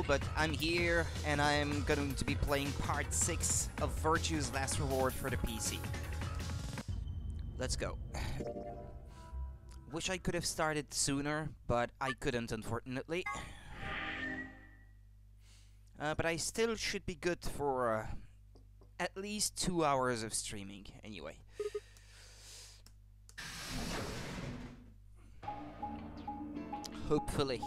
people, but I'm here and I'm going to be playing part 6 of Virtue's Last Reward for the PC. Let's go. Wish I could have started sooner, but I couldn't, unfortunately. But I still should be good for at least 2 hours of streaming, anyway. Hopefully.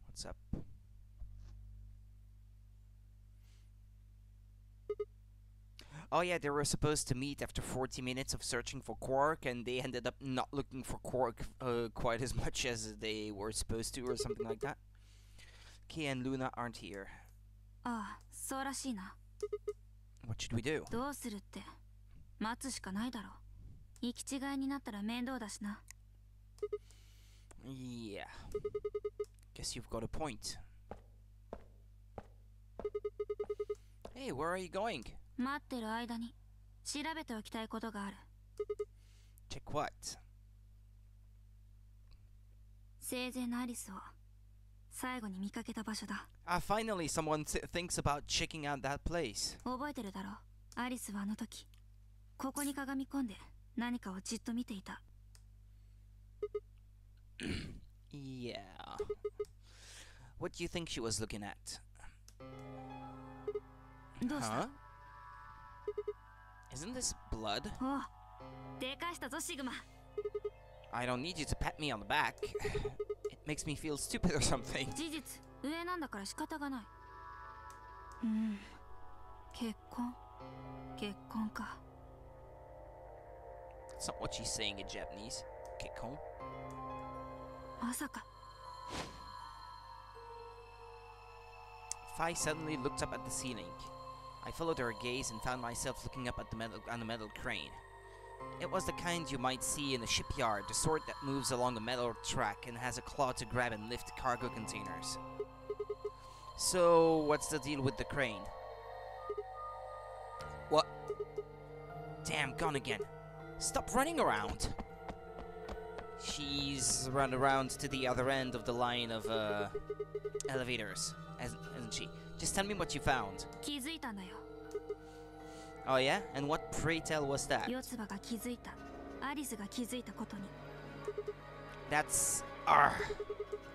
What's up? Oh yeah, they were supposed to meet after 40 minutes of searching for Quark, and they ended up not looking for Quark quite as much as they were supposed to, or something like that. Kay and Luna aren't here. Ah, so らしいな。 What should we do? どうするって、待つしかないだろう。行き違いになったら面倒だしな。 Yeah. Guess you've got a point. Hey, where are you going? 待ってる間に調べておきたいことがある。 Check what? 生前のアリスを最後に見かけた場所だ。 Ah, finally someone thinks about checking out that place. 覚えてるだろう。アリスはあの時ここにかがみ込んで何かをじっと見ていた。 Yeah. What do you think she was looking at? どうした？ Huh? Isn't this blood? おう、でかしたぞシグマ。 I don't need you to pat me on the back. It makes me feel stupid or something. 事実、上なんだから仕方がない。結婚か。 That's not what she's saying in Japanese. Kikon. まさか。 Fai suddenly looked up at the ceiling. I followed her gaze and found myself looking up at the metal crane. It was the kind you might see in a shipyard, the sort that moves along a metal track and has a claw to grab and lift cargo containers. So, what's the deal with the crane? What? Damn, gone again. Stop running around! She's run around to the other end of the line of elevators, hasn't she? Just tell me what you found. 気づいたんだよ。 Oh yeah? And what, pray tell, was that? 四つ葉が気づいた。アリスが気づいたことに。 That's...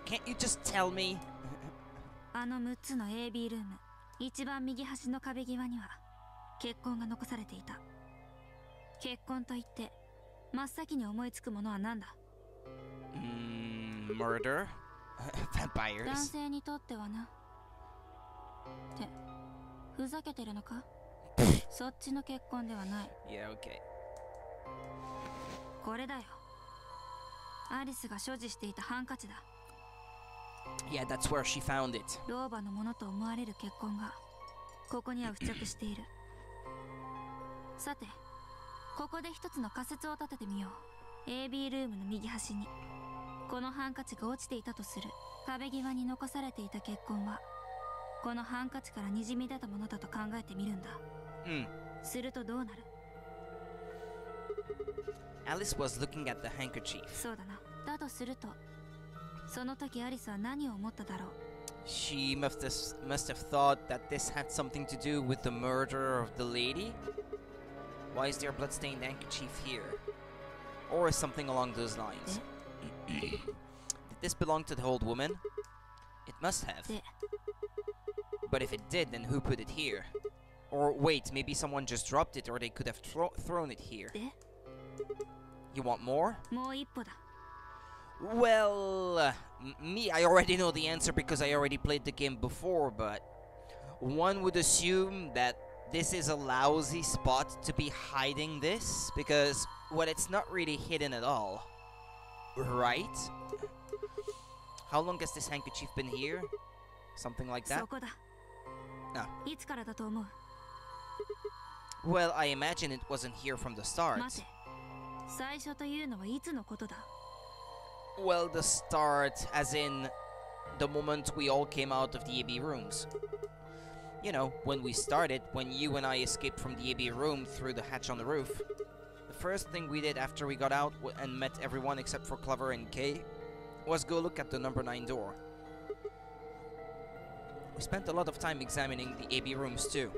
Can't you just tell me? あの6つの AB ルーム、一番右端の壁際には血痕が残されていた。血痕といって真っ先に思いつくものは何だ？ Murder? Vampires? 男性にとってはな。ってふざけてるのか？そっちの血痕ではない。 Yeah, okay. これだよ。アリスが所持していたハンカチだ。 Yeah, that's where she found it. 老婆のものと思われる血痕がここには付着している。さて、ここで一つの仮説を立ててみよう。 AB ルームの右端にこのハンカチが落ちていたとする。壁際に残されていた血痕はこのハンカチからにじみ出たものだと考えてみるんだ。するとどうなる？ Alice was looking at the handkerchief. そうだな。だとするとその時アリスは何を思っただろう？ She must have thought that this had something to do with the murder of the lady? Why is there a bloodstained handkerchief here? Or something along those lines. Did this belong to the old woman? It must have. But if it did, then who put it here? Or wait, maybe someone just dropped it, or they could have thrown it here. You want more? もう一歩だ。 Well, me, I already know the answer because I already played the game before, but one would assume that this is a lousy spot to be hiding this, because, well, it's not really hidden at all. Right? How long has this handkerchief been here? Something like that? そこだ。 Ah. いつからだと思う？ Well, I imagine it wasn't here from the start. 待て。最初というのはいつのことだ？ Well, the start, as in the moment we all came out of the AB rooms. You know, when we started, when you and I escaped from the AB room through the hatch on the roof. The first thing we did after we got out and met everyone except for Clover and Kay was go look at the number 9 door. We spent a lot of time examining the AB rooms too.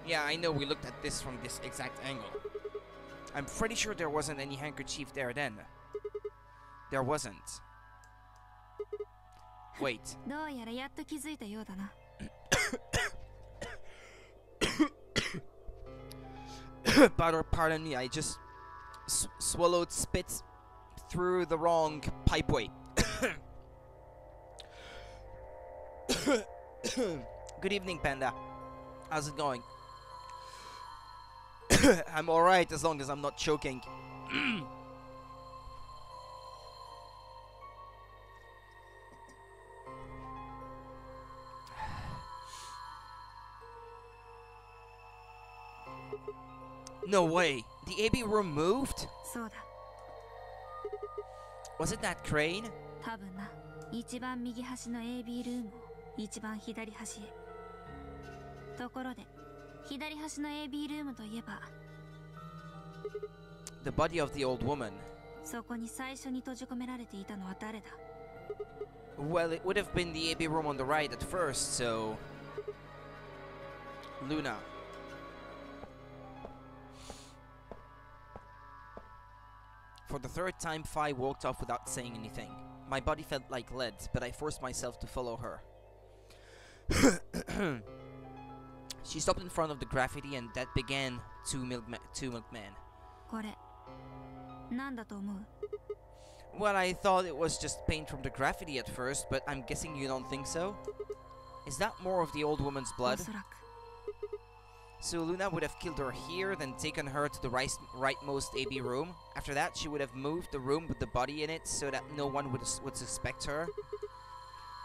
Yeah, I know we looked at this from this exact angle. I'm pretty sure there wasn't any handkerchief there then. There wasn't. Wait. Pardon me, I just swallowed spit through the wrong pipeway. Good evening, Panda. How's it going? I'm alright as long as I'm not choking. No way. The AB room moved? Was it that crane? 多分な。一番右端の AB ルームを一番左端へ。ところで、左端の AB ルームといえば The body of the old woman. そこに最初に閉じ込められていたのは誰だ? Well, it would have been the AB room on the right at first, so... Luna. For the third time, Phi walked off without saying anything. My body felt like lead, but I forced myself to follow her. She stopped in front of the graffiti and that began Two Milkmen. これ、なんだと思う? Well, I thought it was just paint from the graffiti at first, but I'm guessing you don't think so? Is that more of the old woman's blood? おそらく。 So Luna would have killed her here, then taken her to the rightmost AB room. After that, she would have moved the room with the body in it so that no one would suspect her.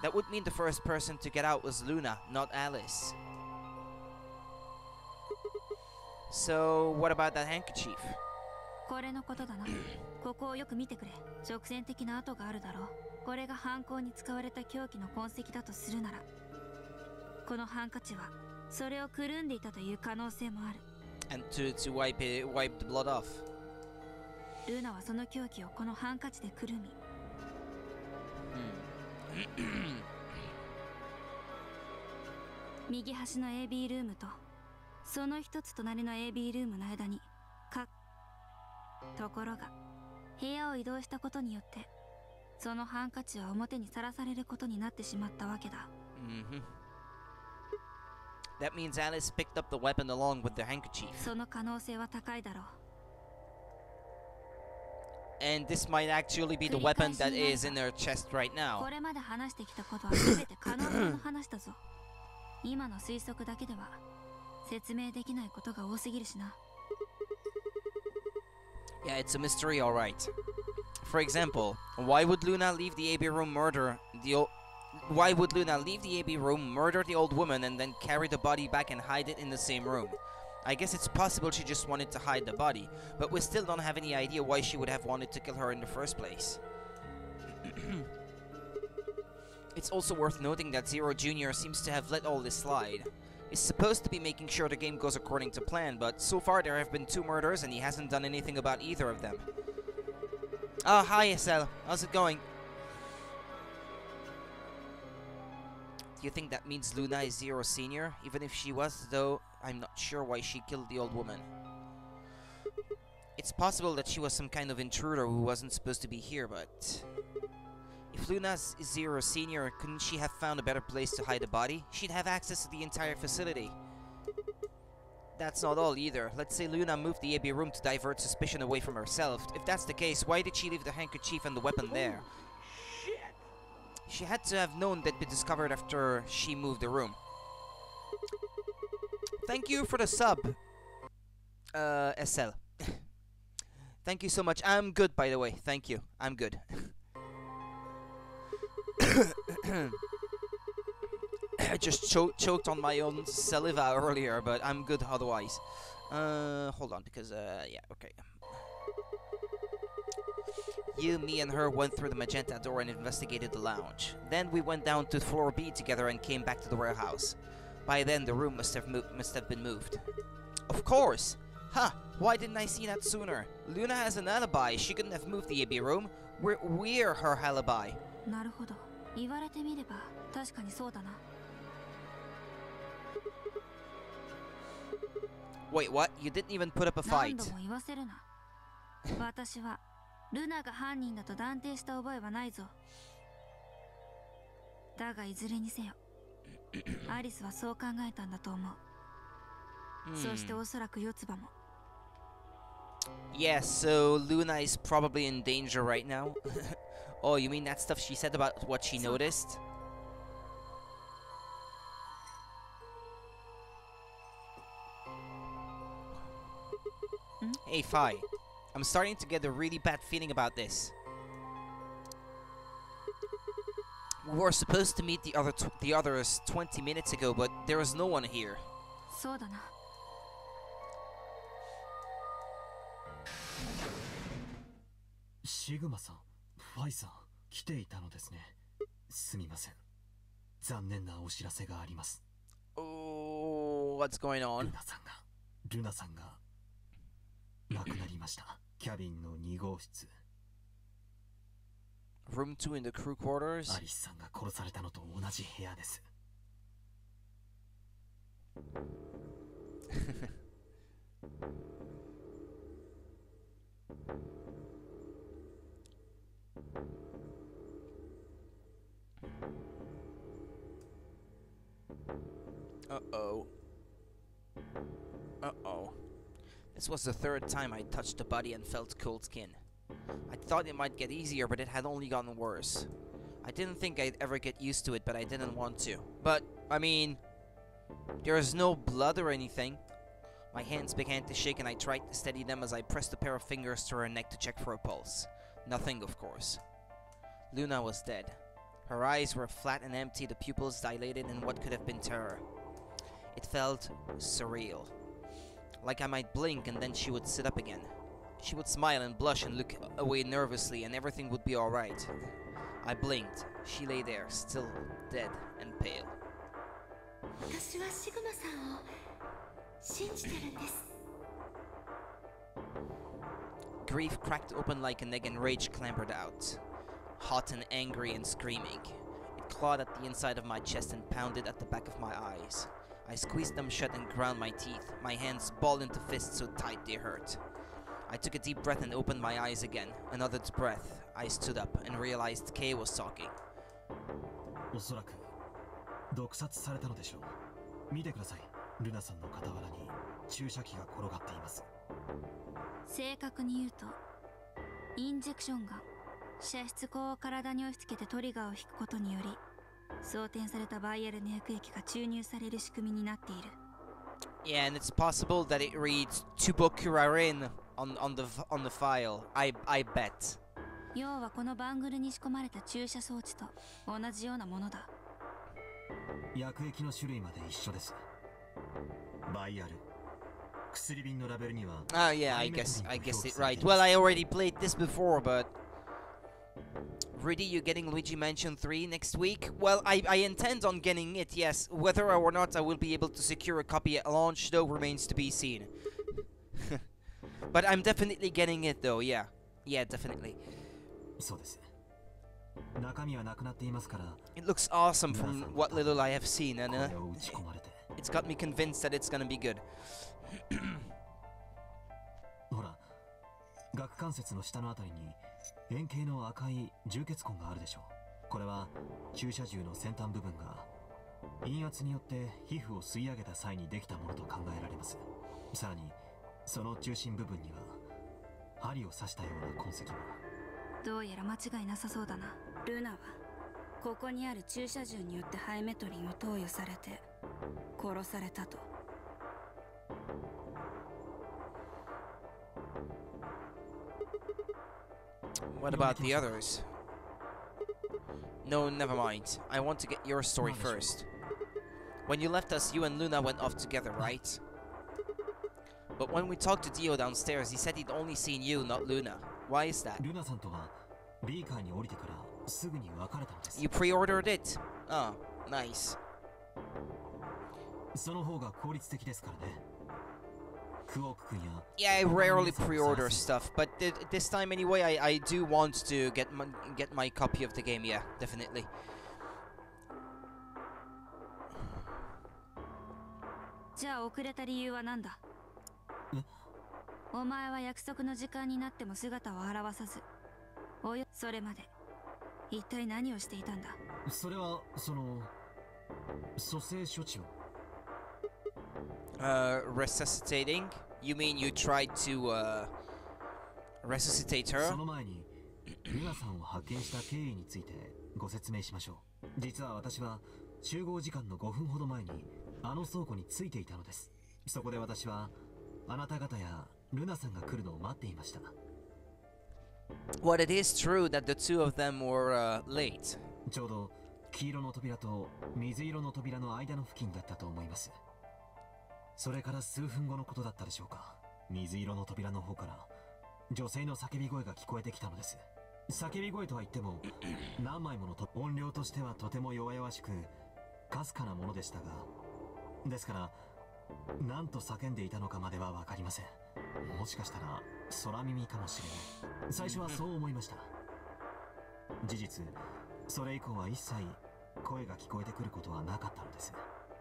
That would mean the first person to get out was Luna, not Alice. So, what about that handkerchief? これのことだな。ここをよく見てくれ。直線的な跡があるだろう。これが犯行に使われた凶器の痕跡だとするなら、このハンカチはそれをくるんでいたという可能性もある。And to wipe the blood off. ルナはその凶器をこのハンカチでくるみ。右端の AB ルームとその一つ隣の AB ルームの間にところが部屋を移動したことによってそのハンカチは表にさらされることになってしまったわけだ。That means Alice picked up the weapon along with the handkerchief. その可能性は高いだろう。And this might actually be the weapon that is in her chest right now. これまで話してきたことは全て可能性の話だぞ。今の推測だけでは説明できないことが多すぎるしな。Yeah, it's a mystery, all right. For example, why would Luna leave the AB room Why would Luna leave the AB room, murder the old woman, and then carry the body back and hide it in the same room? I guess it's possible she just wanted to hide the body, but we still don't have any idea why she would have wanted to kill her in the first place. It's also worth noting that Zero Jr. seems to have let all this slide. He's supposed to be making sure the game goes according to plan, but so far there have been 2 murders and he hasn't done anything about either of them. Ah, hi SL. How's it going? Do you think that means Luna is Zero Senior? Even if she was, though, I'm not sure why she killed the old woman. It's possible that she was some kind of intruder who wasn't supposed to be here, but... If Luna's Zero Senior, couldn't she have found a better place to hide the body? She'd have access to the entire facility. That's not all either. Let's say Luna moved the AB room to divert suspicion away from herself. If that's the case, why did she leave the handkerchief and the weapon there? She had to have known they'd be discovered after she moved the room. Thank you for the sub, SL. Thank you so much. I'm good, by the way. Thank you. I'm good. I just choked on my own saliva earlier, but I'm good otherwise. Hold on, because, yeah, okay. You, me, and her went through the magenta door and investigated the lounge. Then we went down to floor B together and came back to the warehouse. By then, the room must have been moved. Of course! Huh, why didn't I see that sooner? Luna has an alibi. She couldn't have moved the AB room. We're her alibi. なるほど。言われてみれば確かにそうだな。Wait, what? You didn't even put up a 何 fight. 度も言わせるな。私はルナが犯人だと断定した覚えはないぞ。だがいずれにせよ、アリスはそう考えたんだと思う。そしておそらく四つ葉も。Yeah, so Luna is probably in danger right now. Oh, you mean that stuff she said about what she noticed? Hey, Fi. I'm starting to get a really bad feeling about this. We were supposed to meet the others 20 minutes ago, but there was no one here. そうだな。シグマさん、ファイさん、来ていたのですね。すみません。残念なお知らせがあります。Oh, what's going on? ルナさんが亡くなりました。キャビンの2号室。Room 2 in the crew quarters? アリスさんが殺されたのと同じ部屋です。Uh-oh. Uh-oh. This was the third time I touched the body and felt cold skin. I thought it might get easier, but it had only gotten worse. I didn't think I'd ever get used to it, but I didn't want to. But, I mean, there's no blood or anything. My hands began to shake and I tried to steady them as I pressed a pair of fingers to her neck to check for a pulse. Nothing, of course. Luna was dead. Her eyes were flat and empty, the pupils dilated in what could have been terror. It felt surreal. Like I might blink and then she would sit up again. She would smile and blush and look away nervously and everything would be alright. I blinked. She lay there, still dead and pale. 私はシグマさんを信じてるんです。 Grief cracked open like an egg and rage clambered out. Hot and angry and screaming. It clawed at the inside of my chest and pounded at the back of my eyes. I squeezed them shut and ground my teeth. My hands balled into fists so tight they hurt. I took a deep breath and opened my eyes again. Another breath. I stood up and realized Kay was talking. おそらく毒殺されたのでしょう。見てください。ルナさんの傍らに注射器が転がっています。正確に言うと、インジェクションガン、射出口を体に押し付けてトリガーを引くことにより、装填されたバイアルの薬液が注入される仕組みになっている。Yeah, and it's possible that it reads Tubokurarin on the file. I bet. 要はこのバングルに仕込まれた注射装置と同じようなものだ。薬液の種類まで一緒です。バイアル。薬瓶のラベルには。Oh yeah, I guess it right. Well, I already played this before, but Rudy, you getting Luigi Mansion 3 next week? Well, I intend on getting it, yes. Whether or not I will be able to secure a copy at launch, though, remains to be seen. But I'm definitely getting it, though, yeah. Yeah, definitely. そうです。中身はなくなっていますから。It looks awesome from what little I have seen, and it's got me convinced that it's gonna be good. ほら、顎関節の下のあたりに円形の赤い充血痕があるでしょう。これは注射銃の先端部分が陰圧によって皮膚を吸い上げた際にできたものと考えられます。さらにその中心部分には針を刺したような痕跡も。どうやら間違いなさそうだな。ルナはここにある注射銃によってハイメトリンを投与されて殺されたと。What about the others? No, never mind. I want to get your story first. When you left us, you and Luna went off together, right? But when we talked to Dio downstairs, he said he'd only seen you, not Luna. Why is that? ルナさんとは B カーに降りてからすぐに別れたのです。 You pre-ordered it? Oh, nice. その方が効率的ですからね。クオーク君や Yeah, I rarely pre-order stuff, but this time anyway, I do want to get my copy of the game. Yeah, definitely. じゃあ遅れた理由は何だ？え？お前は約束の時間になっても姿を現さず、それまで一体何をしていたんだ？それは蘇生処置を。Resuscitating? You mean you tried to resuscitate her? その前にルナさんを発見した経緯についてご説明しましょう。実は私は集合時間の5分ほど前にあの倉庫に着いていたのです。そこで私はあなた方やルナさんが来るのを待っていました。 Well, it is true that the two of them were late. ちょうど黄色の扉と水色の扉の間の付近だったと思います。それから数分後のことだったでしょうか。水色の扉の方から女性の叫び声が聞こえてきたのです。叫び声とは言っても何枚もの音量としてはとても弱々しくかすかなものでしたが、ですから何と叫んでいたのかまでは分かりません。もしかしたら空耳かもしれない。最初はそう思いました。事実それ以降は一切声が聞こえてくることはなかったのです。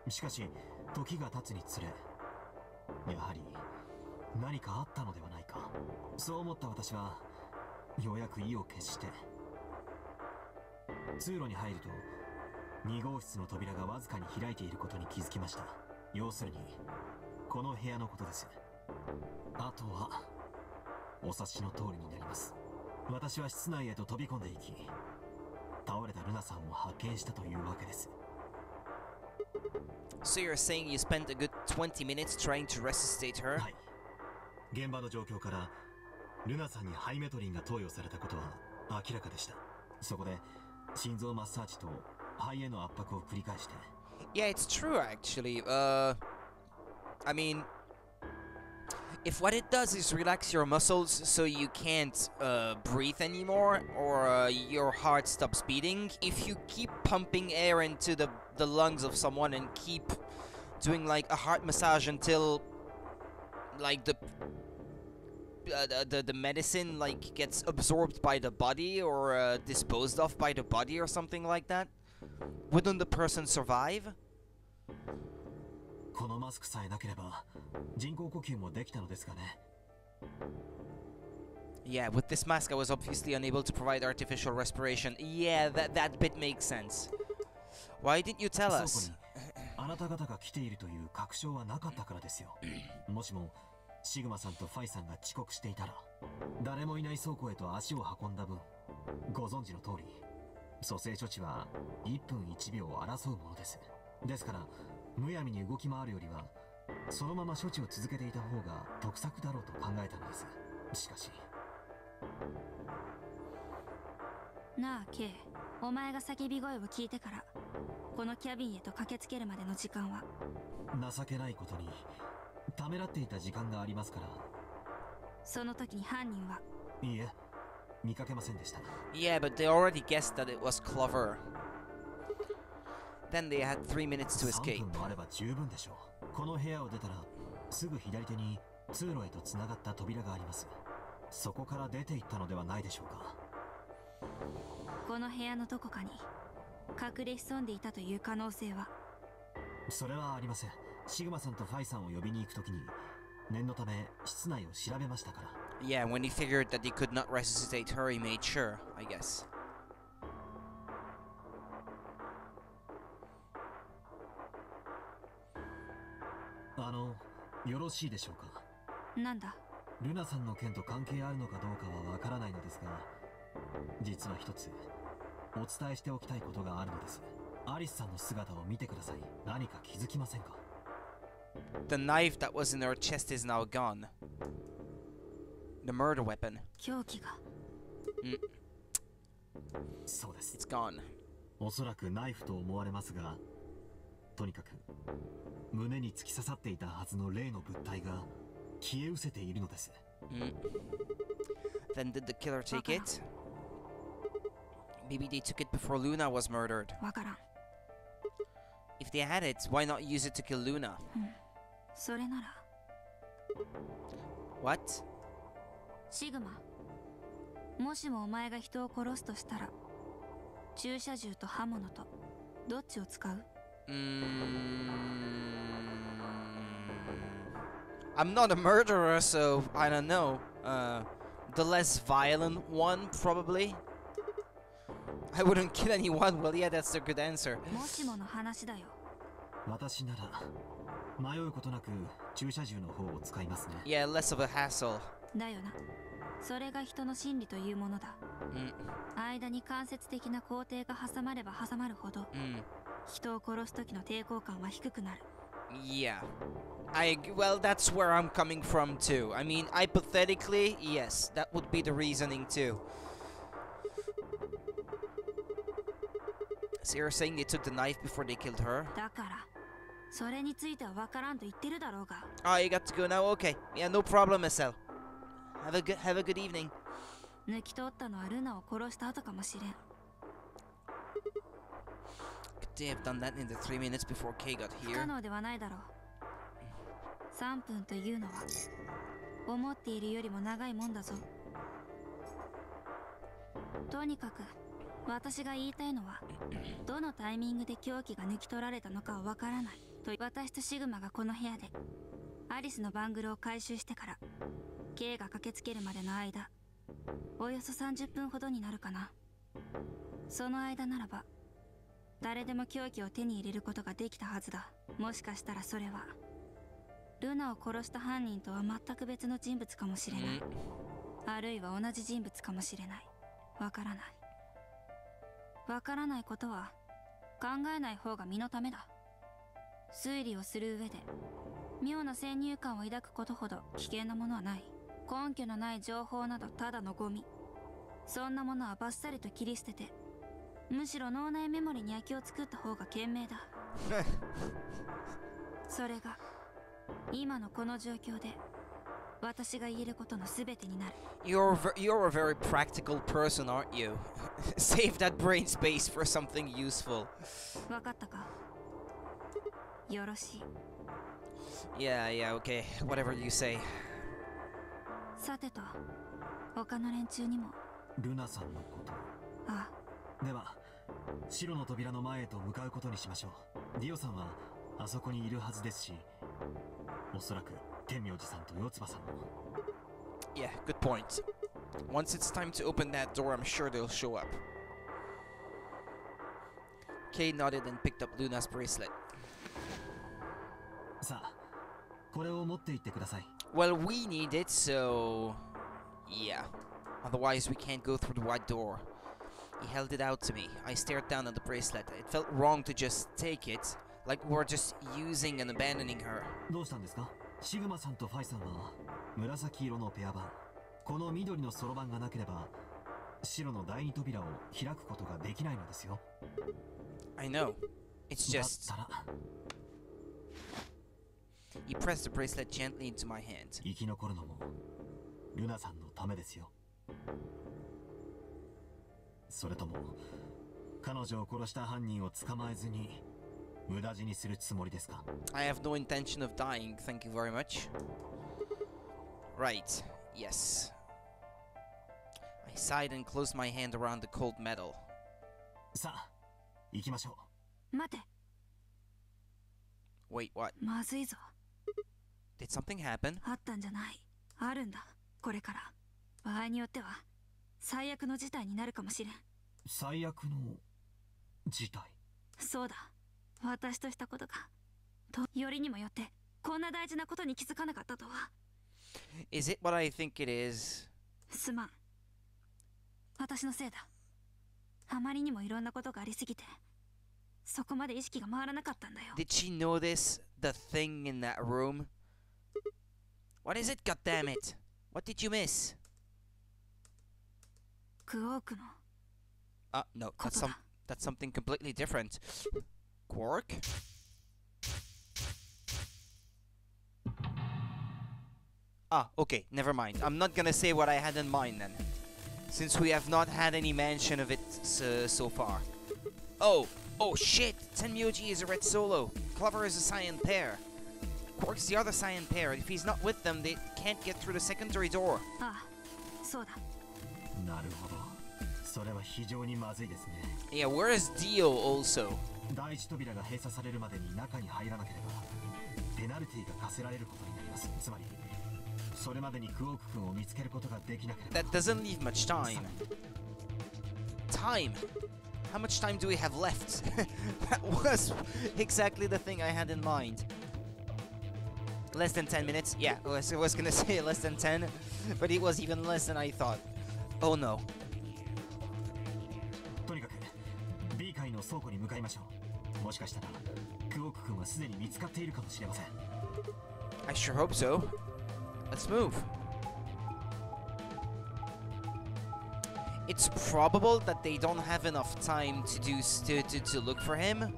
しかし時が経つにつれやはり何かあったのではないか、そう思った私はようやく意を決して通路に入ると2号室の扉がわずかに開いていることに気づきました。要するにこの部屋のことです。あとはお察しの通りになります。私は室内へと飛び込んでいき倒れたルナさんを発見したというわけです。 So you're saying you spent a good 20 minutes trying to resuscitate her? はい。現場の状況からルナさんにハイメトリンが投与されたことは明らかでした。そこで心臓マッサージと肺への圧迫を繰り返して。 Yeah, it's true actually. I mean, if what it does is relax your muscles so you can't breathe anymore or your heart stops beating, if you keep pumping air into the lungs of someone and keep doing like a heart massage until like the medicine like gets absorbed by the body or disposed of by the body or something like that, wouldn't the person survive? このマスクさえなければ人工呼吸もできたのですがね。 Yeah, with this mask I was obviously unable to provide artificial respiration. Yeah, that bit makes sense. Why didn't you tell us? あなた方が来ているという確証はなかったからですよ。もしもシグマさんとファイさんが遅刻していたら誰もいない倉庫へと足を運んだ分、ご存知の通り蘇生処置は1分1秒を争うものです。ですからむやみに動き回るよりはそのまま処置を続けていた方が得策だろうと考えたのです。しかしなあ K、 お前が叫び声を聞いてからこのキャビンへと駆けつけるまでの時間は。情けないことにためらっていた時間がありますから。その時に犯人は。いいえ、見かけませんでした。 Yeah, but they already guessed that it was Clover. Then they had 3 minutes to escape. 3分もあれば十分でしょう。この部屋を出たらすぐ左手に通路へとつながった扉があります。そこから出て行ったのではないでしょうか。この部屋のどこかに隠れ潜んでいたという可能性は。それはありません。シグマさんとファイさんを呼びに行くときに念のため室内を調べましたから。 Yeah, when he figured that he could not resuscitate her, he made sure, I guess. よろしいでしょうか。なんだ。ルナさんの件と関係あるのかどうかはわからないのですが、実は一つお伝えしておきたいことがあるのです。アリスさんの姿を見てください。何か気づきませんか？ The knife that was in her chest is now gone. The murder weapon. 凶器が。そうです。 It's gone. おそらくナイフと思われますが、とにかく胸に突き刺さっていたはずの例の物体が消え失せているのです。Then did the killer take it? Maybe they took it before Luna was murdered. わからん。 If they had it, why not use it to kill Luna? それなら What? シグマ、もしもお前が人を殺すとしたら注射銃と刃物とどっちを使う？ I'm not a murderer, so I don't know. The less violent one, probably. I wouldn't kill anyone. Well, yeah, that's a good answer. もしもの話だよ。私なら迷うことなく注射銃の方を使いますね。 Yeah, less of a hassle. だよな。それが人の心理というものだ。間に間接的な肯定が挟まれば挟まるほど、人を殺す時の抵抗感は低くなる。Yeah. Well, that's where I'm coming from too. I mean, hypothetically, yes, that would be the reasoning too. So you're saying they took the knife before they killed her? だから、それについては分からんと言ってるだろうが。Oh, you got to go now? Okay. Yeah, no problem, Marcel. Have a good evening. 抜き取ったのはルナを殺した後かもしれん。Could they have done that in the 3 minutes before Kay got 不 here? 可能ではないだろう。3分というのは思っているよりも長いもんだぞ。とにかく私が言いたいのは、どのタイミングで凶器が抜き取られたのかはわからないと。私とシグマがこの部屋でアリスのバングルを回収してから K が駆けつけるまでの間、およそ30分ほどになるかな。その間ならば誰でも凶器を手に入れることができたはずだ。もしかしたらそれはルナを殺した犯人とは全く別の人物かもしれない。あるいは同じ人物かもしれない。わからない。わからないことは考えない方が身のためだ。推理をする上で妙な先入観を抱くことほど危険なものはない。根拠のない情報などただのゴミ。そんなものはバッサリと切り捨てて、むしろ脳内メモリに焼きを作った方が賢明だ。それが今のこの状況で私が言えることのすべてになる。You're a very practical person, aren't you? Save that brain space for something useful. わかったか？よろしい。Yeah, okay. Whatever you say. さてと、他の連中にも。ルナさんのこと。ああ。では、白の扉の前へと向かうことにしましょう。ディオさんはあそこにいるはずですし、おそらく天明寺さんと四葉さんも。Yeah, good point. Once it's time to open that door, I'm sure they'll show up. Kay nodded and picked up Luna's bracelet. さあ、これを持って行ってください。Well, we need it, so yeah. Otherwise, we can't go through the wide door. He held it out to me. I stared down at the bracelet. It felt wrong to just take it, like we were just using and abandoning her. どうしたんですか？シグマさんとファイさんは紫色のペア版。この緑のそろばんがなければ白の第二扉を開くことができないのですよ。I know. It's just. だったら He pressed the bracelet gently into my hand. 生き残るのもルナさんのためですよ。それとも彼女を殺した犯人を捕まえずに無駄死にするつもりですか？ I have no intention of dying, thank you very much. Right, yes. I sighed and closed my hand around the cold metal. さあ、行きましょう。待て。Wait, what? まずいぞ。Did something happen? あったんじゃない。あるんだ。これから。場合によっては最悪の事態になるかもしれん。最悪の事態？そうだ。私としたことがよりにもよってこんな大事なことに気づかなかったとは。 Is it what I think it is? すまん。私のせいだ。あまりにもいろんなことがありすぎてそこまで意識が回らなかったんだよ。 Did she notice the thing in that room? What is it, goddammit? What did you miss? クオークの No, that's something completely different. Quark? Okay, never mind. I'm not gonna say what I had in mind then. since we have not had any mention of it so far. Oh shit! Tenmyoji is a red solo. Clover is a cyan pair. Quark's the other cyan pair. If he's not with them, they can't get through the secondary door. ああ、そうだ。なるほど。それは非常にまずいですね。Yeah, where is Dio also? 第一扉が閉鎖されるまでに中に入らなければペナルティが課せられることになります。つまりそれまでにクオーク君を見つけることができなければ。 That doesn't leave much time. Time? How much time do we have left? That was exactly the thing I had in mind. Less than 10 minutes? Yeah, I was gonna say less than 10, but it was even less than I thought. Oh no. とにかく B 階の倉庫に向かいましょう。もしかしたらクオーク君はすでに見つかっているかもしれません。 I sure hope so. Let's move. It's probable that they don't have enough time to look for him.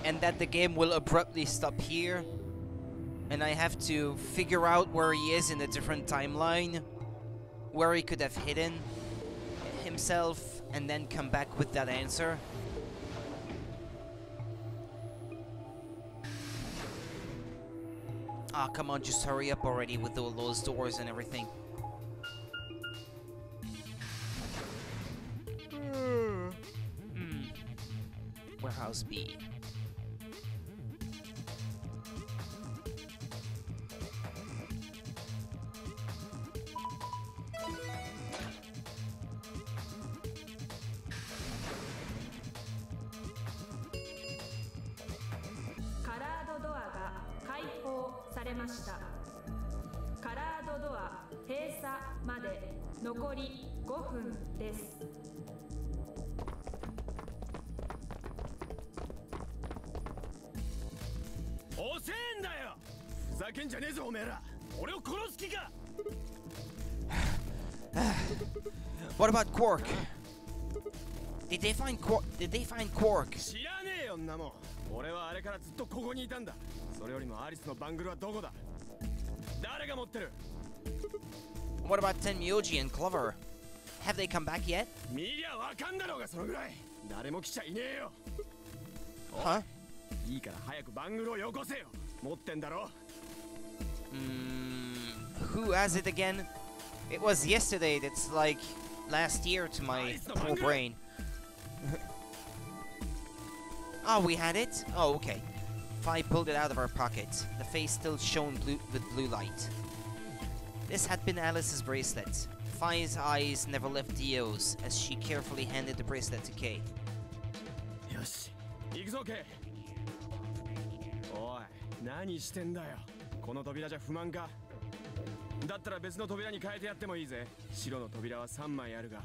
And that the game will abruptly stop here. And I have to figure out where he is in a different timeline. Where he could have hidden himself and then come back with that answer. Ah, come on, just hurry up already with all those doors and everything. Warehouse B. What about Quark? Did they find Quark? Did they find Quark? What about Tenmyoji and Clover? Have they come back yet? Huh? Who has it again? It was yesterday. That's like last year to my poor brain. Oh, we had it? Oh, okay. Fi pulled it out of her pocket. The face still shone with blue light. This had been Alice's bracelet. Fi's eyes never left Dio's as she carefully handed the bracelet to Kay. Yoshi, 行くぞKay。おい、何してんだよ。この扉じゃ不満か？だったら別の扉に変えてやってもいいぜ。白の扉は3枚あるが、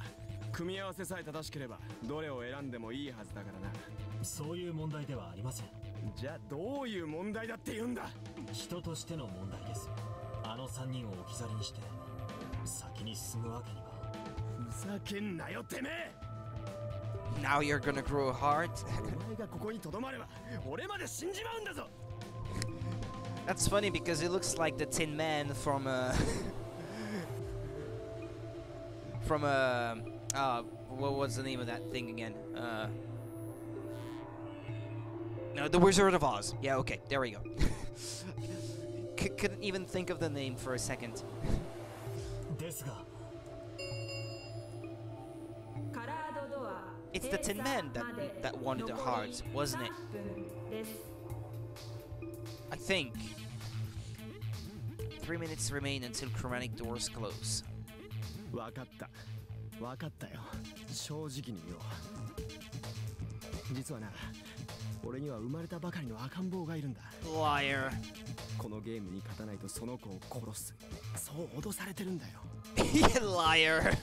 組み合わせさえ正しければどれを選んでもいいはずだからな。そういう問題ではありません。じゃあどういう問題だって言うんだ。人としての問題です。あの3人を置き去りにして先に進むわけには。ふざけんなよてめえ。Now you're gonna grow a heart. お前がここに留まれば俺まで死んじまうんだぞ。That's funny because it looks like the Tin Man from what was the name of that thing again? No, the Wizard of Oz. Yeah, okay, there we go. Couldn't even think of the name for a second. It's the Tin Man that wanted the hearts, wasn't it? I think. 3 minutes remain until chromatic doors close. わかったよ。正直に言おう。実はな、俺には生まれたばかりの赤ん坊がいるんだ。Liar. このゲームに勝たないとその子を殺す。そう脅されてるんだよ。Liar.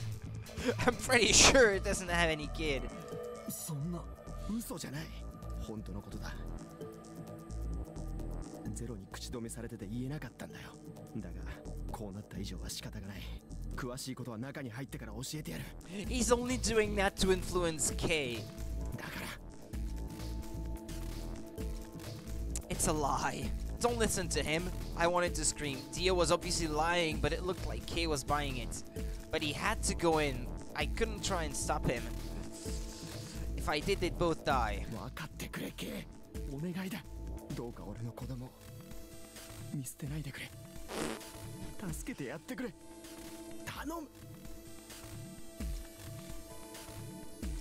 I'm pretty sure it doesn't have any kid. そんな嘘じゃない。本当のことだ。ゼロに口止めされてて言えなかったんだよ。だがこうなった以上は仕方がない。詳しいことは中に入ってから教えてやる。He's only doing that to influence Kay. だから。It's That's a lie. Don't listen to him. I wanted to scream. Dio was obviously lying, but it looked like Kay was buying it. But he had to go in. I couldn't try and stop him. If I did, they'd both die. 分かってくれケイお願いだどうか俺の子供見捨てないでくれ助けてやってくれ頼む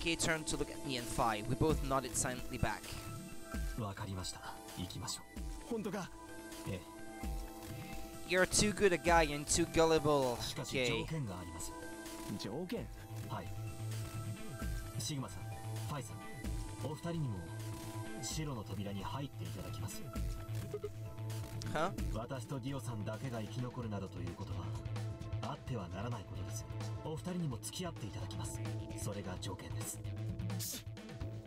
Kay turned to look at me and Phi. We both nodded silently back. わかりました。行きましょ本当かう。え You're too good a guy and too gullible, え。しかし Kay. 条件があります。条件はい。シグマさん、ファイさん、お二人にも白の扉に入っていただきます。Huh? 私とディオさんだけが生き残るなどということはあってはならないことです。お二人にも付き合っていただきます。それが条件です。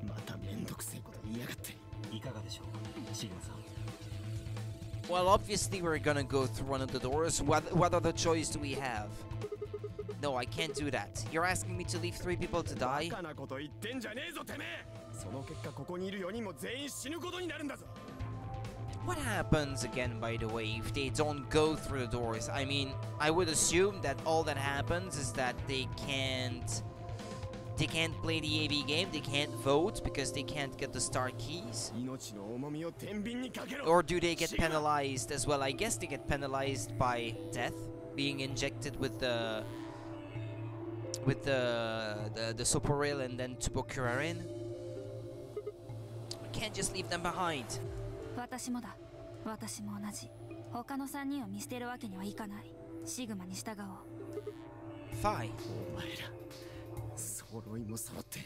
まためんどくせえこと言いやがっていかがでしょう、シグマさん。Well, obviously we're gonna go through one of the doors. What other choice do we have? No, I can't do that. You're asking me to leave 3 people to die? バカなこと言ってんじゃねえぞてめえその結果ここにいる4人も全員死ぬことになるんだぞ What happens again, by the way, if they don't go through the doors? I mean, I would assume that all that happens is that they can't play the AV game, they can't vote because they can't get the star keys. 命の重みを天秤にかけろ Or do they get penalized as well? I guess they get penalized by death, being injected with the Soporil and then Tubocurarin. We can't just leave them behind. 私もだ。私も同じ。他の3人を見捨てるわけにはいかない。シグマに従おう。Fine. お前ら揃いも揃って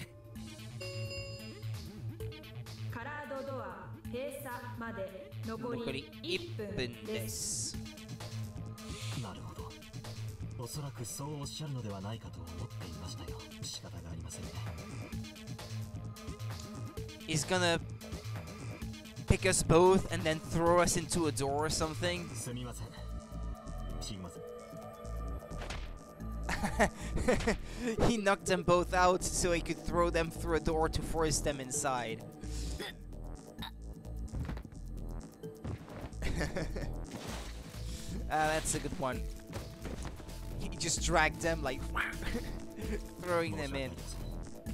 カラードドア閉鎖まで残り1分です。なるほど。おそらくそうおっしゃるのではないかと思っていましたよ。仕方がありませんね。He's gonna pick us both and then throw us into a door or something. すみません。シグマさん。He knocked them both out so he could throw them through a door to force them inside. That's a good one. He just dragged them like throwing them in.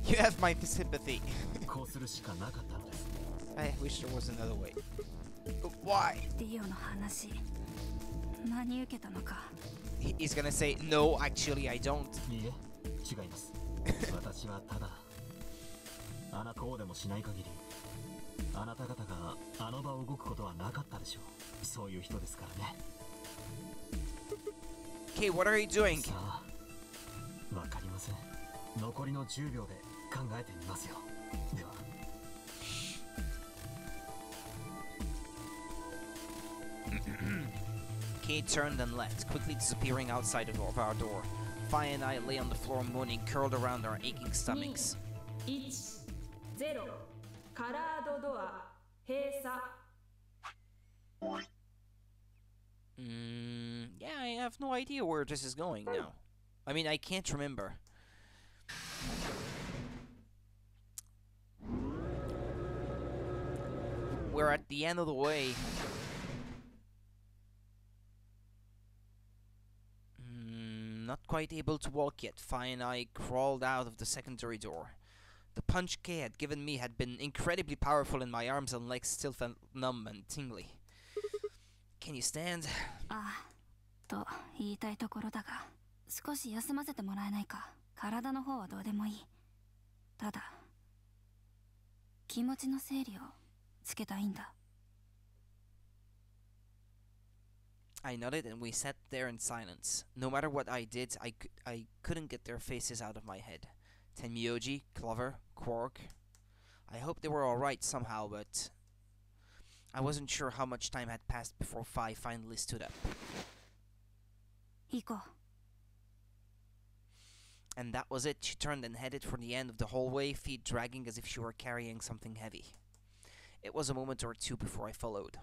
You have my sympathy. こうするしかなかったのです。I wish there was another way. Why? ディオの話真に受けたのか。He's gonna say, no, actually I don't. いいえ、違います。私はただあなたこうでもしない限りあなた方があの場を動くことはなかったでしょう。そういう人ですからね。Okay, what are you doing? さあ、わかりません。残りの10秒で考えてみますよ。では。Kay turned and left, quickly disappearing outside of our door. Fi and I lay on the floor moaning, curled around our aching stomachs. 1-0カラードドア閉鎖 Yeah, I have no idea where this is going now. I mean, I can't remember. We're at the end of the way. Not quite able to walk yet. Fi and I crawled out of the secondary door. The punch Kay had given me had been incredibly powerful, and my arms and legs still felt numb and tingly. Can you stand? ああ、と言いたいところだが、少し休ませてもらえないか。体の方はどうでもいい。ただ、気持ちの整理をつけたいんだ。I nodded and we sat there in silence. No matter what I did, I couldn't get their faces out of my head. Tenmyoji, Clover, Quark. I hoped they were alright somehow, but I wasn't sure how much time had passed before Fi finally stood up. 行こう。 And that was it. She turned and headed for the end of the hallway, feet dragging as if she were carrying something heavy. It was a moment or two before I followed.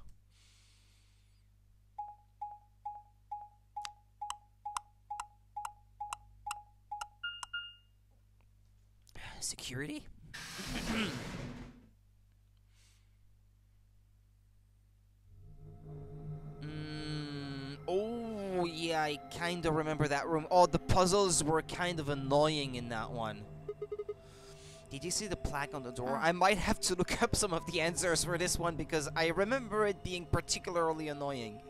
Security? kind of remember that room. Oh, the puzzles were kind of annoying in that one. Did you see the plaque on the door? I might have to look up some of the answers for this one because I remember it being particularly annoying.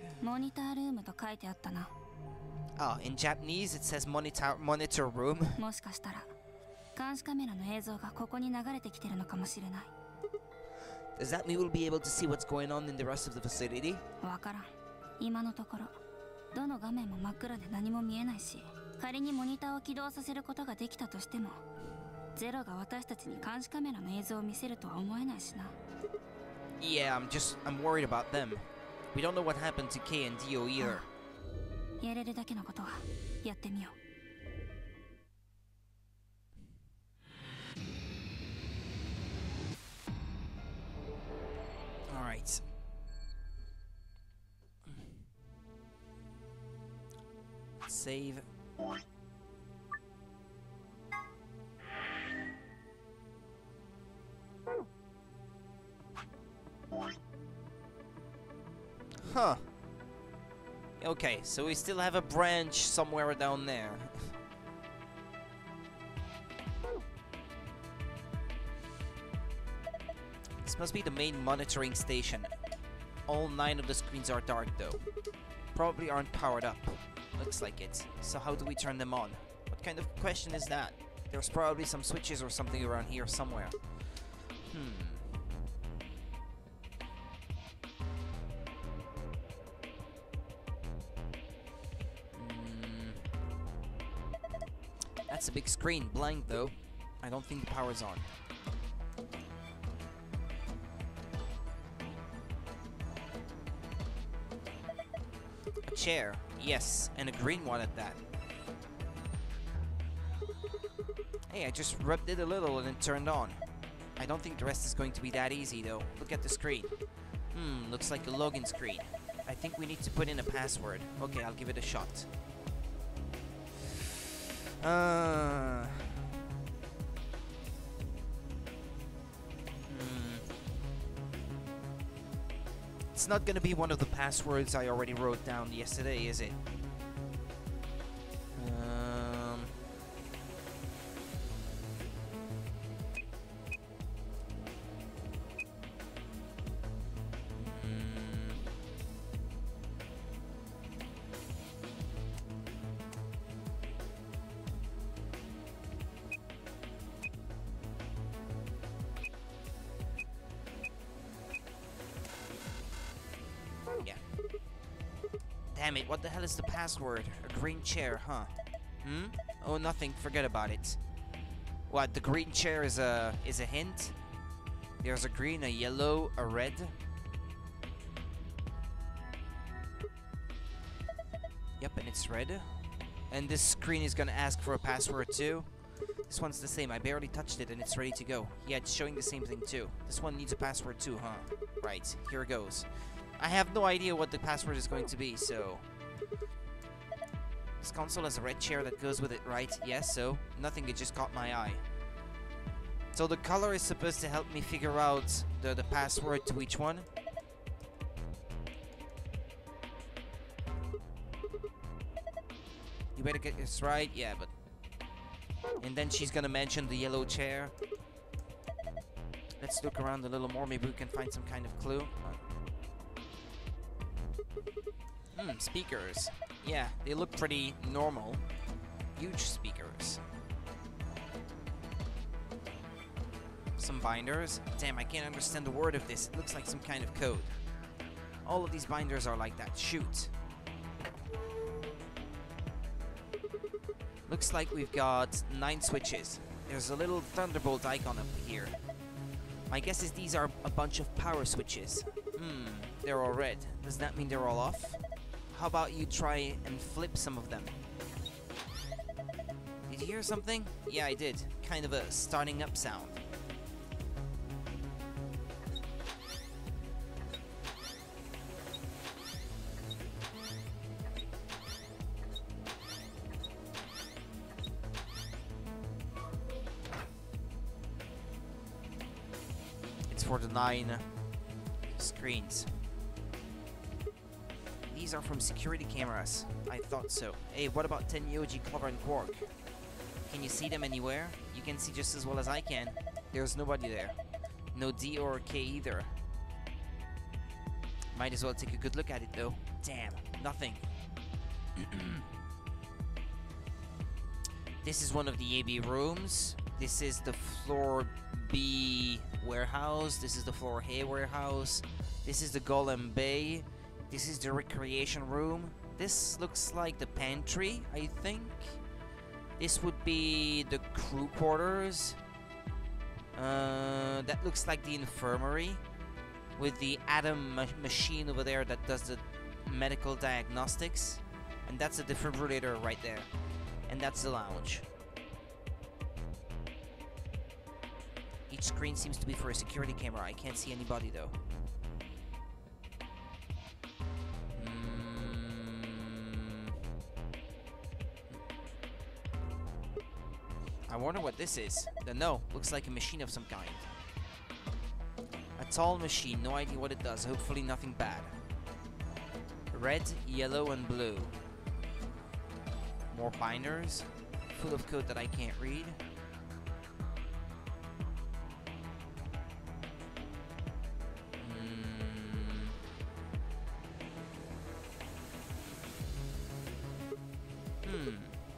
Oh, in Japanese it says monitor room. Does that mean we'll be able to see what's going on in the rest of the facility? 今のところどの画面も真っ暗で何も見えないし、仮にモニターを起動させることができたとしても、ゼロが私たちに監視カメラの映像を見せるとは思えないしな。Yeah, I'm worried about them. We don't know what happened to K and Dio either. やれるだけのことはやってみよう。All right. Save. Huh. Okay, so we still have a branch somewhere down there. This must be the main monitoring station. All 9 of the screens are dark though. Probably aren't powered up. Looks like it. So how do we turn them on? What kind of question is that? There's probably some switches or something around here somewhere. That's a big screen. Blank though. I don't think the power's on. A chair. Yes, and a green one at that. Hey, I just rubbed it a little and it turned on. I don't think the rest is going to be that easy though. Look at the screen. Looks like a login screen. I think we need to put in a password. Okay, I'll give it a shot. It's not gonna be one of the passwords I already wrote down yesterday, is it? Yeah. Damn it, what the hell is the password? A green chair, huh? Oh, nothing, forget about it. What, the green chair is a hint? There's a green, a yellow, a red. Yep, and it's red. And this screen is gonna ask for a password too. This one's the same, I barely touched it and it's ready to go. Yeah, it's showing the same thing too. This one needs a password too, huh? Right, here it goes. I have no idea what the password is going to be, so... This console has a red chair that goes with it, right? Yes, so nothing, it just caught my eye. So the color is supposed to help me figure out the password to each one. You better get this right, yeah, but... And then she's gonna mention the yellow chair. Let's look around a little more, maybe we can find some kind of clue. Speakers. Yeah, they look pretty normal. Huge speakers. Some binders. Damn, I can't understand the word of this. It looks like some kind of code. All of these binders are like that. Shoot. Looks like we've got 9 switches. There's a little Thunderbolt icon up here. My guess is these are a bunch of power switches. They're all red. Does that mean they're all off? How about you try and flip some of them? Did you hear something? Yeah, I did. Kind of a starting up sound. It's for the 9 screens. These These are from security cameras. I thought so. Hey, what about Tenyoji, Clover, and Quark? Can you see them anywhere? You can see just as well as I can. There's nobody there. No D or K either. Might as well take a good look at it though. Damn, nothing. This is one of the AB rooms. This is the floor B warehouse. This is the floor A warehouse. This is the Golem Bay. This is the recreation room. This looks like the pantry, I think. This would be the crew quarters. That looks like the infirmary with the Atom machine over there that does the medical diagnostics. And that's a defibrillator right there. And that's the lounge. Each screen seems to be for a security camera. I can't see anybody though. I wonder what this is. No, looks like a machine of some kind. A tall machine, no idea what it does. Hopefully nothing bad. Red, yellow, and blue. More binders, full of code that I can't read.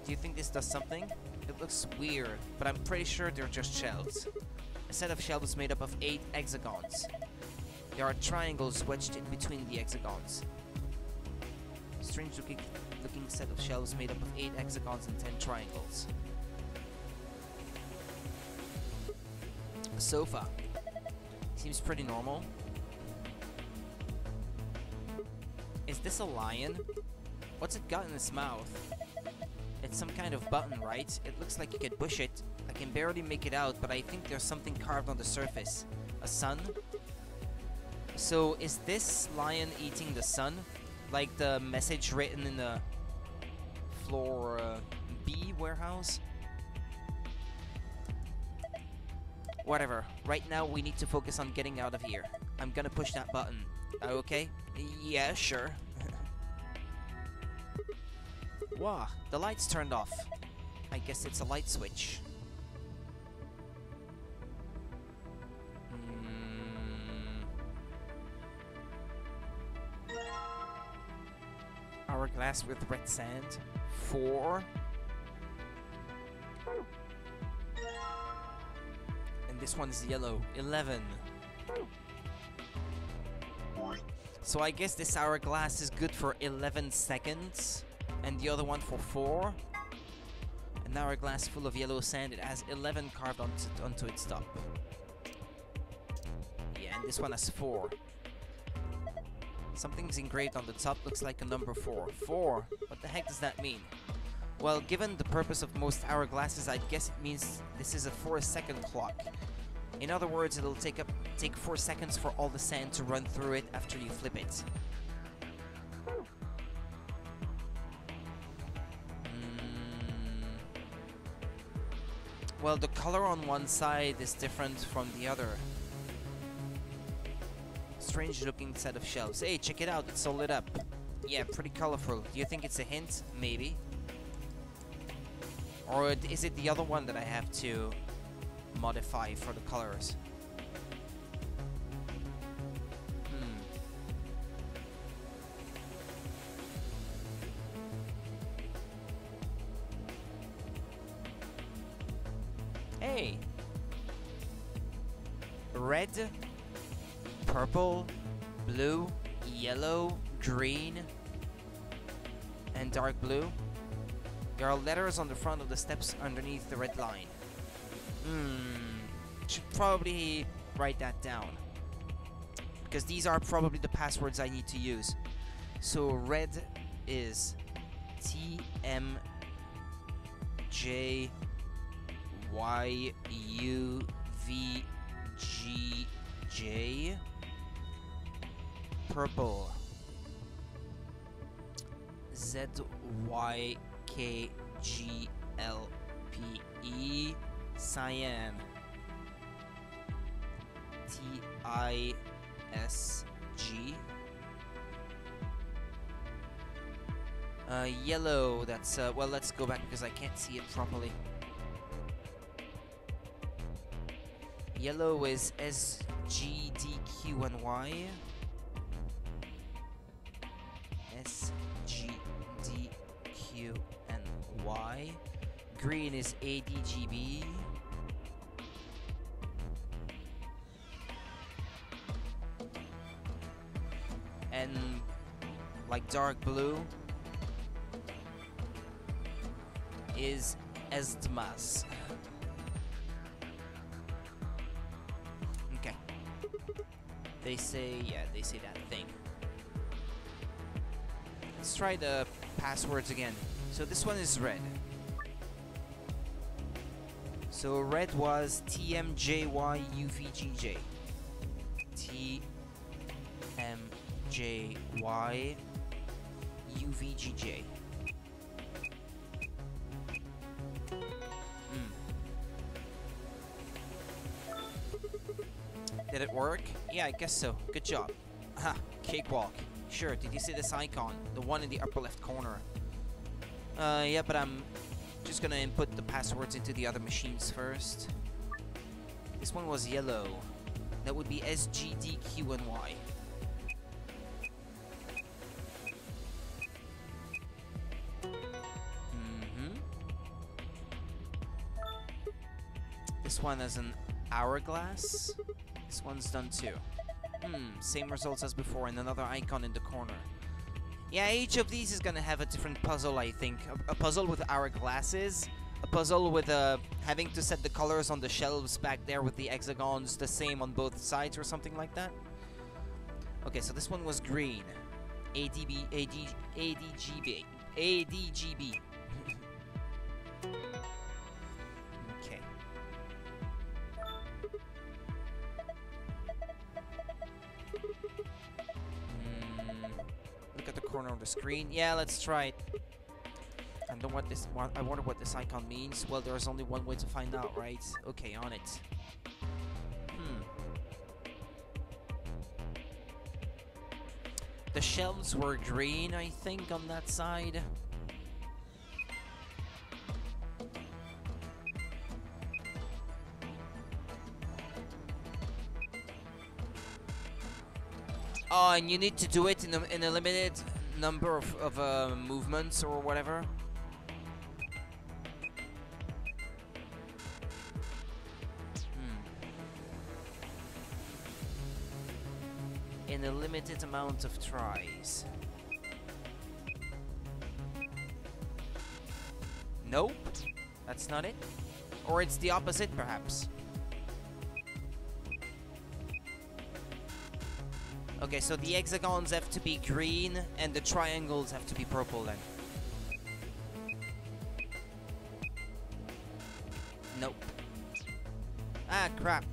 Do you think this does something? It looks weird, but I'm pretty sure they're just shells. A set of shells made up of 8 hexagons. There are triangles wedged in between the hexagons. Strange looking set of shelves made up of 8 hexagons and 10 triangles. A sofa. Seems pretty normal. Is this a lion? What's it got in its mouth? It's some kind of button, right? It looks like you could push it. I can barely make it out, but I think there's something carved on the surface. A sun? So is this lion eating the sun? Like the message written in the floor B warehouse? Whatever. Right now we need to focus on getting out of here. I'm gonna push that button. Okay? Yeah, sure. Wow, the lights turned off. I guess it's a light switch. Hourglass with red sand. 4. And this one is yellow. 11. So I guess this hourglass is good for 11 seconds. And the other one for 4. An hourglass full of yellow sand. It has 11 carved onto its top. Yeah, and this one has 4. Something's engraved on the top, looks like a number 4. 4? What the heck does that mean? Well, given the purpose of most hourglasses, I guess it means this is a 4-second clock. In other words, it'll take 4 seconds for all the sand to run through it after you flip it. Well, the color on one side is different from the other. Strange looking set of shelves. Hey, check it out, it's all lit up. Yeah, pretty colorful. Do you think it's a hint? Maybe. Or is it the other one that I have to modify for the colors? Hey! Red, purple, blue, yellow, green, and dark blue. There are letters on the front of the steps underneath the red line. Should probably write that down, because these are probably the passwords I need to use. So red is TMJYUVGJ. Purple ZYKGLPE. Cyan TISG. Yellow, that's, well, let's go back because I can't see it properly. Yellow is S, G, D, Q, and Y. S, G, D, Q, and Y. Green is A, D, G, B. And like dark blue is Esdmas. Okay. They say that thing. Let's try the passwords again. So this one is red. So red was TMJYUVGJ. TMJYUVGJ. Did it work? Yeah, I guess so. Good job. Aha, cakewalk. Sure, did you see this icon? The one in the upper left corner. Yeah, but I'm just gonna input the passwords into the other machines first. This one was yellow. That would be S, G, D, Q, and Y. This one has an hourglass. This one's done too. Same results as before and another icon in the corner. Yeah, each of these is gonna have a different puzzle, I think. A puzzle with hourglasses. A puzzle with having to set the colors on the shelves back there with the hexagons the same on both sides or something like that. Okay, so this one was green. ADB, ADGB. ADGB. Okay. Look at the corner of the screen. Yeah, let's try it. I wonder what this icon means. Well, there's only one way to find out, right? Okay, on it. The shelves were green, I think, on that side. Oh, and you need to do it in a limited number of movements or whatever. In a limited amount of tries. Nope, that's not it. Or it's the opposite, perhaps. Okay, so the hexagons have to be green and the triangles have to be purple then. Nope. Ah, crap.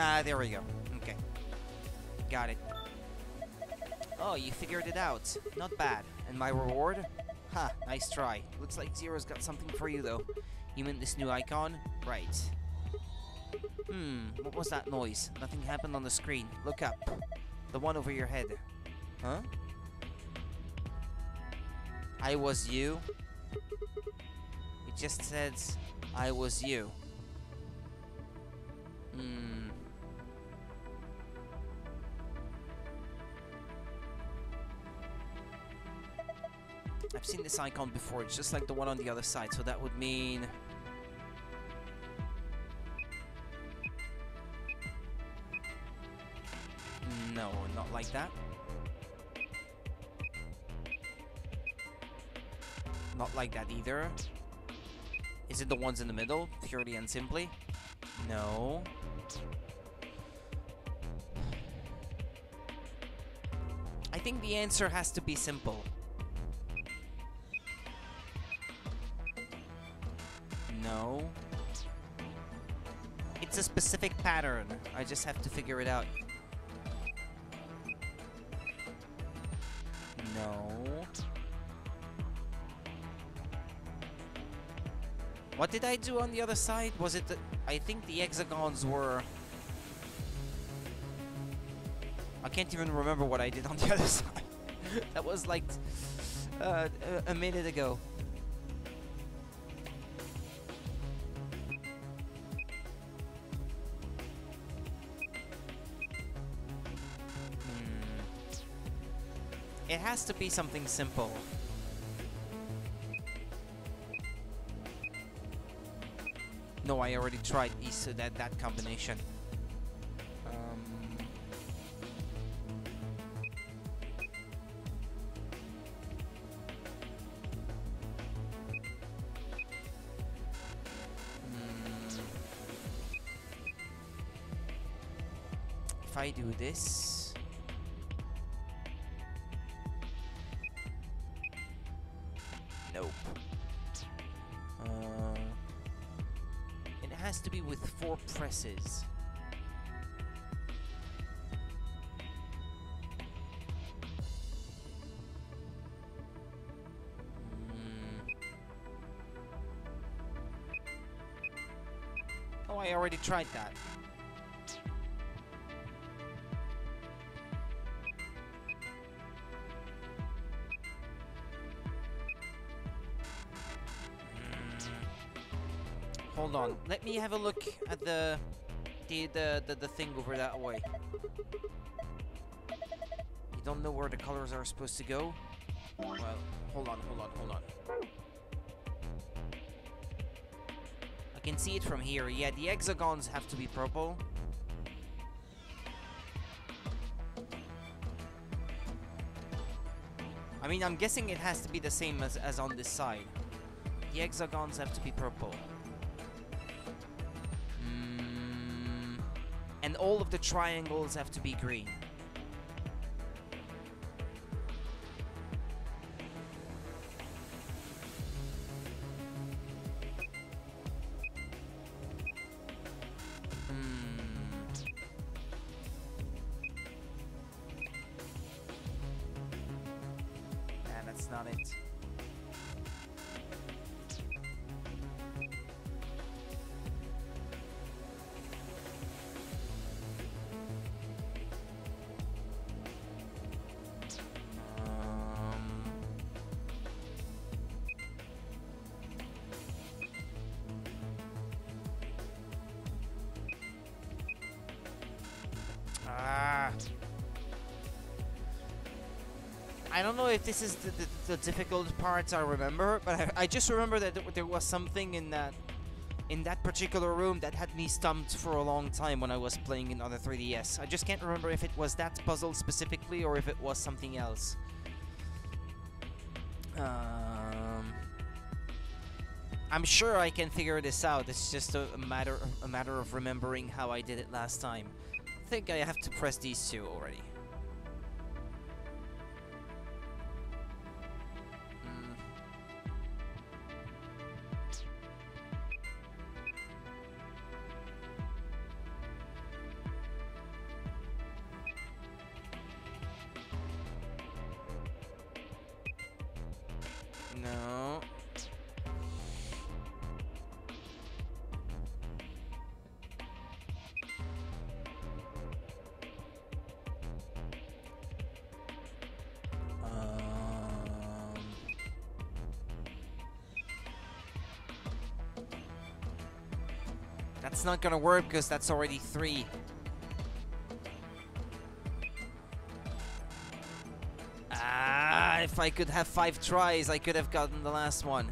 Ah, there we go. Okay. Got it. Oh, you figured it out. Not bad. And my reward? Ha, nice try. Looks like Zero's got something for you, though. You mean this new icon? Right. What was that noise? Nothing happened on the screen. Look up. The one over your head. Huh? I was you? It just says, I was you. I've seen this icon before, it's just like the one on the other side, so that would mean... No, not like that. Not like that either. Is it the ones in the middle, purely and simply? No. I think the answer has to be simple. No. It's a specific pattern. I just have to figure it out. No. What did I do on the other side? Was it I think the hexagons were... I can't even remember what I did on the other side. That was like a minute ago. It has to be something simple. No, I already tried that combination. If I do this, nope. It has to be with 4 presses. Oh, I already tried that. Hold on, let me have a look at the thing over that way. You don't know where the colors are supposed to go? Well, hold on. I can see it from here. Yeah, the hexagons have to be purple. I mean, I'm guessing it has to be the same as on this side. The hexagons have to be purple. And all of the triangles have to be green. Nah, that's not it. I don't know if this is the difficult parts I remember, but I just remember that there was something in that particular room that had me stumped for a long time when I was playing in other 3DS. I just can't remember if it was that puzzle specifically or if it was something else. I'm sure I can figure this out. It's just a matter of remembering how I did it last time. I think I have to press these 2 already. No. That's not gonna work because that's already 3. If I could have 5 tries, I could have gotten the last one.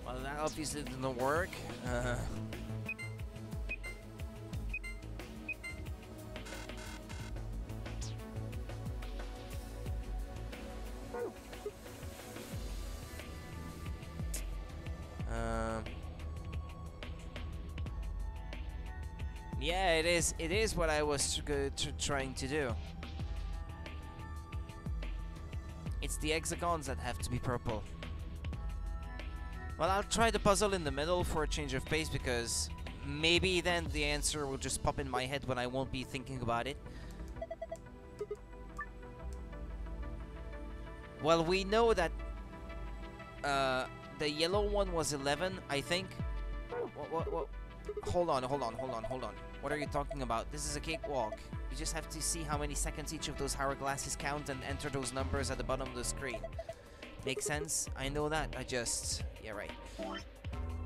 Well, that obviously didn't work. Yeah, it is. It is what I was trying to do. It's the hexagons that have to be purple. Well, I'll try the puzzle in the middle for a change of pace, because maybe then the answer will just pop in my head when I won't be thinking about it. Well, we know that the yellow one was 11, I think. What? Hold on. What are you talking about? This is a cakewalk. You just have to see how many seconds each of those hourglasses count and enter those numbers at the bottom of the screen. Make sense? I know that. Yeah, right.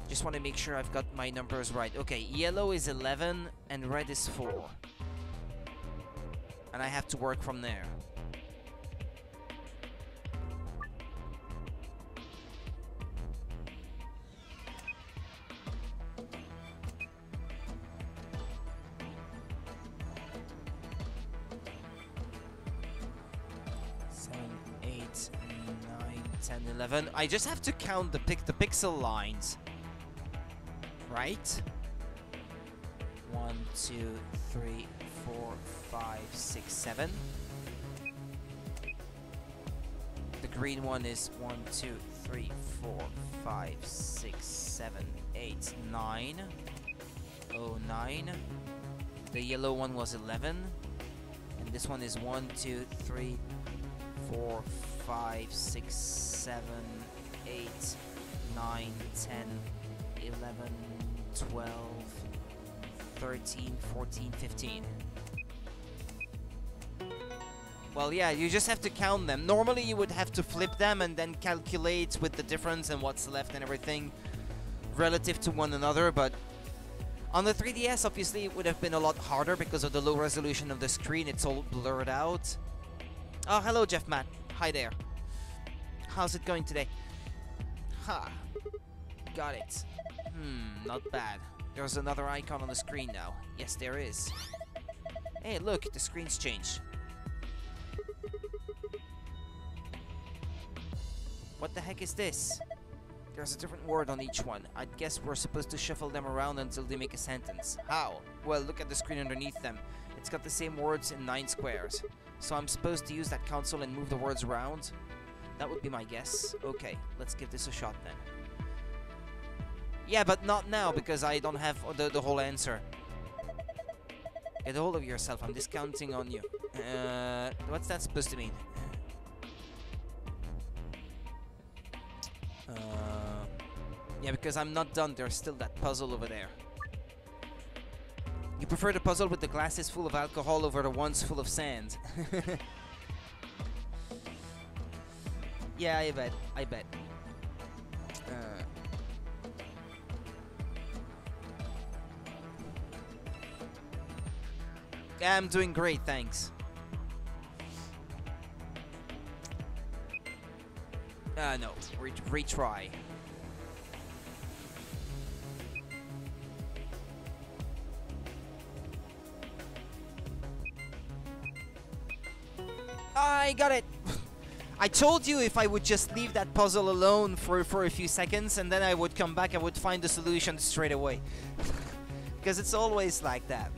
Just want to make sure I've got my numbers right. Okay, yellow is 11 and red is 4. And I have to work from there. I just have to count the pixel lines, right? 1, 2, 3, 4, 5, 6, 7. The green one is 1, 2, 3, 4, 5, 6, 7, 8, 9. Oh, 9. The yellow one was 11, and this one is 1, 2, 3, 4, 5, 6, 7, 8, 9, 10, 11, 12, 13, 14, 15. Well, yeah, you just have to count them. Normally you would have to flip them and then calculate with the difference and what's left and everything relative to one another, but on the 3DS obviously it would have been a lot harder because of the low resolution of the screen. It's all blurred out. Oh, hello Jeff Matt. Hi there. How's it going today? Ha! Got it. Not bad. There's another icon on the screen now. Yes, there is. Hey, look, the screen's changed. What the heck is this? There's a different word on each one. I guess we're supposed to shuffle them around until they make a sentence. How? Well, look at the screen underneath them. It's got the same words in 9 squares. So I'm supposed to use that console and move the words around? That would be my guess. Okay, let's give this a shot then. Yeah, but not now, because I don't have the whole answer. Get a hold of yourself, I'm discounting on you. What's that supposed to mean? Yeah, because I'm not done, there's still that puzzle over there. You prefer the puzzle with the glasses full of alcohol over the ones full of sand. Yeah, I bet. Yeah, I'm doing great, thanks. No, retry. I got it! I told you if I would just leave that puzzle alone for a few seconds and then I would come back, I would find the solution straight away. Because it's always like that.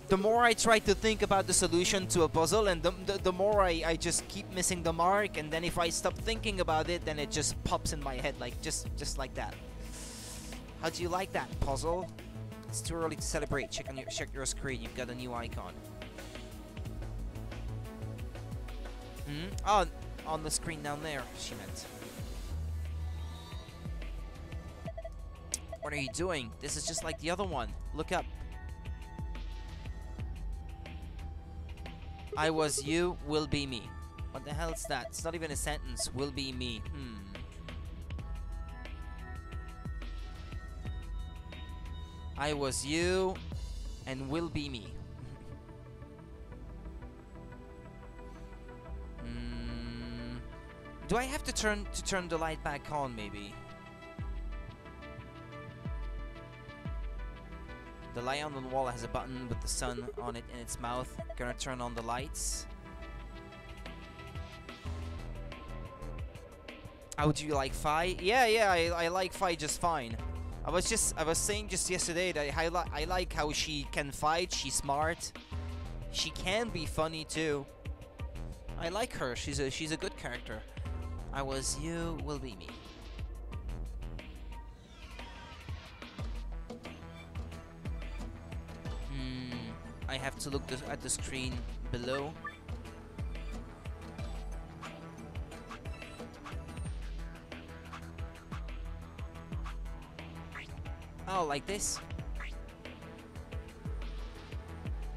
The more I try to think about the solution to a puzzle, and the more I just keep missing the mark, and then if I stop thinking about it, then it just pops in my head, like just like that. How do you like that, puzzle? It's too early to celebrate. Check your screen, you've got a new icon. Oh, on the screen down there, she meant. What are you doing? This is just like the other one. Look up. I was you, will be me. What the hell is that? It's not even a sentence. Will be me. I was you and will be me. Do I have to turn the light back on, maybe? The light on the wall has a button with the sun on it in its mouth. Gonna turn on the lights. How do you like Fi? Yeah, I like Fi just fine. I was saying just yesterday that I like how she can fight. She's smart. She can be funny too. I like her. She's a good character. I was you, will be me. I have to look at the screen below. Oh, like this?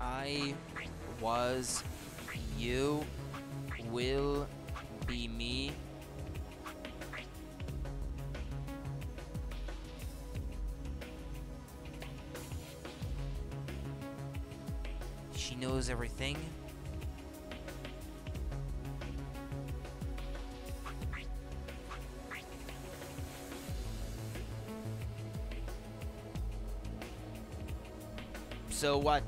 I was you, will be me. She knows everything. So what?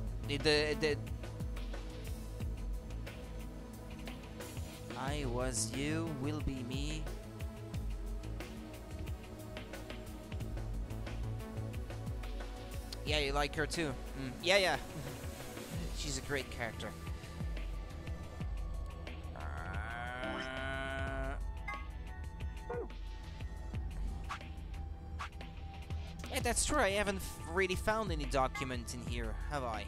I was you, will be me. Yeah, you like her too. Yeah. She's a great character. Yeah, that's true. I haven't really found any document in here, have I?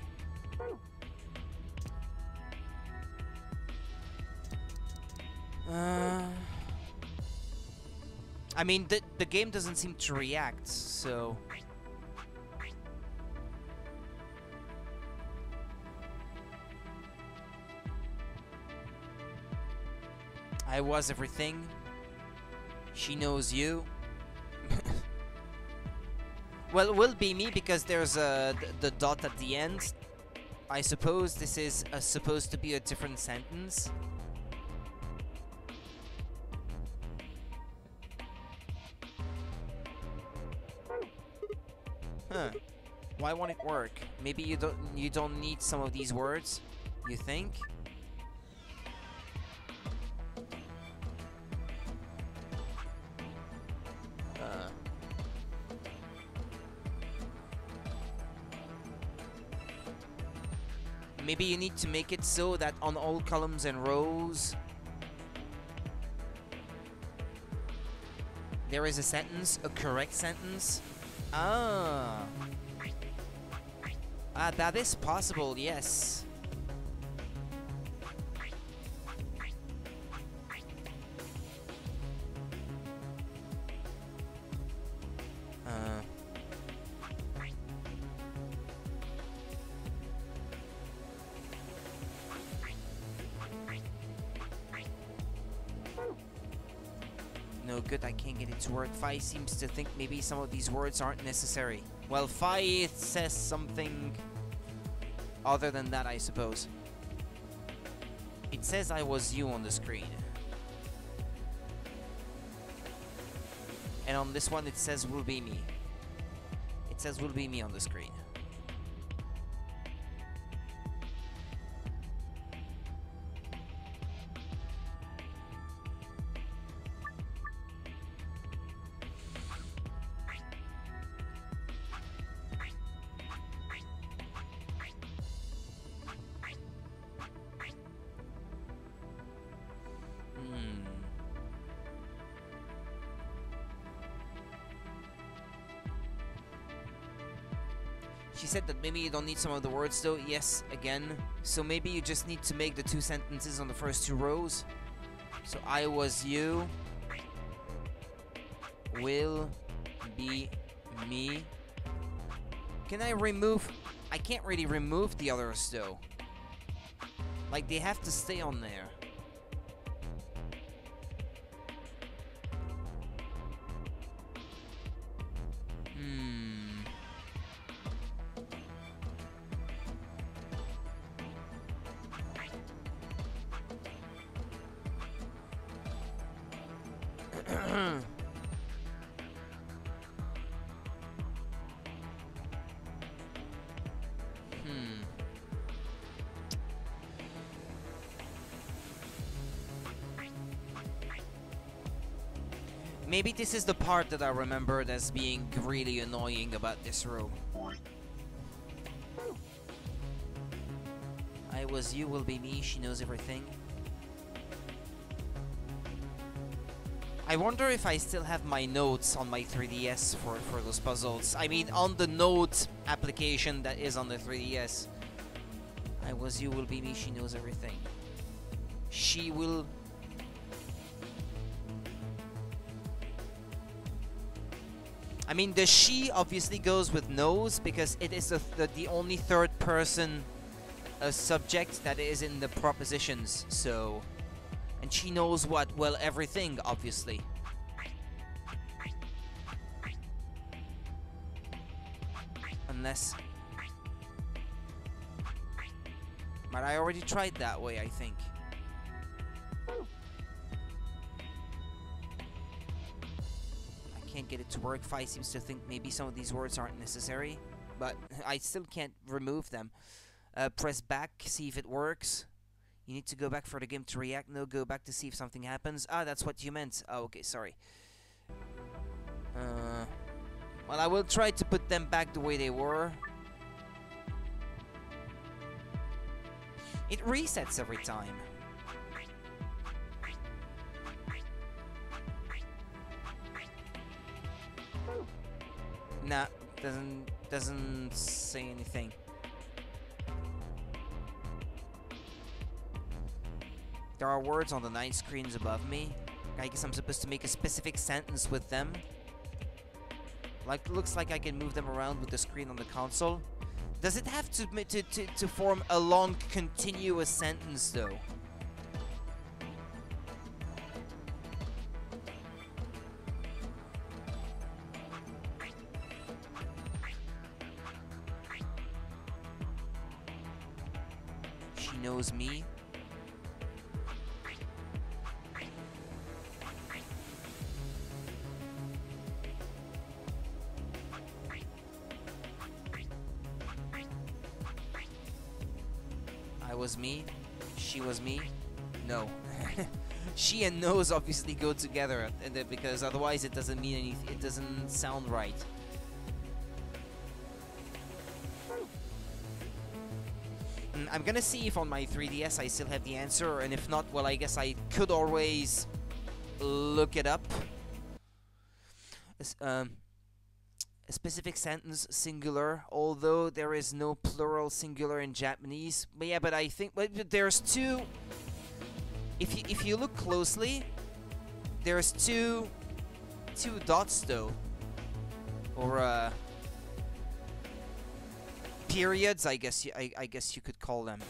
I mean, the game doesn't seem to react, so... I was everything. She knows you. Well, it will be me because there's the dot at the end. I suppose this is supposed to be a different sentence. Huh. Why won't it work? Maybe you don't need some of these words, you think? Maybe you need to make it so that on all columns and rows there is a sentence, a correct sentence. Ah, that is possible, yes. No good, I can't get it to work. Phi seems to think maybe some of these words aren't necessary. Well, Phi says something other than that, I suppose. It says I was you on the screen. And on this one it says will be me. It says will be me on the screen. She said that maybe you don't need some of the words though. Yes, again. So maybe you just need to make the two sentences on the first two rows. So I was you, will be me. Can I remove? I can't really remove the others though. Like they have to stay on there. Maybe this is the part that I remembered as being really annoying about this room. I was you, will be me, she knows everything. I wonder if I still have my notes on my 3DS for those puzzles. I mean, on the note application that is on the 3DS. I was you, will be me, she knows everything. She will... I mean, the she obviously goes with knows because it is the only third person subject that is in the propositions, so... And she knows what? Well, everything, obviously. Unless... But I already tried that way, I think. I can't get it to work. Fi seems to think maybe some of these words aren't necessary. But I still can't remove them. Press back, see if it works. You need to go back for the game to react. No, go back to see if something happens. Ah, that's what you meant. Oh, okay, sorry. Well, I will try to put them back the way they were. It resets every time. Nah, doesn't say anything. There are words on the 9 screens above me. I guess I'm supposed to make a specific sentence with them. Like, looks like I can move them around with the screen on the console. Does it have to form a long, continuous sentence, though? She knows me. Was me, she was me. No. She and knows obviously go together because otherwise it doesn't mean anything. It doesn't sound right. I'm gonna see if on my 3DS I still have the answer, and if not, well, I guess I could always look it up. A specific sentence, singular, although there is no plural singular in Japanese. But yeah, but I think there's two. If you look closely, there's two dots though, or periods. I guess you could call them.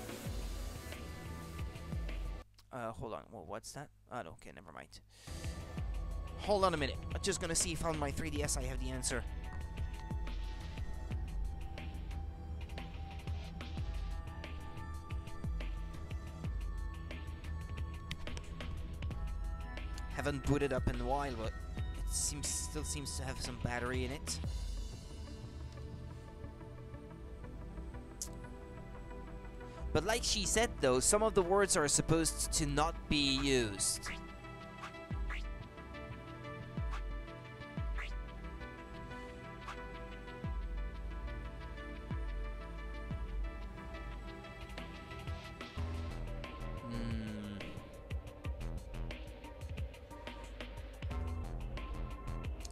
Hold on. Well, what's that? Oh, no, okay, never mind. Hold on a minute. I'm just gonna see if on my 3DS I have the answer. Haven't booted up in a while, but it still seems to have some battery in it. But like she said though, some of the words are supposed to not be used.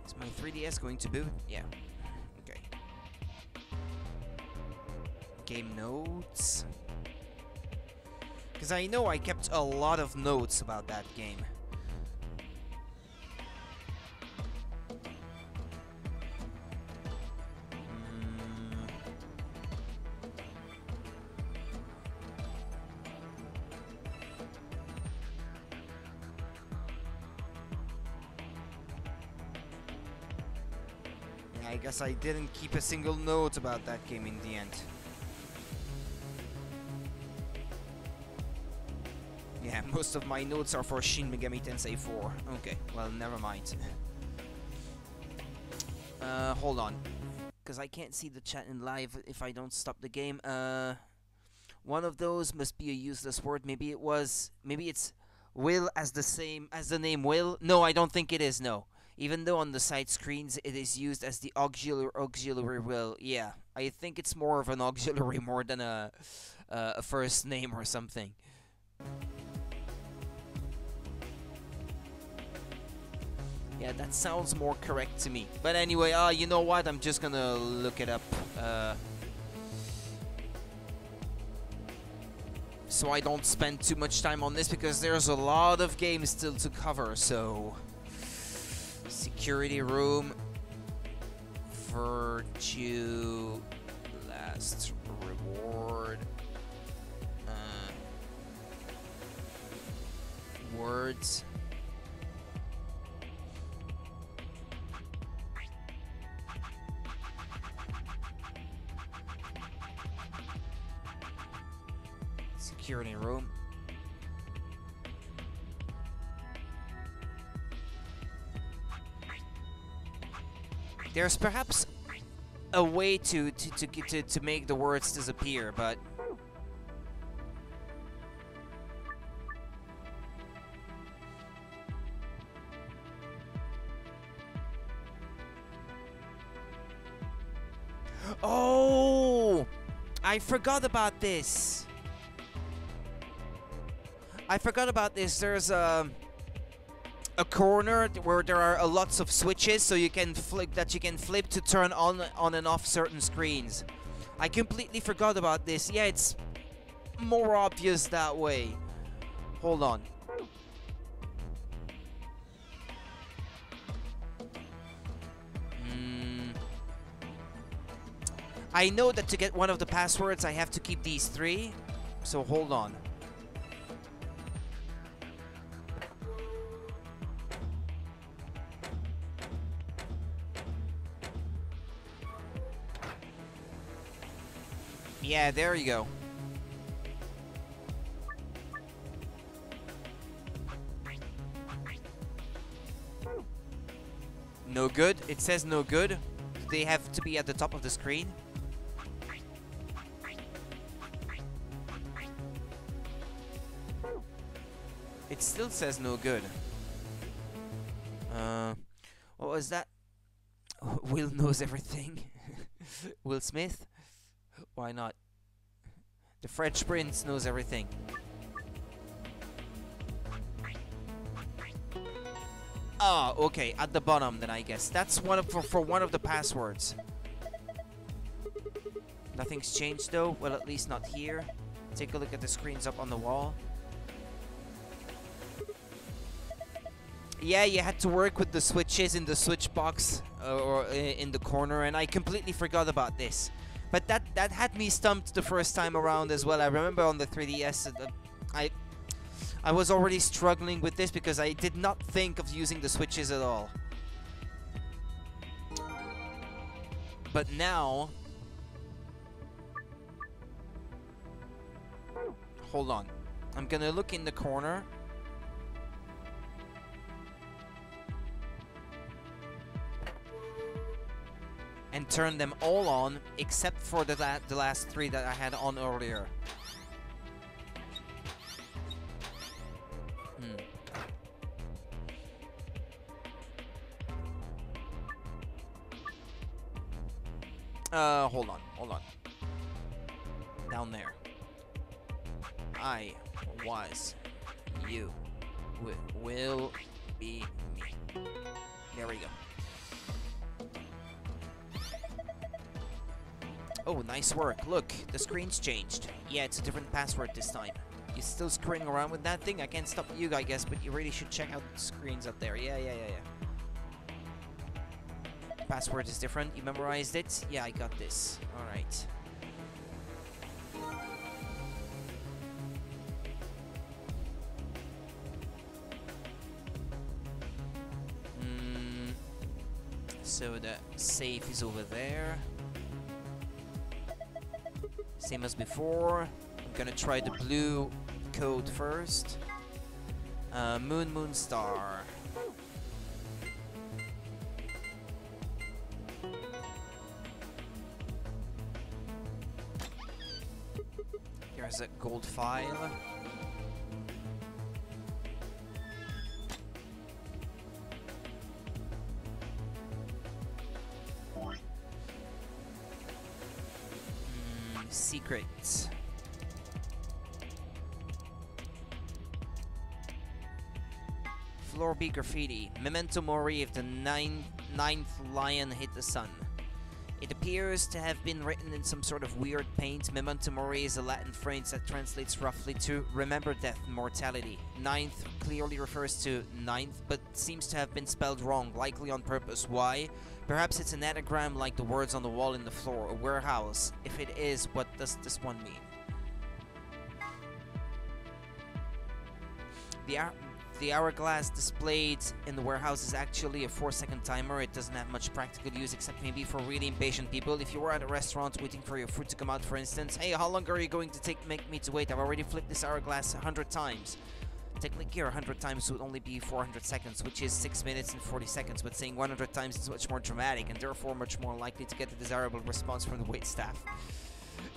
Is my 3DS going to boot? Yeah. Okay. Game notes. Because I know I kept a lot of notes about that game. Yeah, I guess I didn't keep a single note about that game in the end. Yeah, most of my notes are for Shin Megami Tensei 4. Okay, well, never mind. Hold on. Because I can't see the chat in live if I don't stop the game. One of those must be a useless word. Maybe it's Will as the name Will. No, I don't think it is, no. Even though on the side screens it is used as the auxiliary will. Yeah, I think it's more of an auxiliary more than a first name or something. Yeah, that sounds more correct to me. But anyway, you know what? I'm just gonna look it up. So I don't spend too much time on this because there's a lot of games still to cover. So, security room, virtue, last reward, words. Security room. There's perhaps a way to make the words disappear, but oh, I forgot about this. There's a corner where there are lots of switches, so you can flip to turn on and off certain screens. I completely forgot about this. Yeah, it's more obvious that way. Hold on. I know that to get one of the passwords, I have to keep these 3. So hold on. Yeah, there you go. No good? It says no good. They have to be at the top of the screen. It still says no good. What was that? Will knows everything. Will Smith? Why not? The French Prince knows everything. Ah, okay, at the bottom then I guess. That's one of for one of the passwords. Nothing's changed though. Well, at least not here. Take a look at the screens up on the wall. Yeah, you had to work with the switches in the switch box or in the corner, and I completely forgot about this. But that had me stumped the first time around as well. I remember on the 3DS, I was already struggling with this because I did not think of using the switches at all. But now... Hold on. I'm gonna look in the corner. And turn them all on, except for the last 3 that I had on earlier. Hold on. Down there. I was you. Will be me. There we go. Oh, nice work. Look, the screen's changed. Yeah, it's a different password this time. You're still screwing around with that thing? I can't stop you, I guess, but you really should check out the screens up there. Yeah. Password is different. You memorized it? Yeah, I got this. Alright. So the safe is over there. Same as before. I'm gonna try the blue code first. Moon Star. There's a gold file. secret. Floor B graffiti. Memento mori if the ninth lion hit the sun. It appears to have been written in some sort of weird paint. Memento mori is a Latin phrase that translates roughly to remember death and mortality. Ninth clearly refers to ninth, but seems to have been spelled wrong, likely on purpose. Why? Perhaps it's an anagram like the words on the wall in the floor, a warehouse. If it is, what does this one mean? The hourglass displayed in the warehouse is actually a 4-second timer. It doesn't have much practical use except maybe for really impatient people. If you were at a restaurant waiting for your food to come out, for instance, hey, how long are you going to make me to wait? I've already flipped this hourglass 100 times. Technically here 100 times would only be 400 seconds, which is 6 minutes and 40 seconds, but saying 100 times is much more dramatic and therefore much more likely to get the desirable response from the wait staff.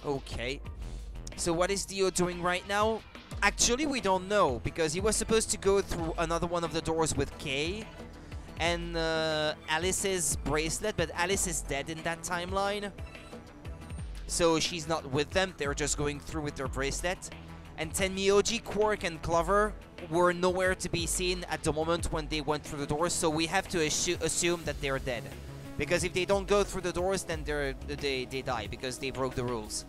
Okay. So what is Dio doing right now? Actually, we don't know, because he was supposed to go through another one of the doors with Kay and Alice's bracelet, but Alice is dead in that timeline. So she's not with them, they're just going through with their bracelet. And Tenmyoji, Quark, and Clover were nowhere to be seen at the moment when they went through the doors, so we have to assume that they're dead. Because if they don't go through the doors, then they die, because they broke the rules.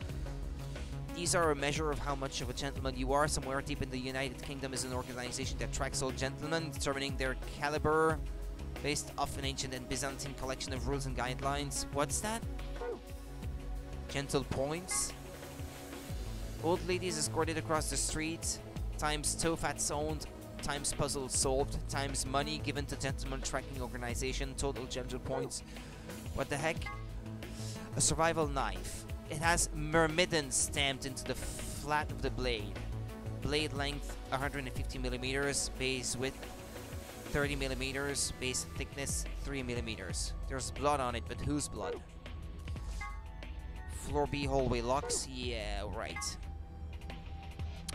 These are a measure of how much of a gentleman you are. Somewhere deep in the United Kingdom is an organization that tracks all gentlemen, determining their caliber based off an ancient and Byzantine collection of rules and guidelines. What's that? Gentle points. Old ladies escorted across the street, times toe fats owned, times puzzles solved, times money given to gentleman tracking organization, total gentle points. What the heck? A survival knife. It has Myrmidon stamped into the flat of the blade. Blade length 150 millimeters, base width 30 millimeters, base thickness 3 millimeters. There's blood on it, but whose blood? Floor B hallway locks? Yeah, right.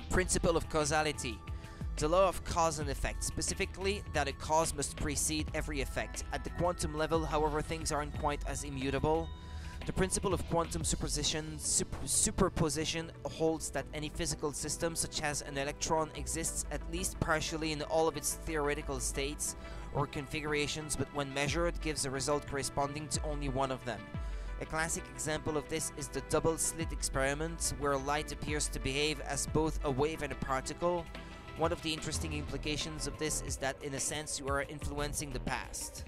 Principle of causality. The law of cause and effect, specifically that a cause must precede every effect. At the quantum level, however, things aren't quite as immutable. The principle of quantum superposition holds that any physical system, such as an electron, exists at least partially in all of its theoretical states or configurations, but when measured, gives a result corresponding to only one of them. A classic example of this is the double-slit experiment, where light appears to behave as both a wave and a particle. One of the interesting implications of this is that, in a sense, you are influencing the past.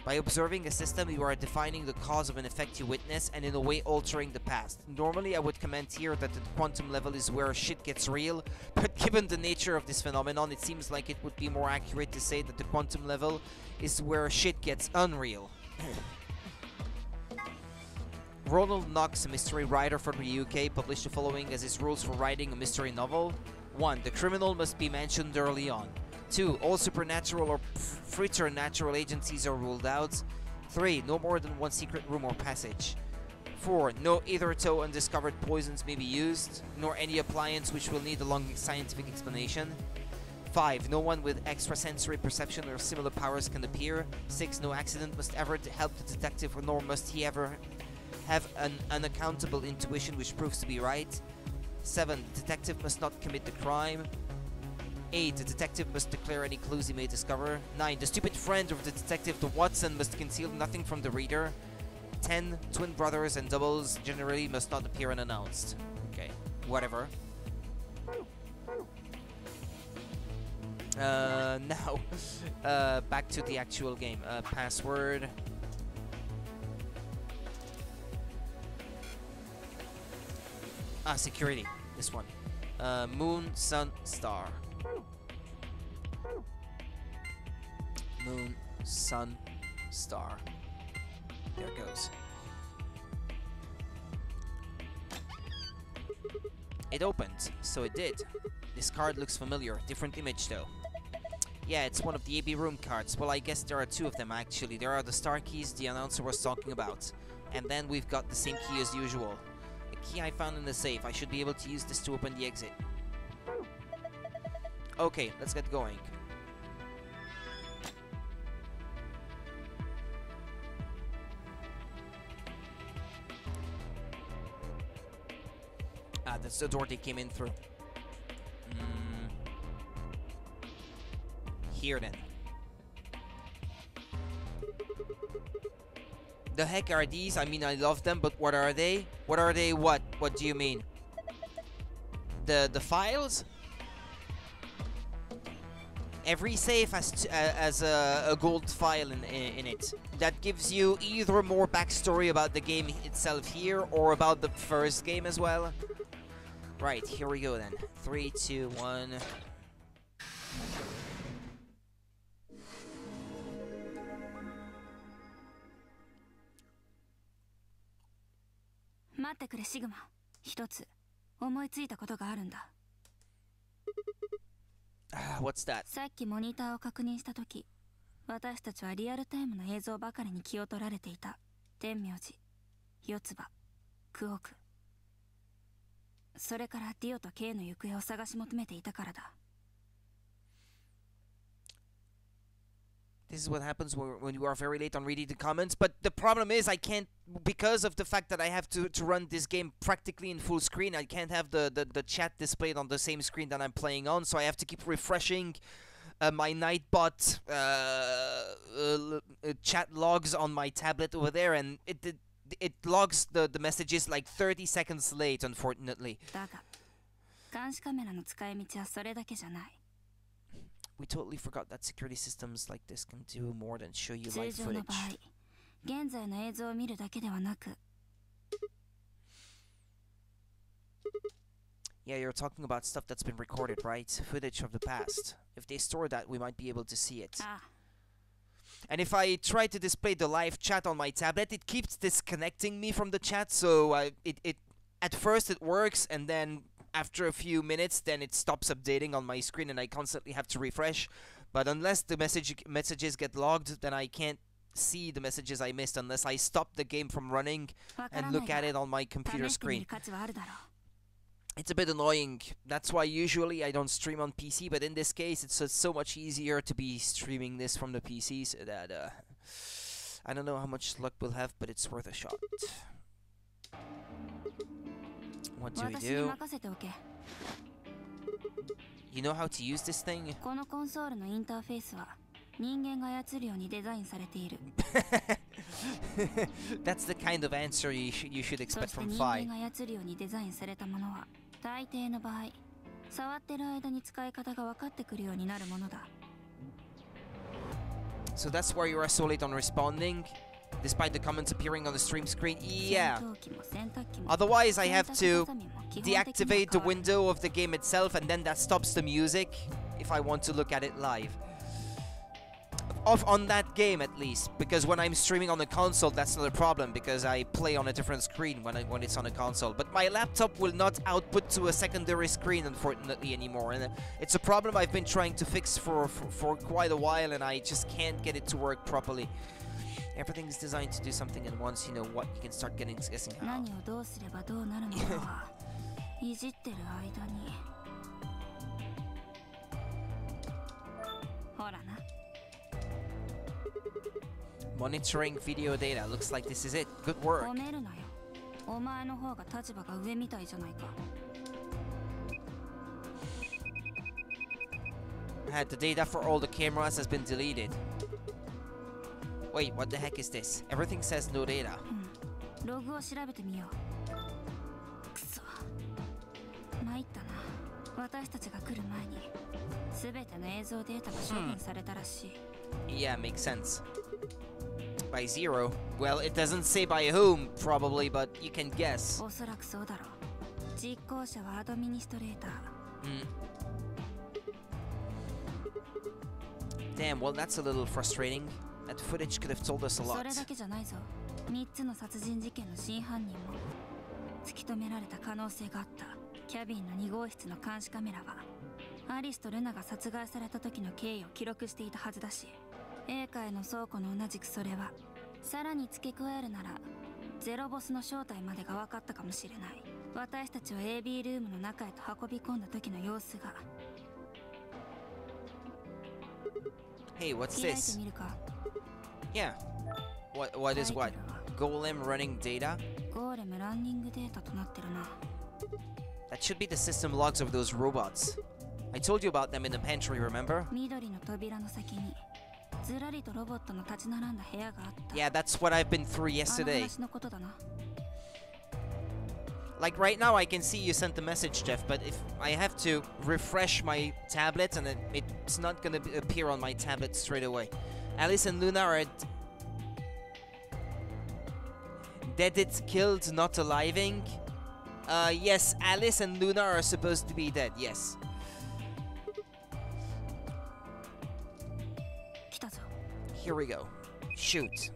By observing a system, you are defining the cause of an effect you witness and in a way altering the past. Normally, I would comment here that the quantum level is where shit gets real, but given the nature of this phenomenon, it seems like it would be more accurate to say that the quantum level is where shit gets unreal. Ronald Knox, a mystery writer from the UK, published the following as his rules for writing a mystery novel. 1. The criminal must be mentioned early on. 2. All supernatural or preternatural agencies are ruled out. 3. No more than one secret room or passage. 4. No hitherto undiscovered poisons may be used, nor any appliance which will need a long scientific explanation. 5. No one with extrasensory perception or similar powers can appear. 6. No accident must ever help the detective, nor must he ever have an unaccountable intuition which proves to be right. 7. The detective must not commit the crime. 8. The detective must declare any clues he may discover. 9. The stupid friend of the detective, the Watson, must conceal nothing from the reader. 10. Twin brothers and doubles generally must not appear unannounced. Okay, whatever. Now, back to the actual game. Password. Security. This one. Moon, sun, star. Moon, sun, star. There it goes. It opened, so it did. This card looks familiar. Different image though. Yeah, it's one of the AB room cards. Well, I guess there are two of them actually. There are the star keys the announcer was talking about. And then we've got the same key as usual. A key I found in the safe. I should be able to use this to open the exit. Okay, let's get going. Ah, that's the door they came in through. Here then. The heck are these? I mean, I love them, but what are they? What are they? What? What do you mean? The files? Every save has a gold file in it. That gives you either more backstory about the game itself here, or about the first game as well. Right, here we go then. 3, 2, 1. What's that? さっきモニターを確認したとき、私たちはリアルタイムの映像ばかりに気を取られていた。天明寺、四つ葉、クオーク。それからディオとケイの行方を探し求めていたからだ。This is what happens when you are very late on reading the comments, but the problem is I can't, because of the fact that I have to run this game practically in full screen, I can't have the chat displayed on the same screen that I'm playing on, so I have to keep refreshing my Nightbot chat logs on my tablet over there, and it logs the messages like 30 seconds late, unfortunately. だが、監視カメラの使い道はそれだけじゃない。We totally forgot that security systems like this can do more than show you live 通常の場合、現在の映像を見るだけではなく。Yeah, you're talking about stuff that's been recorded, right? Footage of the past. If they store that, we might be able to see it. And if I try to display the live chat on my tablet, it keeps disconnecting me from the chat, so at first it works, and then after a few minutes, then it stops updating on my screen and I constantly have to refresh. But unless the messages get logged, then I can't see the messages I missed unless I stop the game from running and look at it on my computer screen. It's a bit annoying. That's why usually I don't stream on PC, but in this case it's so much easier to be streaming this from the PC, so that I don't know how much luck we'll have, but it's worth a shot. What do we do? You know how to use this thing? このコンソールのインターフェースは人間が操るようにデザインされている。That's the kind of answer you should expect from Fi. そして人間が操るようにデザインされたものは大抵の場合、触ってる間に使い方が分かってくるようになるものだ。So that's why you are so late on responding, despite the comments appearing on the stream screen? Yeah. Otherwise, I have to deactivate the window of the game itself, and then that stops the music if I want to look at it live. On that game, at least, because when I'm streaming on the console, that's not a problem, because I play on a different screen when it's on a console. But my laptop will not output to a secondary screen, unfortunately, anymore, and it's a problem I've been trying to fix for quite a while, and I just can't get it to work properly. Everything's designed to do something, and once you know what, you can start guessing how. 何をどうすればどうなるのかはいじってる間に。ほらな。Monitoring video data. Looks like this is it. Good work. 褒めるなよ。お前の方が立場が上みたいじゃないか。The data for all the cameras has been deleted. Wait, what the heck is this? Everything says no data. ログを調べてみよう。くそ。参ったな。私たちが来る前に全ての映像データが処分されたらしい。Yeah, makes sense. By zero? Well, it doesn't say by whom, probably, but you can guess. おそらくそうだろう。実行者はアドミニストレーター。Damn, well, that's a little frustrating. That footage could have told us a lot. それだけじゃないぞ。3つの殺人事件の真犯人も突き止められた可能性があった。キャビンの2号室の監視カメラはアリスとルナが殺害された時の経緯を記録していたはずだし、英会の倉庫の同じくそれはさらに付け加えるならゼロボスの正体までが分かったかもしれない。私たちは AB ルームの中へと運び込んだ時の様子が。Hey, what's 開いて this? みるか。Yeah. What is what? Golem running data? ゴーレムランニングデータとなってるな。That should be the system logs of those robots. I told you about them in the pantry, remember? Yeah, that's what I've been through yesterday. Like right now I can see you sent the message, Jeff, but if I have to refresh my tablet and it's not gonna appear on my tablet straight away. Alice and Luna are dead, it's killed, not aliving. Yes, Alice and Luna are supposed to be dead, yes. Here we go. Shoot.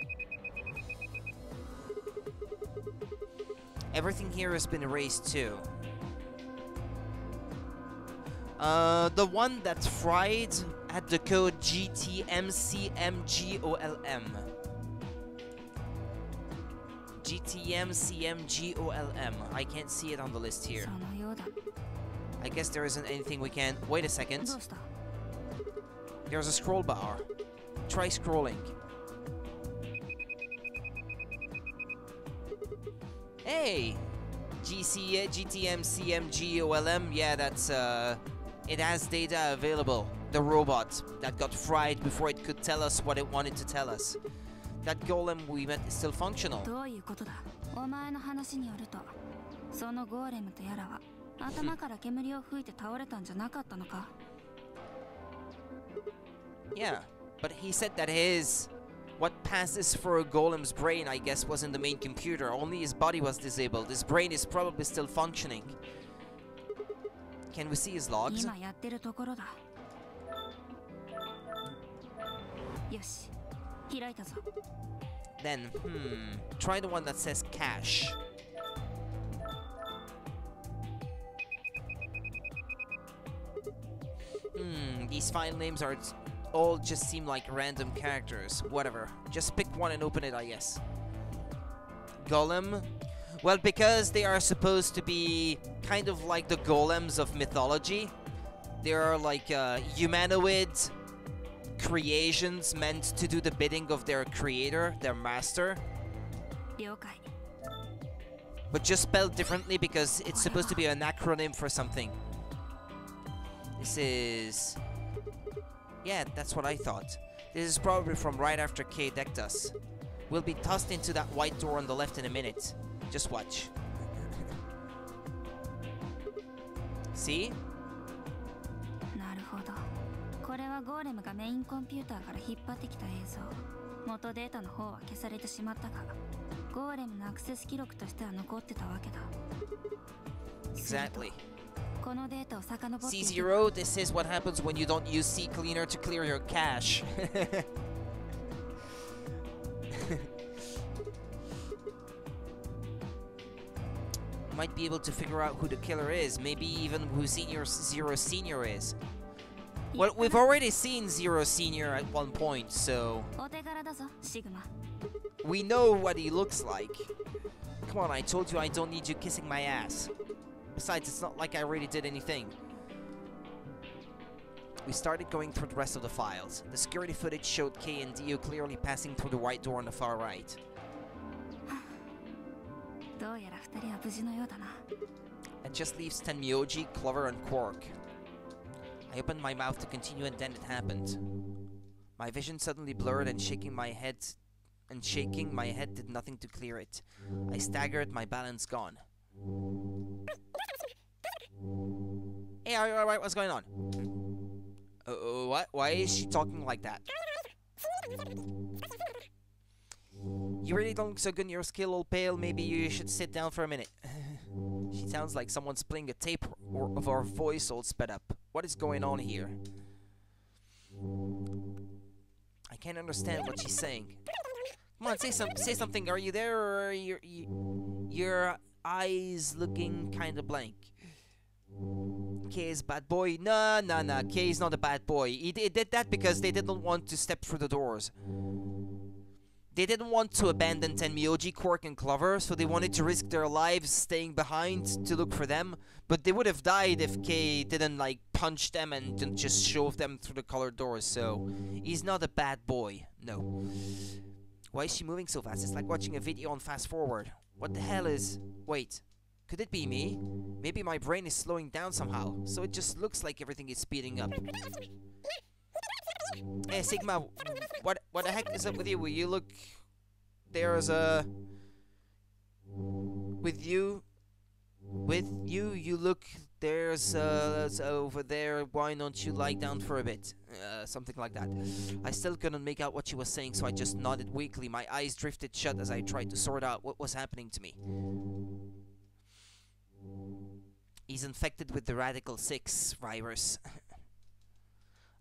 Everything here has been erased too. The one that's fried had the code GTMCMGOLM. GTMCMGOLM. I can't see it on the list here. I guess there isn't anything we can... Wait a second. There's a scroll bar. Try scrolling. Hey! GTMCMGOLM. Yeah, that's it has data available. The robot that got fried before it could tell us what it wanted to tell us. That golem we met is still functional. Yeah, but he said that what passes for a golem's brain, I guess, wasn't the main computer. Only his body was disabled. His brain is probably still functioning. Can we see his logs? Then, try the one that says cache. These file names are all just seem like random characters. Whatever. Just pick one and open it, I guess. Golem. Well, because they are supposed to be kind of like the golems of mythology. They are like humanoid creations meant to do the bidding of their creator, their master. But just spelled differently because it's supposed to be an acronym for something. This is... Yeah, that's what I thought. This is probably from right after Kay decked us. We'll be tossed into that white door on the left in a minute. Just watch. See? Exactly. C0, this is what happens when you don't use CCleaner to clear your cache. Might be able to figure out who the killer is, maybe even who Zero Senior is. Well, we've already seen Zero Senior at one point, so... we know what he looks like. Come on, I told you I don't need you kissing my ass. Besides, it's not like I really did anything. We started going through the rest of the files. The security footage showed Kay and Dio clearly passing through the white door on the far right. It just leaves Tenmyoji, Clover, and Quark. I opened my mouth to continue and then it happened. My vision suddenly blurred and shaking my head did nothing to clear it. I staggered, my balance gone. Hey, are you alright? What's going on? What? Why is she talking like that? You really don't look so good in your skill, old pale. Maybe you should sit down for a minute. She sounds like someone's playing a tape of our voice all sped up. What is going on here? I can't understand what she's saying. Come on, say something. Are you there, or are your eyes looking kind of blank? Kay is bad boy. Nah. Kay is not a bad boy. He did that because they didn't want to step through the doors. They didn't want to abandon Tenmyoji, Quark, and Clover, so they wanted to risk their lives staying behind to look for them. But they would have died if Kay didn't, like, punch them and didn't just shove them through the colored doors, so... he's not a bad boy. No. Why is she moving so fast? It's like watching a video on fast forward. What the hell is... Wait. Could it be me? Maybe my brain is slowing down somehow, so it just looks like everything is speeding up. Hey, Sigma, what the heck is up with you? Will you look... There's a... With you, you look... There's over there, why don't you lie down for a bit? Something like that. I still couldn't make out what she was saying, so I just nodded weakly. My eyes drifted shut as I tried to sort out what was happening to me. He's infected with the Radical 6 virus.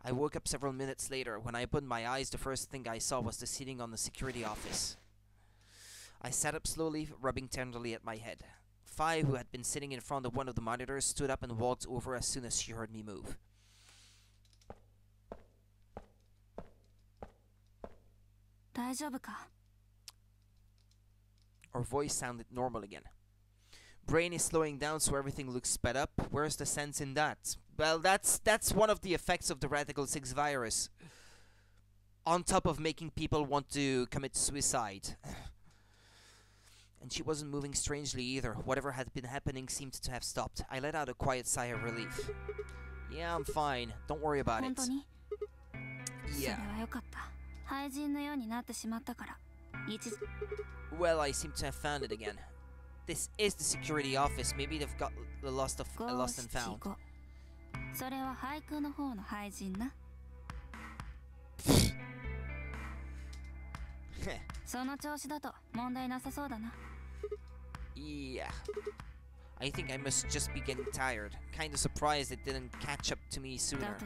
I woke up several minutes later. When I opened my eyes, the first thing I saw was the seating on the security office. I sat up slowly, rubbing tenderly at my head. Fi, who had been sitting in front of one of the monitors, stood up and walked over as soon as she heard me move. Her voice sounded normal again. Brain is slowing down, so everything looks sped up. Where's the sense in that? Well, that's one of the effects of the Radical 6 virus. On top of making people want to commit suicide. And she wasn't moving strangely either. Whatever had been happening seemed to have stopped. I let out a quiet sigh of relief. Yeah, I'm fine. Don't worry about it. Yeah. Well, I seem to have found it again. This is the security office. Maybe they've got the lost and found. Yeah. I think I must just be getting tired. Kinda surprised it didn't catch up to me sooner.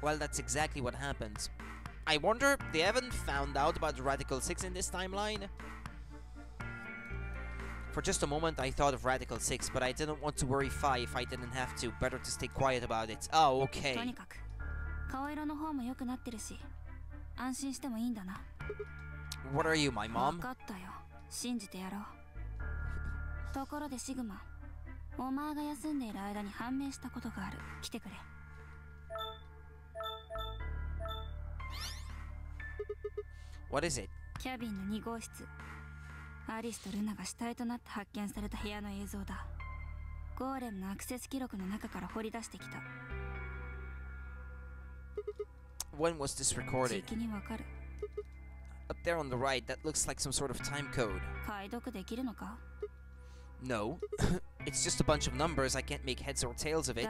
Well, that's exactly what happens. I wonder, they haven't found out about the Radical 6 in this timeline? For just a moment I thought of Radical 6, but I didn't want to worry Fi if I didn't have to. Better to stay quiet about it. Oh, okay. What are you, my mom? What is it? When was this recorded? Up there on the right, that looks like some sort of time code. No. It's just a bunch of numbers. I can't make heads or tails of it.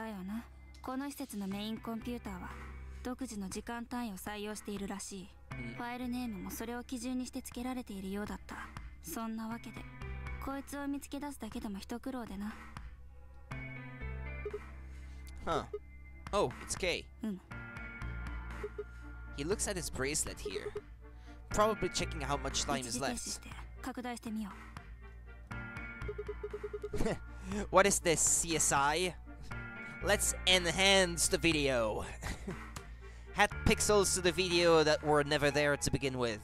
Huh. Oh, it's K. He looks at his bracelet here. Probably checking how much time is left. What is this, CSI? Let's enhance the video. Add pixels to the video that were never there to begin with.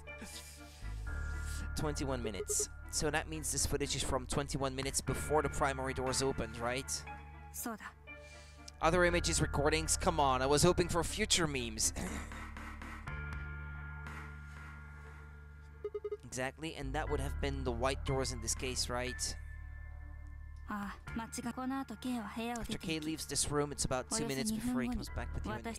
21 minutes. So that means this footage is from 21 minutes before the primary doors opened, right? Other images, recordings? Come on, I was hoping for future memes. Exactly, and that would have been the white doors in this case, right? After K leaves this room, it's about 2 minutes before he comes back with you and me.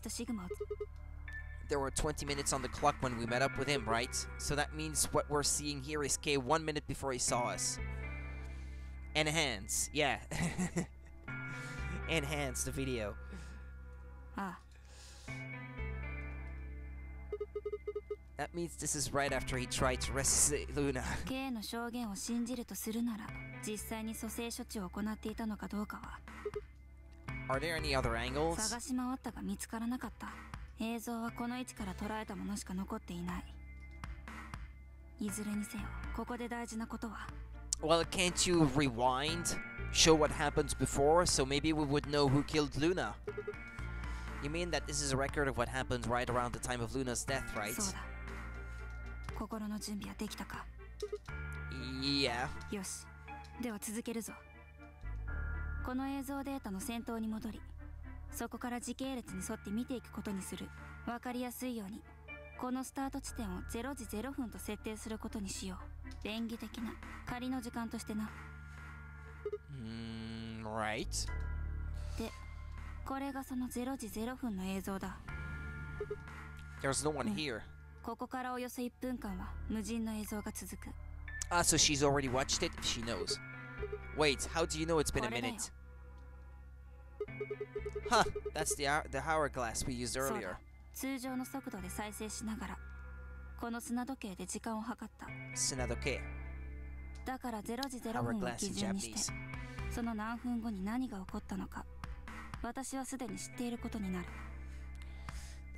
There were 20 minutes on the clock when we met up with him, right? So that means what we're seeing here is K 1 minute before he saw us. Enhance, yeah. Enhance the video. That means this is right after he tried to rescue Luna. Are there any other angles? Well, can't you rewind? Show what happened before, so maybe we would know who killed Luna. You mean that this is a record of what happened right around the time of Luna's death, right? Yeah. では続けるぞ。この映像データの先頭に戻り、そこから時系列に沿って見ていくことにする。わかりやすいように。このスタート地点を0時0分と設定することにしよう。便宜的な仮の時間としてな。Right. で、これがその0時0分の映像だ。There's no one here. ここからおよそ1分間は無人の映像が続く。Ah, so she's already watched it? She knows. Wait, how do you know it's been a minute? Huh, that's the hourglass we used そう earlier. だ。通常の速度で再生しながら、この砂時計で時間を計った。Sinadoke. だから0時0分を Hourglass 基 in 準にして、 Japanese. その何分後に何が起こったのか、私はすでに知っていることになる。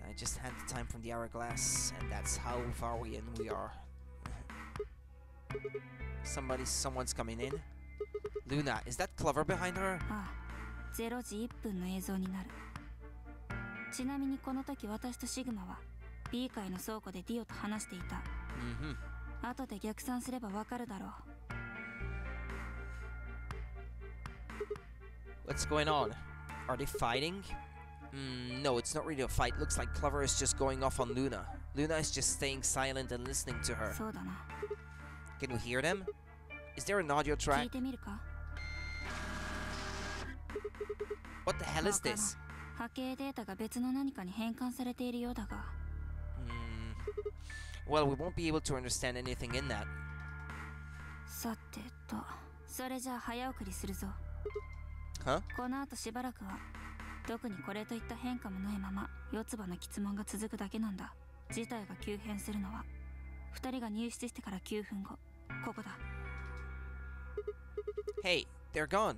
I just had the time from the hourglass, and that's how far we are. Someone's coming in. Luna, is that Clover behind her? ああ、0時1分の映像になる。ちなみにこの時私とシグマは B 階の倉庫でディオと話していた。後で逆算すればわかるだろう。 What's going on? Are they fighting? No, it's not really a fight. Looks like Clover is just going off on Luna. Luna is just staying silent and listening to her. そうだな。 Can we hear them? Is there an audio 聞 track? いてみるか。 What the hell is this? 波形データが別の何かに変換されているようだが。Well, we won't be able to understand anything in that. さてと、それじゃあ早送りするぞ。Huh? この後しばらくは特にこれといった変化もないまま四つ葉の質問が続くだけなんだ。事態が急変するのは2人が入室してから9分後。ここだ。 Hey, they're gone.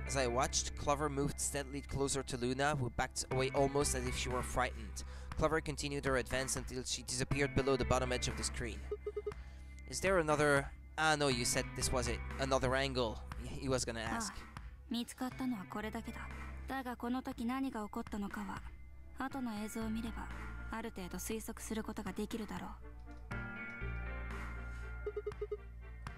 As I watched, Clover moved steadily closer to Luna, who backed away almost as if she were frightened. Clover continued her advance until she disappeared below the bottom edge of the screen. Is there another... Ah, no, you said this was it. Another angle. He was gonna ask. 見つかったのはこれだけだ。だがこの時何が起こったのかは後の映像を見ればある程度推測することができるだろう。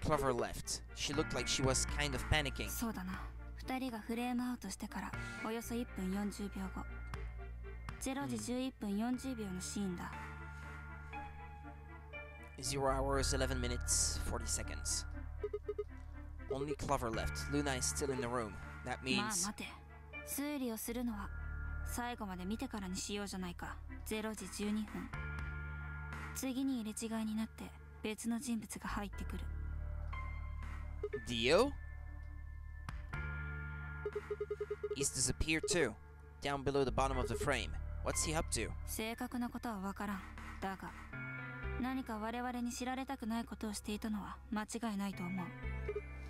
Clover left. She looked like she was kind of panicking. そうだな。2人がフレームアウトしてからおよそ1分40秒後。0時11分40秒のシーンだ。0 hours, 11 minutes, 40 seconds. Only Clover left. Luna is still in the room. That まあ means... 待て。推理をするのは最後まで見てからにしようじゃないか。0時12分。次に入れ違いになって別の人物が入ってくる。 Dio? He's disappeared too. Down below the bottom of the frame. What's he up to? 正確なことはわからん。だが何か我々に知られたくないことをしていたのは間違いないと思う。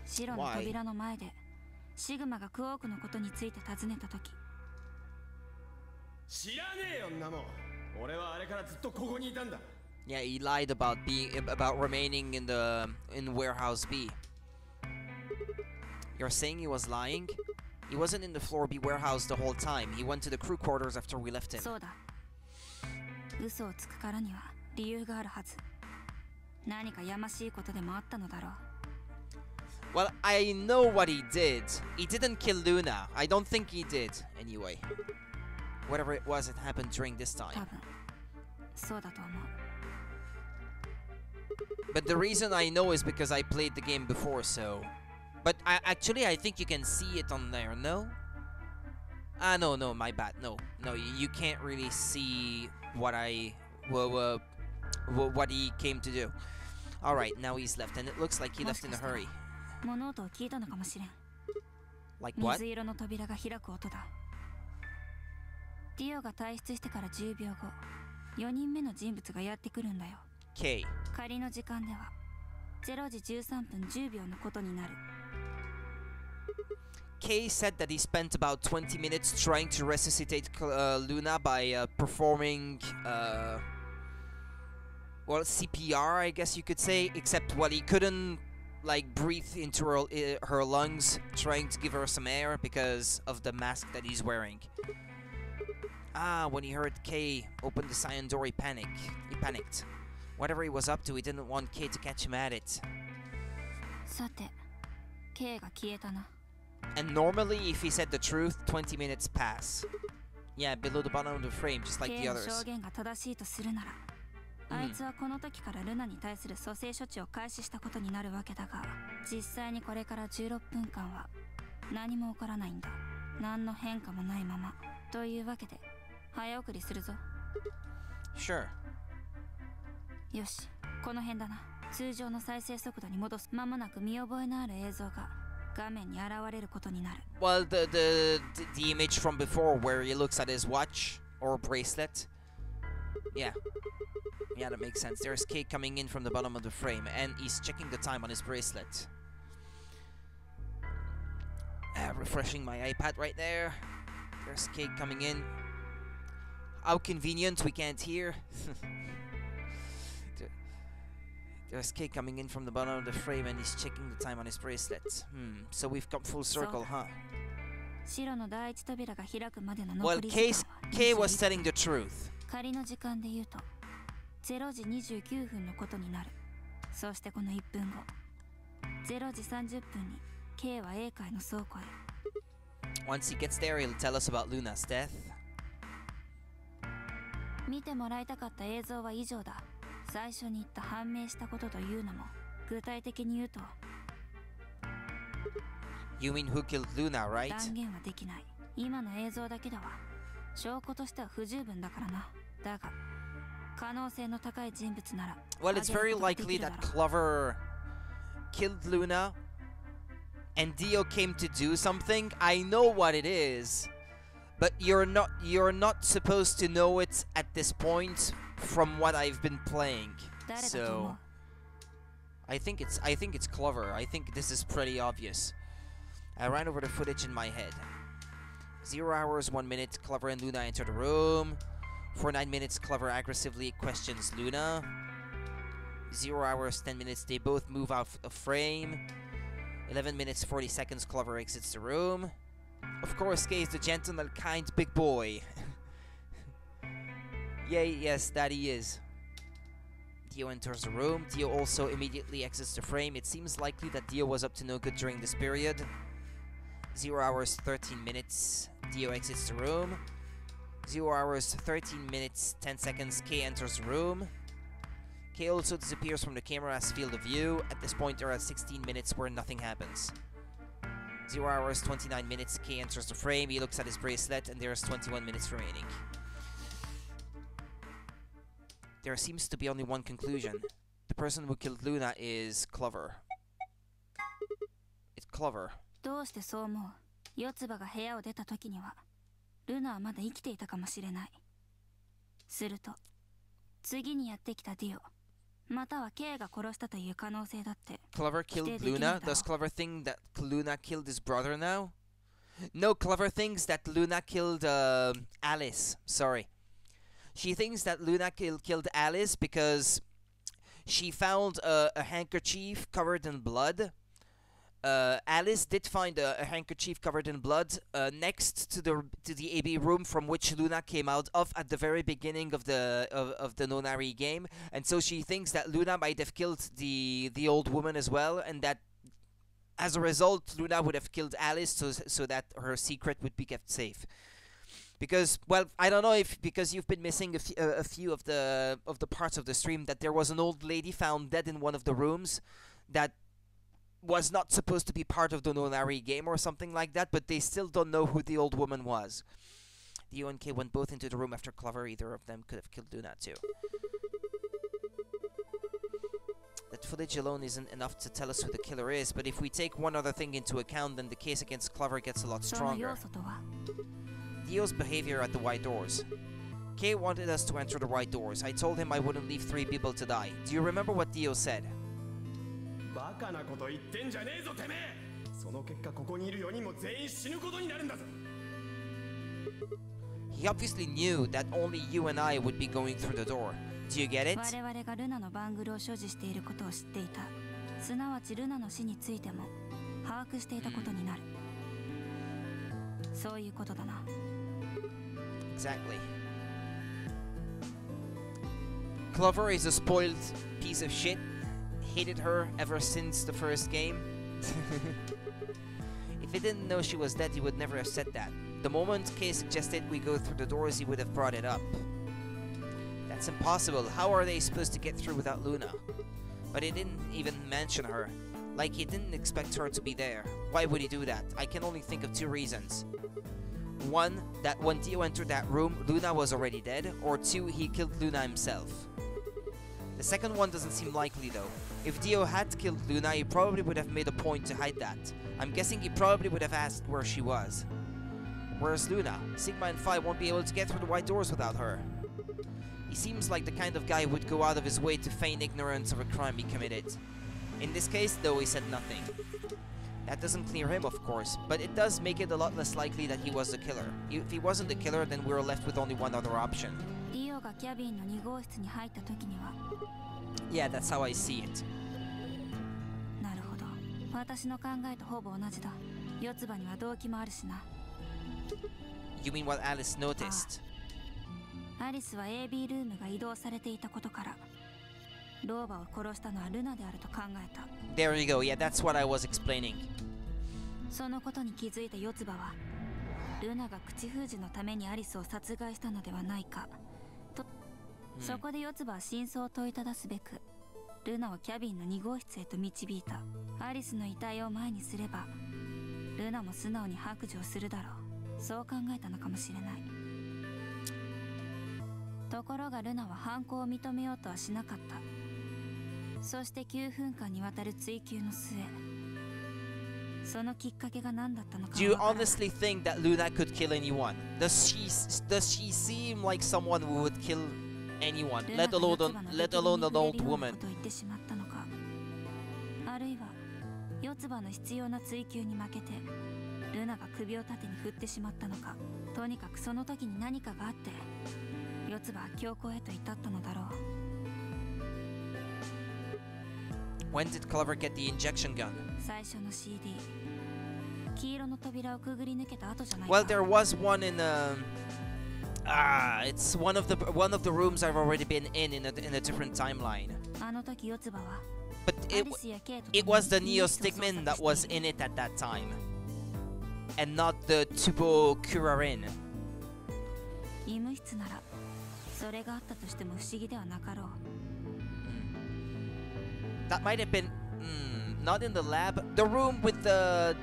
白の扉の前でシグマがクオークのことについて尋ねたとき。知らねえよんなもん。俺はあれからずっとここにいたんだ。 Yeah, he lied about remaining in warehouse B. You're saying he was lying? He wasn't in the floor B warehouse the whole time. He went to the crew quarters after we left him. そうだ。嘘をつくからには理由があるはず。何かやましいことでもあったのだろう。 Well, I know what he did. He didn't kill Luna. I don't think he did. Anyway. Whatever it was, it happened during this 多 time. 分そうだと思う。 But the reason I know is because I played the game before, so... But I think you can see it on there, no? Ah, no, my bad. No, you can't really see what what he came to do. Alright, now he's left, and it looks like he left in a hurry. 物音を聞いたのかもしれん。 Like what? 水色の扉が開く音だ。ディオが退出してから10秒後、4人目の人物がやってくるんだよ。 K. 仮の時間では0時13分10秒のことになる。 K said that he spent about 20 minutes trying to resuscitate Luna by performing, well, CPR, I guess you could say, except, well, he couldn't, like, breathe into her lungs, trying to give her some air because of the mask that he's wearing. Ah, when he heard K open the cyan door, he panicked. Whatever he was up to, he didn't want K to catch him at it. さて、K が消えたな。 And normally, if he said the truth, 20 minutes pass. Yeah, below the bottom of the frame, just like the K の others. 証言が正しいとするなら、あいつはこの時からルナに対する蘇生処置を開始したことになるわけだが、実際にこれから16分間は何も起こらないんだ。何の変化もないまま。というわけで、早送りするぞ。Sure. よし、この辺だな。通常の再生速度に戻す。間もなく見覚えのある映像が画面に現れることになる。Well, the image from before where he looks at his watch or bracelet. Yeah. Yeah, that makes sense. There's Kate coming in from the bottom of the frame, and he's checking the time on his bracelet. Refreshing my iPad right there. There's Kate coming in. How convenient, we can't hear. There's Kate coming in from the bottom of the frame, and he's checking the time on his bracelet. So we've come full circle, huh? 白の第一扉が開くまでの Well, 残り時間は Kay was telling the truth. 仮の時間で言うと0時29分のことになる。そしてこの1分後、0時30分に K は A 階の倉庫へ。Once he gets there, he'll tell us about Luna's death. 見てもらいたかった映像は以上だ。最初に言った判明したことというのも具体的に言うと You mean who killed Luna, right? 断言はできない。今の映像だけでは証拠としては不十分だからな。だが可能性の高い人物なら Well, it's very likely that Clover killed Luna and Dio came to do something. I know what it is, but you're not supposed to know it at this point from what I've been playing. So I think it's Clover. I think this is pretty obvious. I ran over the footage in my head. 0 hours, 1 minute, Clover and Luna enter the room. For 9 minutes, Clover aggressively questions Luna. 0 hours, 10 minutes, they both move out of frame. 11 minutes, 40 seconds, Clover exits the room. Of course, Kay is the gentle and kind big boy. Yes, that he is. Dio enters the room. Dio also immediately exits the frame. It seems likely that Dio was up to no good during this period. 0 hours, 13 minutes. Dio exits the room. 0 hours, 13 minutes, 10 seconds. Kay enters the room. Kay also disappears from the camera's field of view. At this point, there are 16 minutes where nothing happens. 0 hours, 29 minutes. Kay enters the frame. He looks at his bracelet, and there's 21 minutes remaining. There seems to be only one conclusion. The person who killed Luna is Clover. It's Clover. どうしてそう思う？四つ葉が部屋を出た時にはルナはまだ生きていたかもしれない。すると次にやってきたディオまたは K が殺したという可能性だって。 Clover killed Luna? Does Clover think that Luna killed his brother now? No, Clover thinks that Luna killed Alice. Sorry. She thinks that Luna killed Alice because she found a handkerchief covered in blood. Alice did find a handkerchief covered in blood next to the AB room from which Luna came out of at the very beginning of the Nonari game, and so she thinks that Luna might have killed the old woman as well, and that as a result Luna would have killed Alice so that her secret would be kept safe. Because, well, I don't know if because you've been missing a few of the parts of the stream, that there was an old lady found dead in one of the rooms that was not supposed to be part of the Nonari game or something like that, but they still don't know who the old woman was. Dio and Kay went both into the room after Clover. Either of them could have killed Luna too. That footage alone isn't enough to tell us who the killer is, but if we take one other thing into account, then the case against Clover gets a lot stronger. Dio's behavior at the white doors. Kay wanted us to enter the white doors. I told him I wouldn't leave 3 people to die. Do you remember what Dio said? He obviously knew that only you and I would be going through the door. Do you get it? 我々がルナのバングルを所持していることを知っていた。すなわちルナの死についても把握していたことになる。そういうことだな。Exactly. Clover is a spoiled piece of shit. Hated her ever since the first game. If he didn't know she was dead, he would never have said that. The moment Kay suggested we go through the doors, he would have brought it up. That's impossible. How are they supposed to get through without Luna? But he didn't even mention her. Like he didn't expect her to be there. Why would he do that? I can only think of two reasons. One, that when Dio entered that room, Luna was already dead. Or two, he killed Luna himself. The second one doesn't seem likely though. If Dio had killed Luna, he probably would have made a point to hide that. I'm guessing he probably would have asked where she was. Where's Luna? Sigma and Phi won't be able to get through the white doors without her. He seems like the kind of guy who would go out of his way to feign ignorance of a crime he committed. In this case, though, he said nothing. That doesn't clear him, of course, but it does make it a lot less likely that he was the killer. If he wasn't the killer, then we're left with only one other option. Yeah, that's how I see it. You mean what Alice noticed? Alice は AB ルームが移動されていたことから、老婆を殺したのはルナであると考えた。There you go. Yeah, that's what I was explaining. そのことに気づいた四つ葉は、ルナが口封じのためにアリスを殺害したのではないかと、そこで四つ葉は真相を問いただすべく、ルナをキャビンの2号室へと導いた。アリスの遺体を前にすれば、ルナも素直に白状するだろう。そう考えたのかもしれない。ところがルナは犯行を認めようとはしなかった。そして9分間にわたる追及の末、そのきっかけが何だったのか。 Do you honestly think that Luna could kill anyone? Does she seem like someone who would kill anyone, let alone an old woman? あるいは四つ葉の必要な追及に負けてルナが首を縦に振ってしまったのか。とにかくその時に何かがあって四つ葉は強行へと至ったのだろう。 When did Clover get the injection gun? 最初の CD。黄色の扉をくぐり抜けた後じゃないか。 Well, there was one in it's one of the rooms I've already been in a different timeline. あの時四つ葉は But it was the Neo Stigman that was in it at that time, and not the Tubo Kurarin. 医務室ならそれがあったとしても不思議ではなかろう。 That might have been not in the lab. The room with the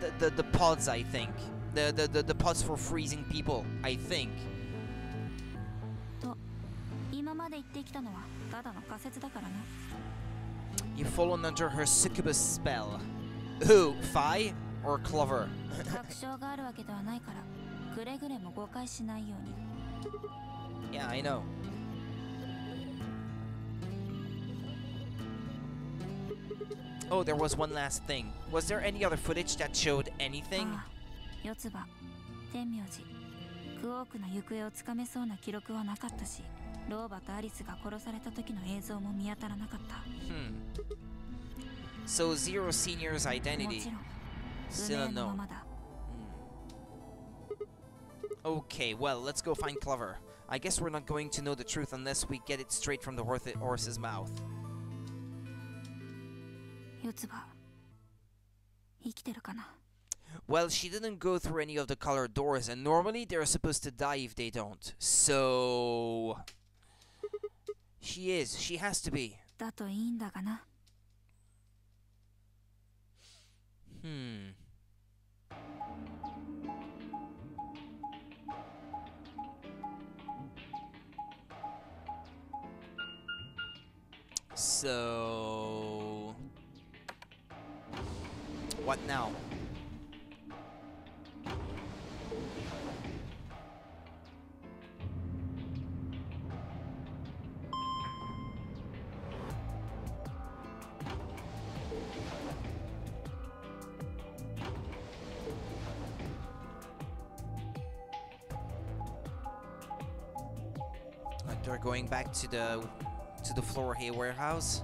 pods, I think. The pods for freezing people, I think. と今まで言ってきたのはただの仮説だからね。 You've fallen under her succubus spell. Who? Phi or Clover? 確証があるわけではないからくれぐれも誤解しないように。 Yeah, I know. Oh, there was one last thing. Was there any other footage that showed anything? 四つ葉、天明寺、クオークの行方をつかめそうな記録はなかったし、ローバとアリスが殺された時の映像も見当たらなかった。So Zero Senior's も identity ちろん、 still 不明のま unknown. まだ。Okay, well, let's go find Clover. I guess we're not going to know the truth unless we get it straight from the horse's mouth. 四つ葉、生きてるかな。 Well, she didn't go through any of the colored doors, and normally they're supposed to die if they don't. So... She is. She has to be. だといいんだがな。 So... What now? Like they're going back to the floor here warehouse.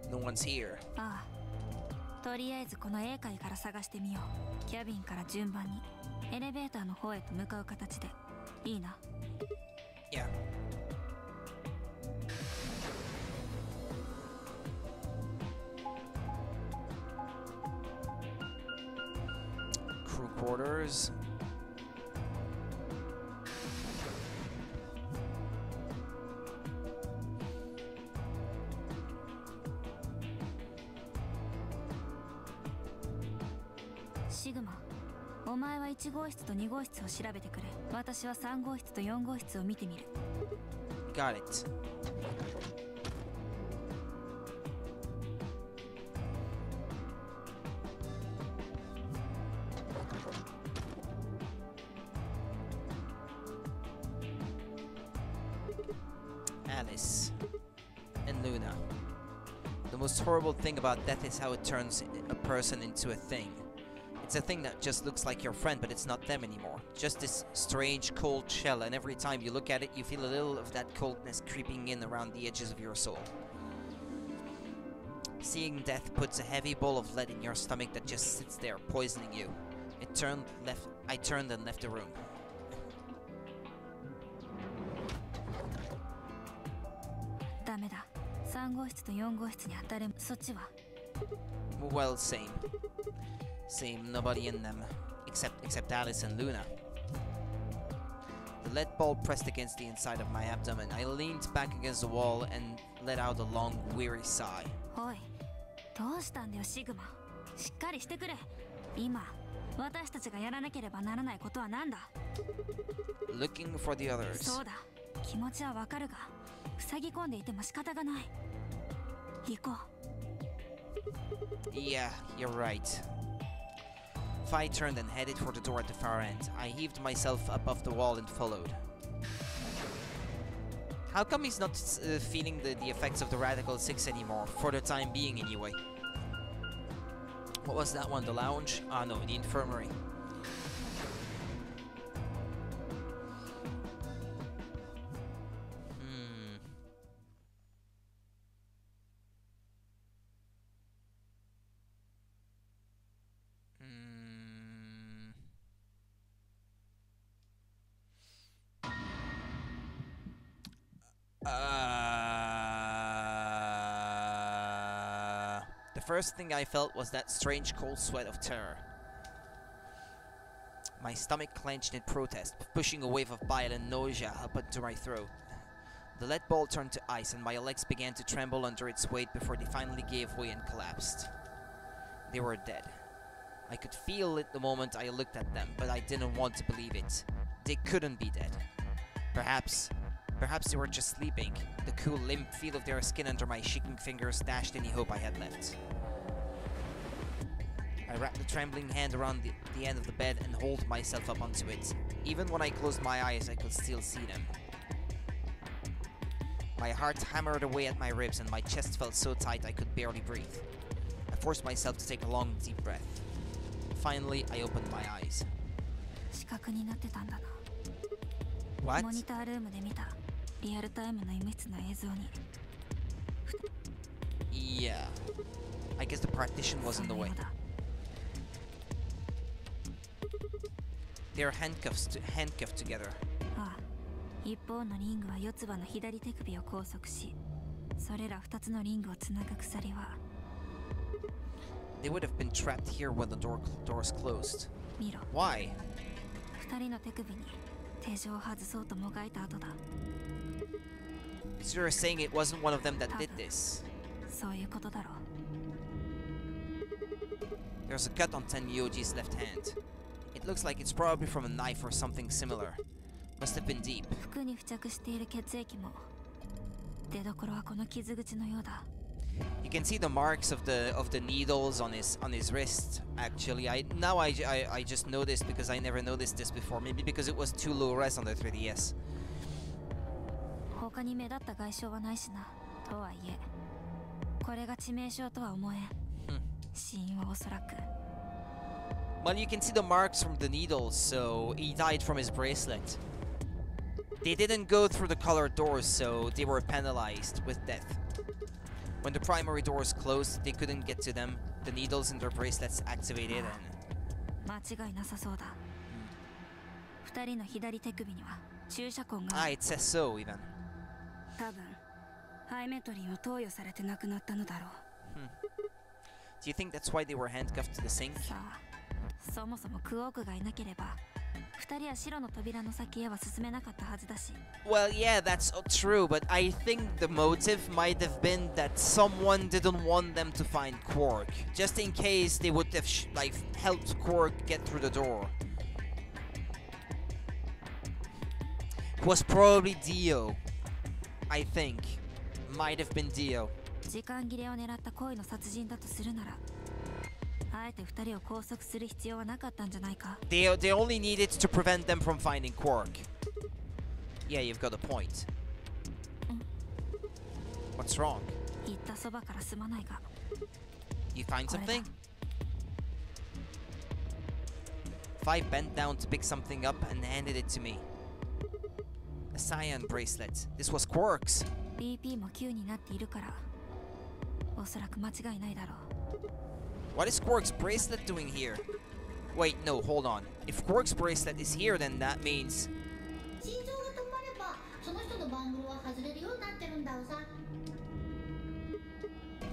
No one's here. ああ、とりあえずこの A 階から探してみよう。キャビンから順番にエレベーターの方へと向かう形でいいな。Yeah. Crew quarters. Sigma, お前は1号室と2号室を調べてくれ。私は3号室と4号室を見てみる。Got it. Alice and Luna. The most horrible thing about death is how it turns a person into a thing. It's a thing that just looks like your friend, but it's not them anymore. Just this strange, cold shell, and every time you look at it, you feel a little of that coldness creeping in around the edges of your soul. Seeing death puts a heavy ball of lead in your stomach that just sits there, poisoning you. I turned and left the room. Well, same. Nobody in them, except Alice and Luna. The lead ball pressed against the inside of my abdomen. I leaned back against the wall and let out a long, weary sigh. Oi, どうしたんだよ、シグマ。しっかりしてくれ。今、私たちがやらなければならないことは何だ？ Looking for the others. そうだ。気持ちはわかるが、塞ぎ込んでいても仕方がない。行こう。Yeah, you're right. I turned and headed for the door at the far end. I heaved myself up off the wall and followed. How come he's not feeling the effects of the Radical 6 anymore? For the time being, anyway. What was that one? The lounge? Ah, no, the infirmary. The first thing I felt was that strange cold sweat of terror. My stomach clenched in protest, pushing a wave of bile and nausea up into my throat. The lead ball turned to ice and my legs began to tremble under its weight before they finally gave way and collapsed. They were dead. I could feel it the moment I looked at them, but I didn't want to believe it. They couldn't be dead. Perhaps they were just sleeping. The cool limp feel of their skin under my shaking fingers dashed any hope I had left. I wrapped the trembling hand around the end of the bed and hauled myself up onto it. Even when I closed my eyes, I could still see them. My heart hammered away at my ribs and my chest felt so tight I could barely breathe. I forced myself to take a long, deep breath. Finally, I opened my eyes. What? Yeah. I guess the partition was in the way. They're handcuffed together. They would have been trapped here when the doors closed. Why? So you're saying it wasn't one of them that did this? There's a cut on Tenmyoji's left hand. It looks like it's probably from a knife or something similar. Must have been deep. You can see the marks of the needles on his wrist. Actually, I just noticed because I never noticed this before. Maybe because it was too low res on the 3DS. Well, you can see the marks from the needles, so he died from his bracelet. They didn't go through the colored doors, so they were penalized with death. When the primary doors closed, they couldn't get to them, the needles in their bracelets activated and... 間違いなさそうだ。二人の左手首には注射痕が。Ah, it says so even. 多分ハイメトリンを投与されて亡くなったのだろう。Do you think that's why they were handcuffed to the sink? さあ、そもそもクオークがいなければ二人は白の扉の先へは進めなかったはずだし。Well, yeah, that's true, but I think the motive might have been that someone didn't want them to find Quark, just in case they would have like helped Quark get through the door. It was probably Dio, I think. Might have been Dio. 時間切れを狙った恋の殺人だとするなら、あえて二人を拘束する必要はなかったんじゃないか。They only needed to prevent them from finding Quark. Yeah, you've got a point. What's wrong? 言ったそばからすまないが。You find something? Five bent down to pick something up and handed it to me. A cyan bracelet. This was Quark's. BP も9になっているから、おそらく間違いないだろう。What is Quark's bracelet doing here? Wait, no, hold on. If Quark's bracelet is here, then that means...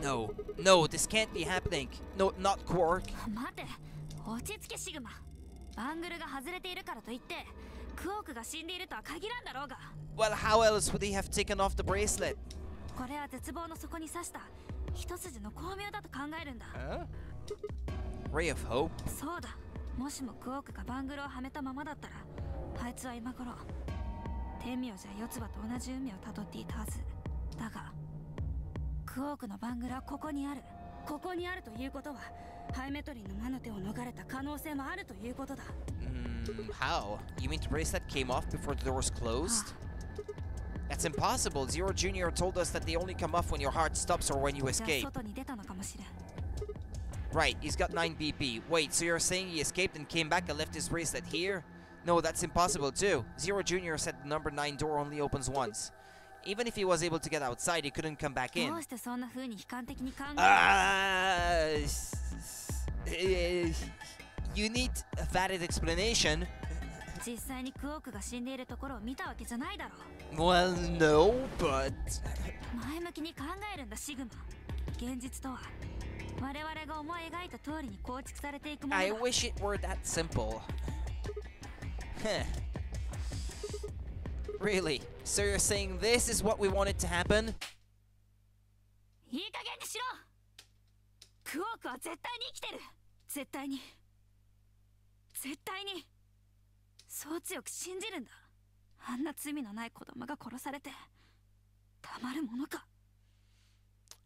No, no, this can't be happening. No, not Quark. 待て、落ち着けシグマ。バングルが外れているからといって、クオークが死んでいるとは限らんだろうが。Well, how else would he have taken off the bracelet? これは絶望の底に刺した一筋の巧妙だと考えるんだ。Ray of hope? そうだ。もしもクオークがバングルをはめたままだったら、あいつは今頃天名じゃ四つ葉と同じ運命をたどっていたはず。だがクオークのバングルはここにある。ここにあるということはハイメトリンの魔の手を逃れた可能性もあるということだ。How? You mean the bracelet came off before the doors closed? That's impossible. Zero Jr. told us that they only come off when your heart stops or when you escape. Right, he's got 9 BP. Wait, so you're saying he escaped and came back and left his bracelet here? No, that's impossible too. Zero Jr. said the number 9 door only opens once. Even if he was able to get outside, he couldn't come back in. You need a valid explanation. Well, no, but... I wish it were that simple. Really? So you're saying this is what we wanted to happen?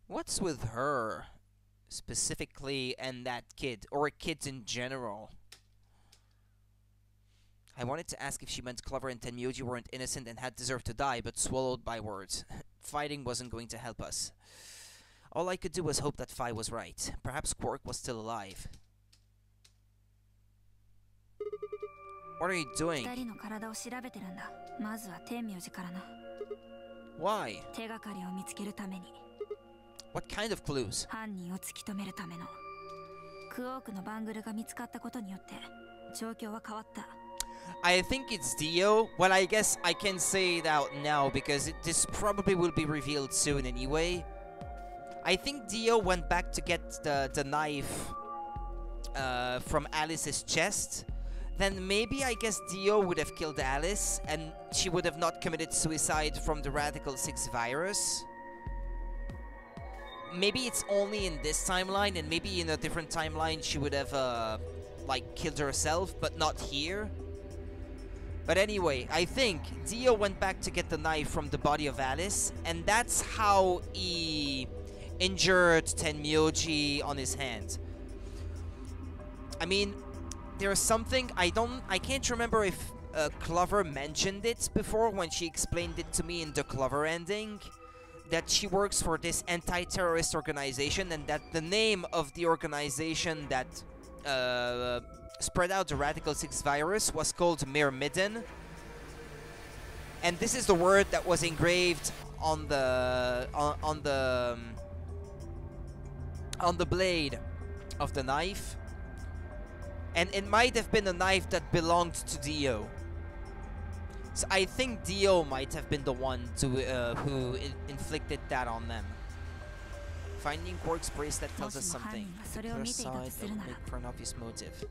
What's with her specifically and that kid, or kids in general? I wanted to ask if she meant Clover and Tenmyoji weren't innocent and had deserved to die, but swallowed by words. Fighting wasn't going to help us. All I could do was hope that Phi was right. Perhaps Quark was still alive. What are you doing? Why? What kind of clues? I think it's Dio. Well, I guess I can say it out now because this probably will be revealed soon anyway. I think Dio went back to get the knife from Alice's chest. Then maybe I guess Dio would have killed Alice and she would have not committed suicide from the Radical 6 virus. Maybe it's only in this timeline, and maybe in a different timeline she would have like killed herself, but not here. But anyway, I think Dio went back to get the knife from the body of Alice, and that's how he injured Tenmyoji on his hand. I mean, there's something I can't remember if Clover mentioned it before when she explained it to me in the Clover ending, that she works for this anti-terrorist organization and that the name of the organization that spread out the Radical 6 virus was called Myrmidon. And this is the word that was engraved on the blade of the knife. And it might have been a knife that belonged to Dio. So I think Dio might have been the one to who inflicted that on them. Finding Quark's bracelet tells us something. The clear side that would make for an obvious motive.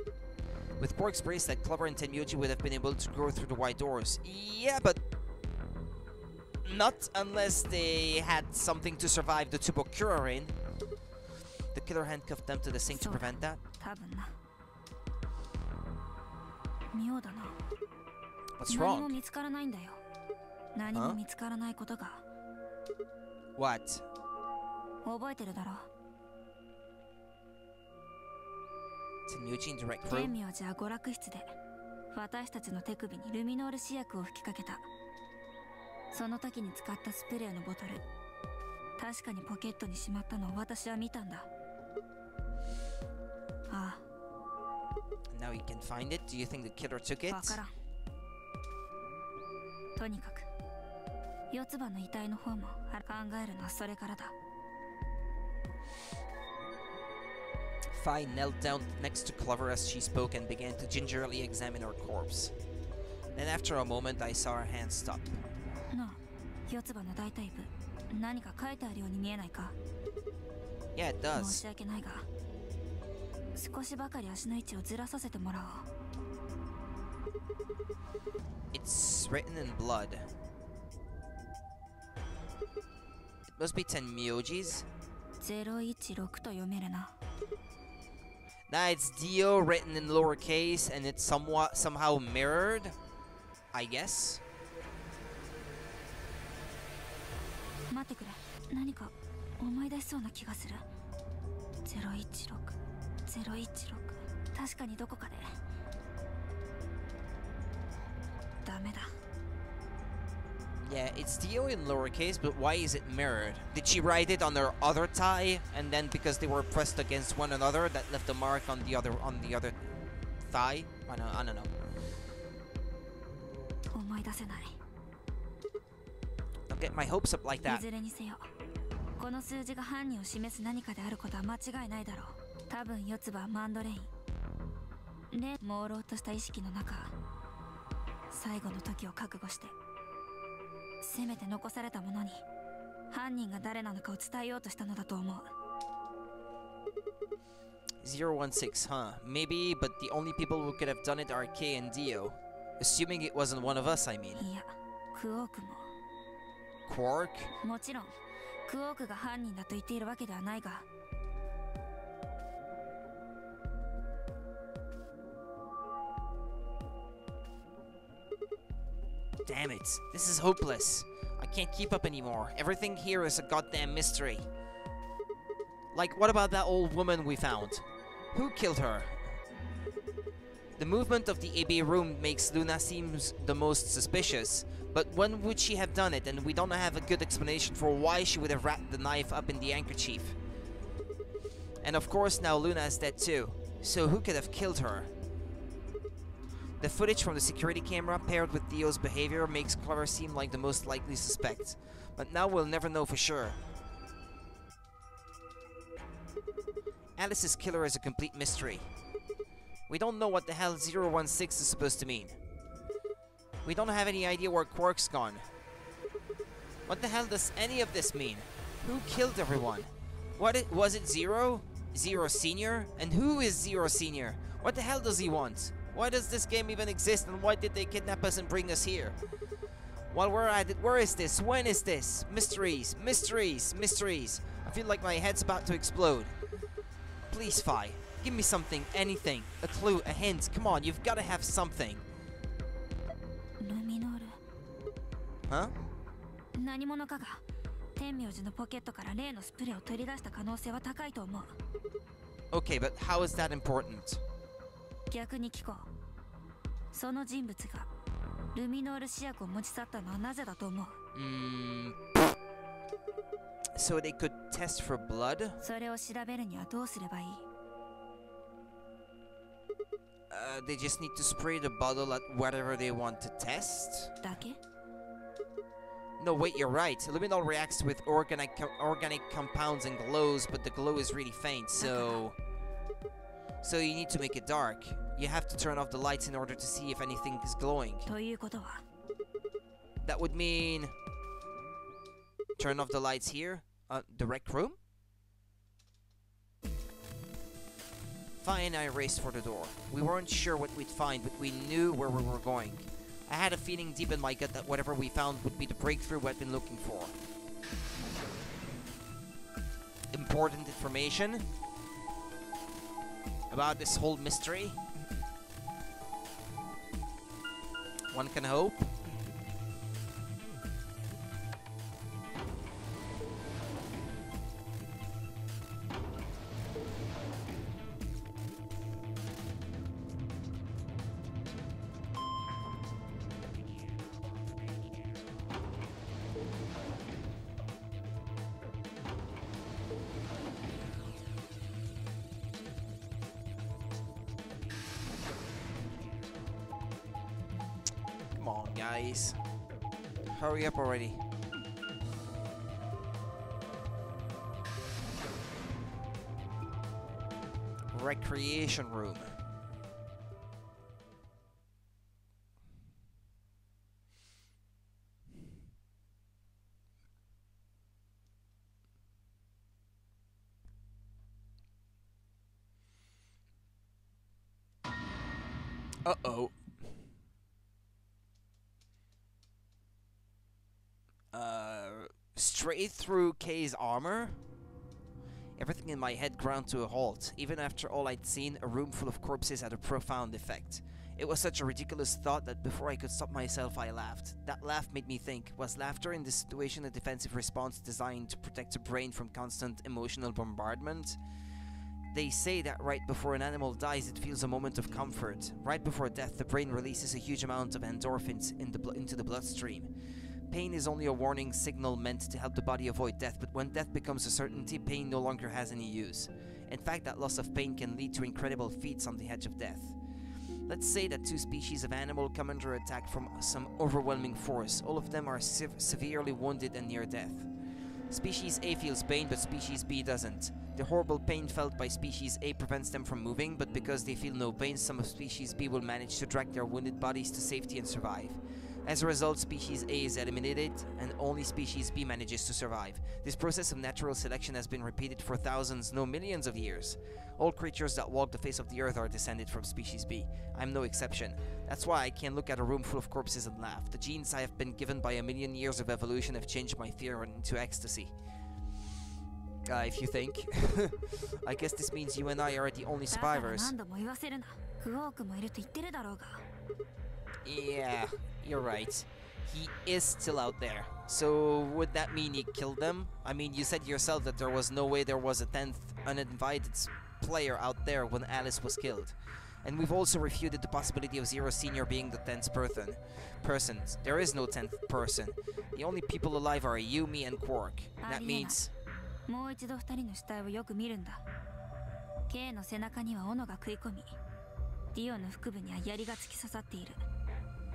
With Quark's bracelet, Clover and Tenmyoji would have been able to go through the wide doors. Yeah, but not unless they had something to survive the Tsubokura in. The killer handcuffed them to the sink to prevent that. What's wrong? Huh? What? Tenmyoji in direct room? 天明寺は娯楽室で私たちの手首にルミノール試薬を吹きかけた。その時に使ったスプレーのボトル、確かにポケットにしまったのを私は見たんだ。ああ。Now you can find it. Do you think the killer took it? わからん。とにかく四つ葉の遺体の方も考えるのはそれからだ。Fi knelt down next to Clover as she spoke and began to gingerly examine her corpse. Then after a moment I saw her hand stop. なあ、四つ葉の大腿部、何か書いてあるように見えないか？ Yeah, it does. 申し訳ないが、少しばかり足の位置をずらさせてもらおう。It's written in blood. It must be Tenmyoji's. 016と読めるな。Nah, it's Dio written in lowercase and it's somehow mirrored, I guess. 待ってくれ、何か思い出しそうな気がする。016、016、確かにどこかで。ダメだ。Yeah, it's Dio in lowercase, but why is it mirrored? Did she write it on her other thigh, and then because they were pressed against one another, that left a mark on the other thigh? I don't know. 思い出せない。Don't get my hopes up like that. いずれにせよ、この数字が犯人を示す何かであることは間違いないだろう。多分四つ葉はマンドレイン。で、朦朧とした意識の中、最後の時を覚悟して。せめて残されたものに犯人が誰なのかを伝えようとしたのだと思う。016, huh? Maybe, but the only people who could have done it are Kay and Dio. Assuming it wasn't one of us, I mean. いや、クオークも。Quark? もちろん、クオークが犯人だと言っているわけではないが。Damn it, this is hopeless. I can't keep up anymore. Everything here is a goddamn mystery. Like, what about that old woman we found? Who killed her? The movement of the AB room makes Luna seem the most suspicious, but when would she have done it? And we don't have a good explanation for why she would have wrapped the knife up in the handkerchief. And of course now Luna is dead too. So who could have killed her? The footage from the security camera paired with Dio's behavior makes Clover seem like the most likely suspect. But now we'll never know for sure. Alice's killer is a complete mystery. We don't know what the hell 016 is supposed to mean. We don't have any idea where Quark's gone. What the hell does any of this mean? Who killed everyone? Was it Zero? Zero Senior? And who is Zero Senior? What the hell does he want? Why does this game even exist, and why did they kidnap us and bring us here? While we're at it, where is this? When is this? Mysteries, mysteries, mysteries. I feel like my head's about to explode. Please, Fi, give me something, anything. A clue, a hint. Come on, you've got to have something. Huh? 何者かが天明寺のポケットから例のスプレーを取り出した可能性は高いと思う。Okay, but how is that important? 逆に聞こう。その人物がルミノール試薬を持ち去ったのはなぜだと思う？So they could test for blood? それを調べるにはどうすればいい？ They just need to spray the bottle at whatever they want to test? だけ？ No, wait, you're right. Luminol reacts with organic compounds and glows, but the glow is really faint, so... So you need to make it dark. You have to turn off the lights in order to see if anything is glowing. ということは That would mean... turn off the lights here? The rec room? Fine, I raced for the door. We weren't sure what we'd find, but we knew where we were going. I had a feeling deep in my gut that whatever we found would be the breakthrough we'd been looking for. Important information about this whole mystery. One can hope. Come on, guys. Hurry up already. Recreation room. Uh-oh. Straight through Kay's armor? Everything in my head ground to a halt. Even after all I'd seen, a room full of corpses had a profound effect. It was such a ridiculous thought that before I could stop myself, I laughed. That laugh made me think, was laughter in this situation a defensive response designed to protect the brain from constant emotional bombardment? They say that right before an animal dies, it feels a moment of comfort. Right before death, the brain releases a huge amount of endorphins into the bloodstream. Pain is only a warning signal meant to help the body avoid death, but when death becomes a certainty, pain no longer has any use. In fact, that loss of pain can lead to incredible feats on the edge of death. Let's say that two species of animal come under attack from some overwhelming force. All of them are severely wounded and near death. Species A feels pain, but Species B doesn't. The horrible pain felt by Species A prevents them from moving, but because they feel no pain, some of Species B will manage to drag their wounded bodies to safety and survive. As a result, Species A is eliminated, and only Species B manages to survive. This process of natural selection has been repeated for thousands, no millions of years. All creatures that walk the face of the earth are descended from Species B. I'm no exception. That's why I can look at a room full of corpses and laugh. The genes I have been given by a million years of evolution have changed my fear into ecstasy. If you think. I guess this means you and I are the only survivors. Yeah, you're right. He is still out there. So would that mean he killed them? I mean, you said yourself that there was no way there was a 10th uninvited player out there when Alice was killed. And we've also refuted the possibility of Zero Senior being the 10th person. There is no 10th person. The only people alive are you, me, and Quark. That means... もう一度二人の死体をよく見るんだ。K の背中には斧が食い込み、ディオの腹部には槍が突き刺さっている。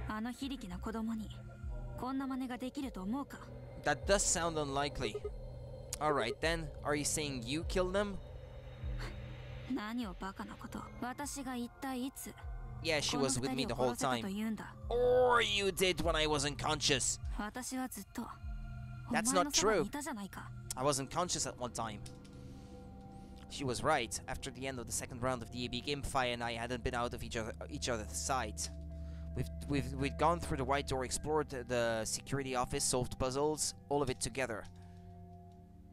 あの非力な子供にこんな真似ができると思うか? That does sound unlikely. Alright then, are you saying you killed them? 何をバカなこと。私が一体いつ Yeah, she was with me the whole time. Or you did when I was unconscious. 私はずっと That's not true. I was unconscious at one time. She was right. After the end of the second round of the AB game, Fi and I hadn't been out of each other's sight. We'd gone through the White Door, explored the security office, solved puzzles, all of it together.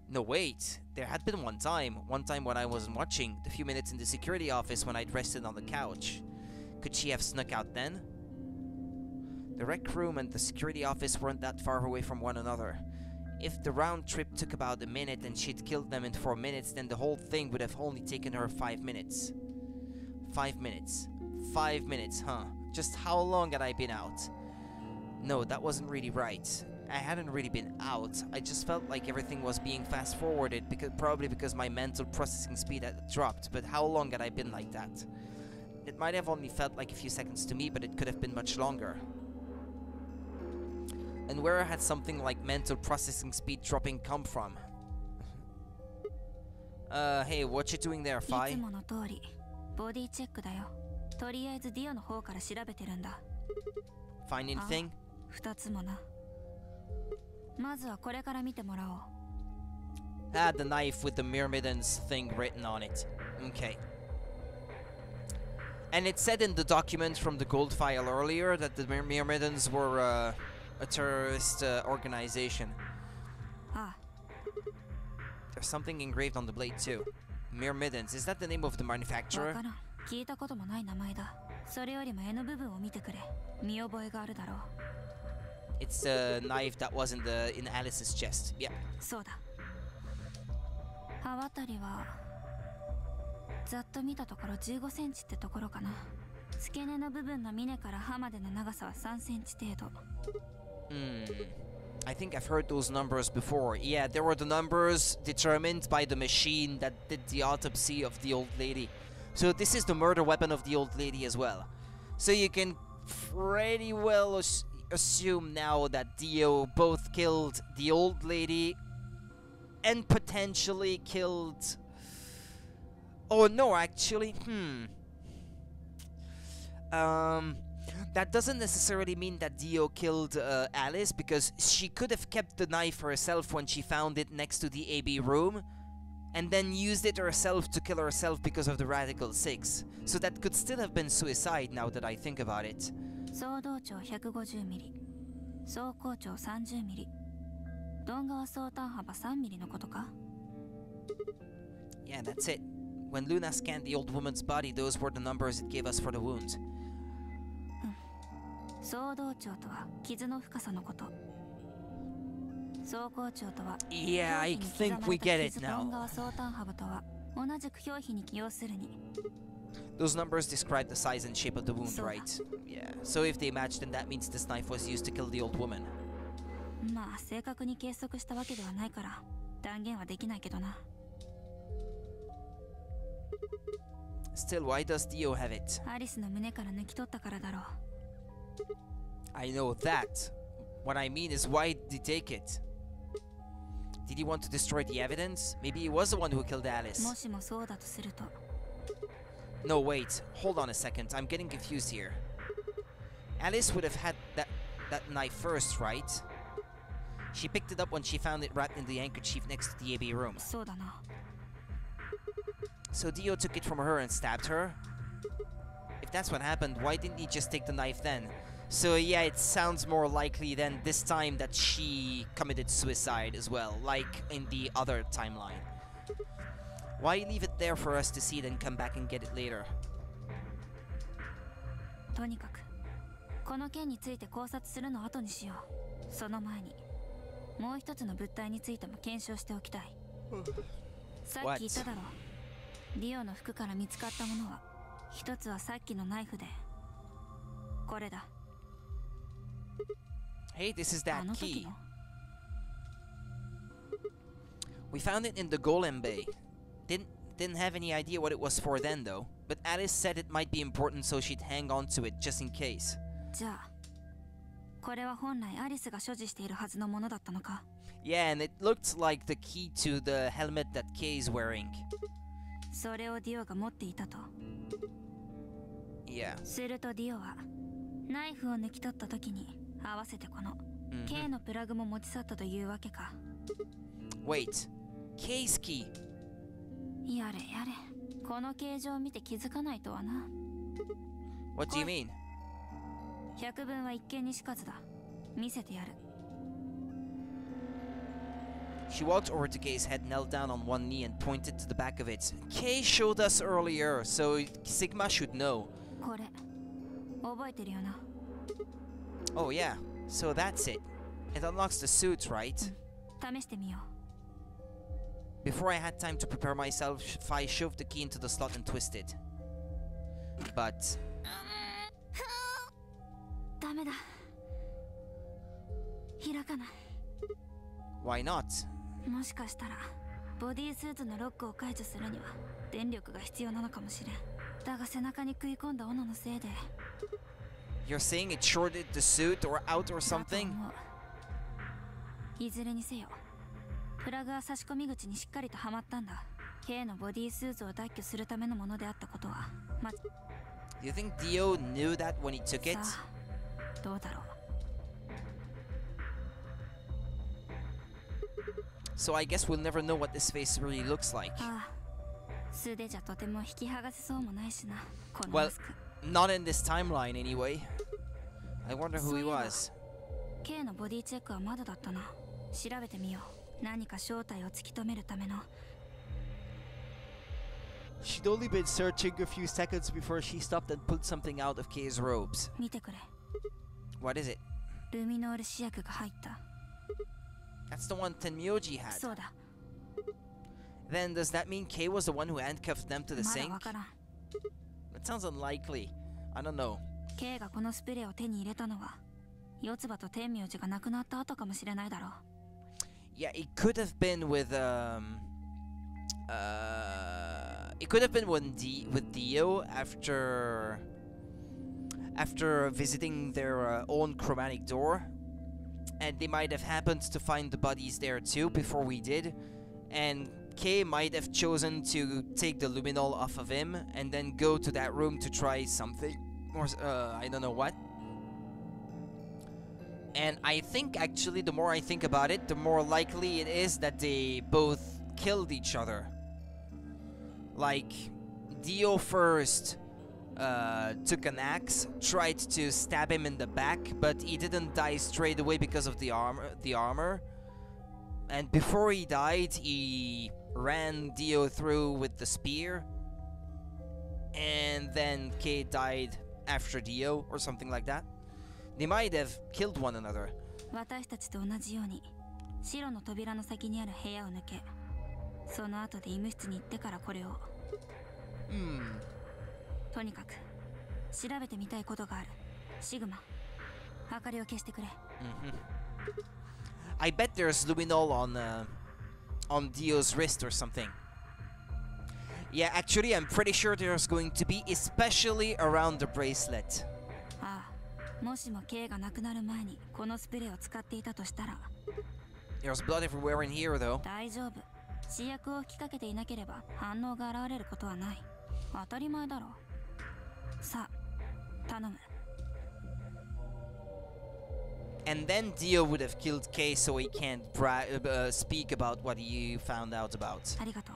No, wait. There had been one time when I wasn't watching, the few minutes in the security office when I'd rested on the couch. Could she have snuck out then? The rec room and the security office weren't that far away from one another. If the round trip took about a minute and she'd killed them in 4 minutes, then the whole thing would have only taken her 5 minutes. 5 minutes. 5 minutes, huh? Just how long had I been out? No, that wasn't really right. I hadn't really been out. I just felt like everything was being fast-forwarded, probably because my mental processing speed had dropped, but how long had I been like that? It might have only felt like a few seconds to me, but it could have been much longer. And where had something like mental processing speed dropping come from? Hey, what you doing there, い Fi? つもの通りボディチェックだよ。とりあえずディオの方から調べてるんだ。 Find anything? 2つもな。まずはこれから見てもらおう。 Ah, the knife with the Myrmidons thing written on it. Okay. And it said in the document from the gold file earlier that the Myrmidons were a terrorist organization. ああ、 There's something engraved on the blade too. Myrmidons, is that the name of the わ manufacturer? からん。聞いたこともない名前だ。それよりも絵の部分を見てくれ。見覚えがあるだろう。 It's the knife that was in Alice's chest. Yeah. そうだ。刃渡りはざっと見たところ15センチってところかな。付け根の部分の峰から刃までの長さは3センチ程度。I think I've heard those numbers before. Yeah, there were the numbers determined by the machine that did the autopsy of the old lady. So this is the murder weapon of the old lady as well. So you can pretty well assume now that Dio both killed the old lady and potentially killed... Oh no, actually, that doesn't necessarily mean that Dio killed Alice, because she could have kept the knife herself when she found it next to the AB room, and then used it herself to kill herself because of the Radical 6. So that could still have been suicide now that I think about it. 総動長150ミリ、走行長30ミリ、鈍側相単幅3ミリのことか？ Yeah, that's it. When Luna scanned the old woman's body, those were the numbers it gave us for the wound. 総動長とは傷の深さのこと。走行長とは Yeah, I think we get it 鈍 now. 側相単幅とは同じく表皮に要するに。 Those numbers describe the size and shape of the wound, So- right? Yeah. So if they match, then that means this knife was used to kill the old woman. まあ正確に計測したわけではないから断言はできないけどな。 Still, why does Dio have it? アリスの胸から抜き取ったからだろう。 I know that. What I mean is, why did he take it? Did he want to destroy the evidence? Maybe he was the one who killed も Alice. しもそうだとすると No, wait. Hold on a second. I'm getting confused here. Alice would have had that knife first, right? She picked it up when she found it wrapped in the handkerchief next to the AB room. そうだな。 So Dio took it from her and stabbed her? If that's what happened, why didn't he just take the knife then? So yeah, it sounds more likely than this time that she committed suicide as well, like in the other timeline. Why leave it there for us to see then come back and get it later? とにかくこの件について考察するのを後にしよう。その前にもう一つの物体についても検証しておきたい。さっき言っただろう。ディオの服から見つかったものは一つはさっきのナイフでこれだ。 Hey, this is あ that の時 key. の We found it in the Golem Bay. Didn't have any idea what it was for then though. But Alice said it might be important, so she'd hang on to it just in case. じゃあこれは本来アリスが所持しているはずのものだったのか。 Yeah, and it looked like the key to the helmet that Kay is wearing. それをディオが持っていたと。 Yeah. するとディオはナイフを抜き取った時に合わせてこの K のプラグも持ち去ったというわけか。 Wait. Kay's key. やれやれ、この形状を見て気づかないとはな。 What do you mean? 百聞は一見にしかずだ。見せてやる。 She walked over to Kay's head, knelt down on one knee, and pointed to the back of it. Kay showed us earlier, so Sigma should know. これ覚えてるよな。 Oh yeah, so that's it. It unlocks the suit, right? 試してみよう。 Before I had time to prepare myself, Fi shoved the key into the slot and twisted. But ダメだ。開かない。 why not? もしかしたらボディースーツのロックを解除するには電力が必要なのかもしれん。だが背中に食い込んだ斧のせいで You're saying it shorted the suit or out or だと something? 思う。いずれにせよプラグは差し込み口にしっかりとはまったんだ。K のボディースーツを奪拠するためのものであったことはDo you think Dio knew that when he took it? さあどうだろう。 So I guess we'll never know what this face really looks like. ああ素手じゃとても引き剥がせそうもないしなこの Well, マスク。 not in this timeline anyway. I wonder who he was. K のボディチェックはまだだったな。調べてみよう。何か正体を突き止めるための。 She'd only been searching a few seconds before she stopped and pulled something out of Kay's robes. 見てくれ。 What is it? ルミノール試薬が入った。 That's the one Tenmyoji had. そうだ。 Then does that mean Kay was the one who handcuffed them to the まだ sink? わからん。 That sounds unlikely. I don't know. K がこのスプレーを手に入れたのは四つ葉と天明寺が亡くなった後かもしれないだろう。 Yeah, it could have been with it could have been with Dio after visiting their own chromatic door, and they might have happened to find the bodies there too before we did, and Kay might have chosen to take the luminol off of him and then go to that room to try something, or I don't know what. And I think actually the more I think about it, the more likely it is that they both killed each other. Like, Dio first took an axe, tried to stab him in the back, but he didn't die straight away because of the armor. And before he died, he ran Dio through with the spear. And then Kay died after Dio, or something like that. They might have killed one another. 私たちと同じように白の扉の先にある部屋を抜け、その後で医務室に行ってからこれを。とにかく調べてみたいことがある。シグマ、明かりを消してくれ。I bet there's luminol on Dio's wrist or something. Yeah, actually, I'm pretty sure there's going to be, especially around the bracelet. ああ、もしも K が亡くなる前にこのスプレーを使っていたとしたら。 There's blood everywhere in here, though. 大丈夫。試薬を吹きかけていなければ反応が現れることはない。当たり前だろう。さあ、頼む。 And then Dio would have killed Kay so he can't speak about what he found out about. ありがとう。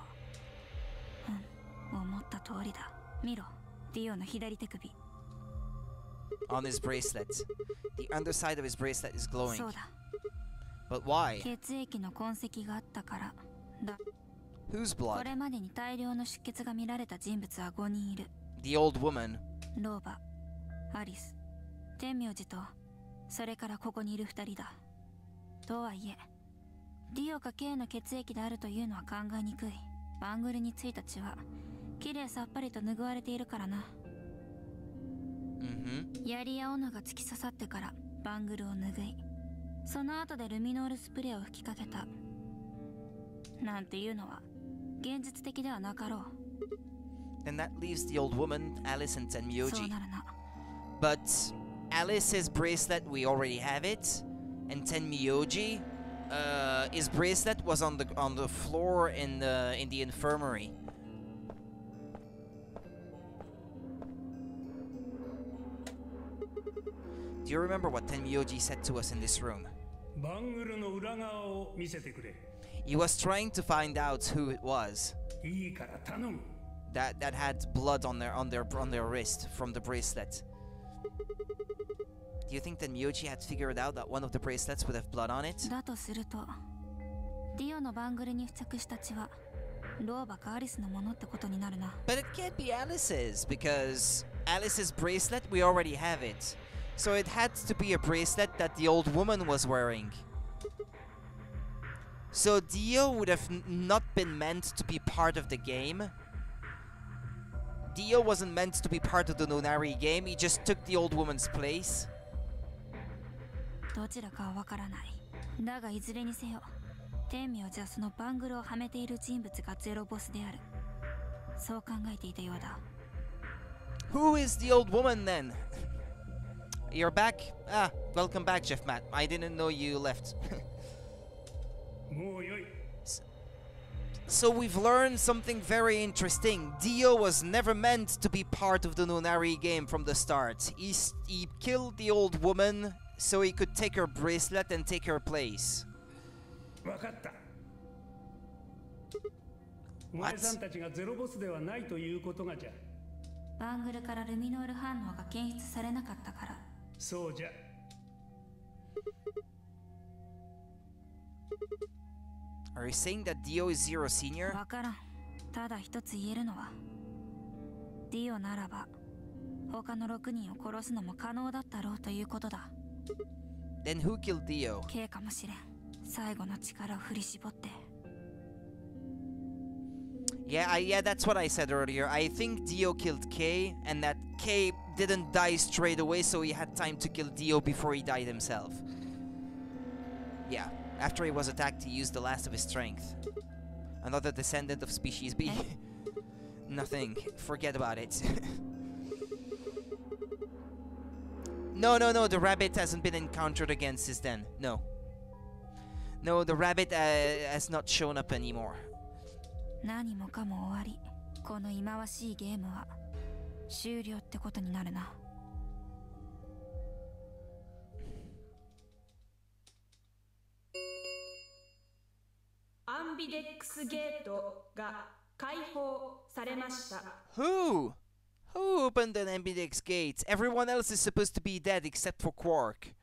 思った通りだ。見ろ、ディオの左手首。 On his bracelet. The underside of his bracelet is glowing. そうだ。 But why? 血液の痕跡があったからだ。 Whose こ blood? れまでに大量の出血が見られた人物は5人いる。 The old woman. ローバ、アリス、天明寺と、それからここにいる2人だ。とはいえ、ディオか K の血液であるというのは考えにくい。バングルについた血はきれいさっぱりと拭われているからな。槍や斧が突き刺さってからバングルを拭い、その後でルミノールスプレーを吹きかけたなんていうのは現実的ではなかろう。 Then that leaves the old woman, Alice, and そう Tenmyoji. なるな。 But Alice's bracelet, we already have it, and Tenmyoji, his bracelet was on the floor in the infirmary. Do you remember what Tenmyoji said to us in this room? バングルの裏側を見せてくれ。 He was trying to find out who it was いいから頼む。 that had blood on their wrist from the bracelet. Do you think that Myoji had figured out that one of the bracelets would have blood on it? だとすると、ディオのバングルに付着した血はローバかアリスのものってことになるな。 But it can't be Alice's because Alice's bracelet, we already have it. So it had to be a bracelet that the old woman was wearing. So Dio would have not been meant to be part of the game. Dio wasn't meant to be part of the Nonari game, he just took the old woman's place. どちらかはわからない。だがいずれにせよ、天明じゃそのバングルをはめている人物がゼロボスである。そう考えていたようだ。 Who is the old woman then? You're back? Ah, welcome back, Jeff Matt. I didn't know you left. もうよい。So we've learned something very interesting. Dio was never meant to be part of the Nunari game from the start. He killed the old woman so he could take her bracelet and take her place. 分かった。お前さんたちがゼロボスではないということがじゃ。バングルからルミノール反応が検出されなかったから。そうじゃ。Are you saying that Dio is Zero Senior? わからん。ただ一つ言えるのは、ディオならば他の6人を殺すのも可能だったろうということだ。Then who killed Dio? K かもしれん。最後の力を振り絞って。Yeah, that's what I said earlier. I think Dio killed K, and that K didn't die straight away, so he had time to kill Dio before he died himself. Yeah, after he was attacked, he used the last of his strength. Another descendant of Species B. Nothing. Forget about it. No, the rabbit hasn't been encountered again since then. No. No, the rabbit has not shown up anymore. 何もかも終わり。この忌まわしいゲームは終了ってことになるな。アンビデックスゲートが開放されました。Who opened an Ambidex gate? Everyone else is supposed to be dead except for Quark.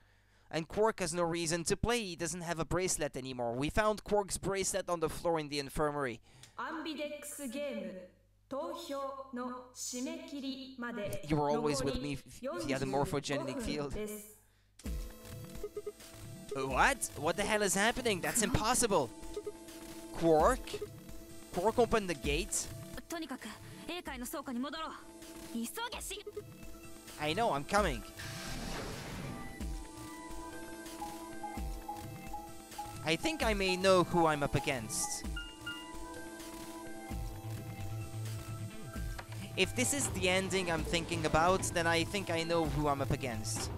And Quark has no reason to play. He doesn't have a bracelet anymore. We found Quark's bracelet on the floor in the infirmary. アンビデックスゲーム投票の締め切りまで You were always with me via the morphogenic field. What? What the hell is happening? That's impossible. Quark opened the gate? とにかく英会の倉庫に戻ろう。急げし。I know, I'm coming. I think I may know who I'm up against. If this is the ending I'm thinking about, then I think I know who I'm up against.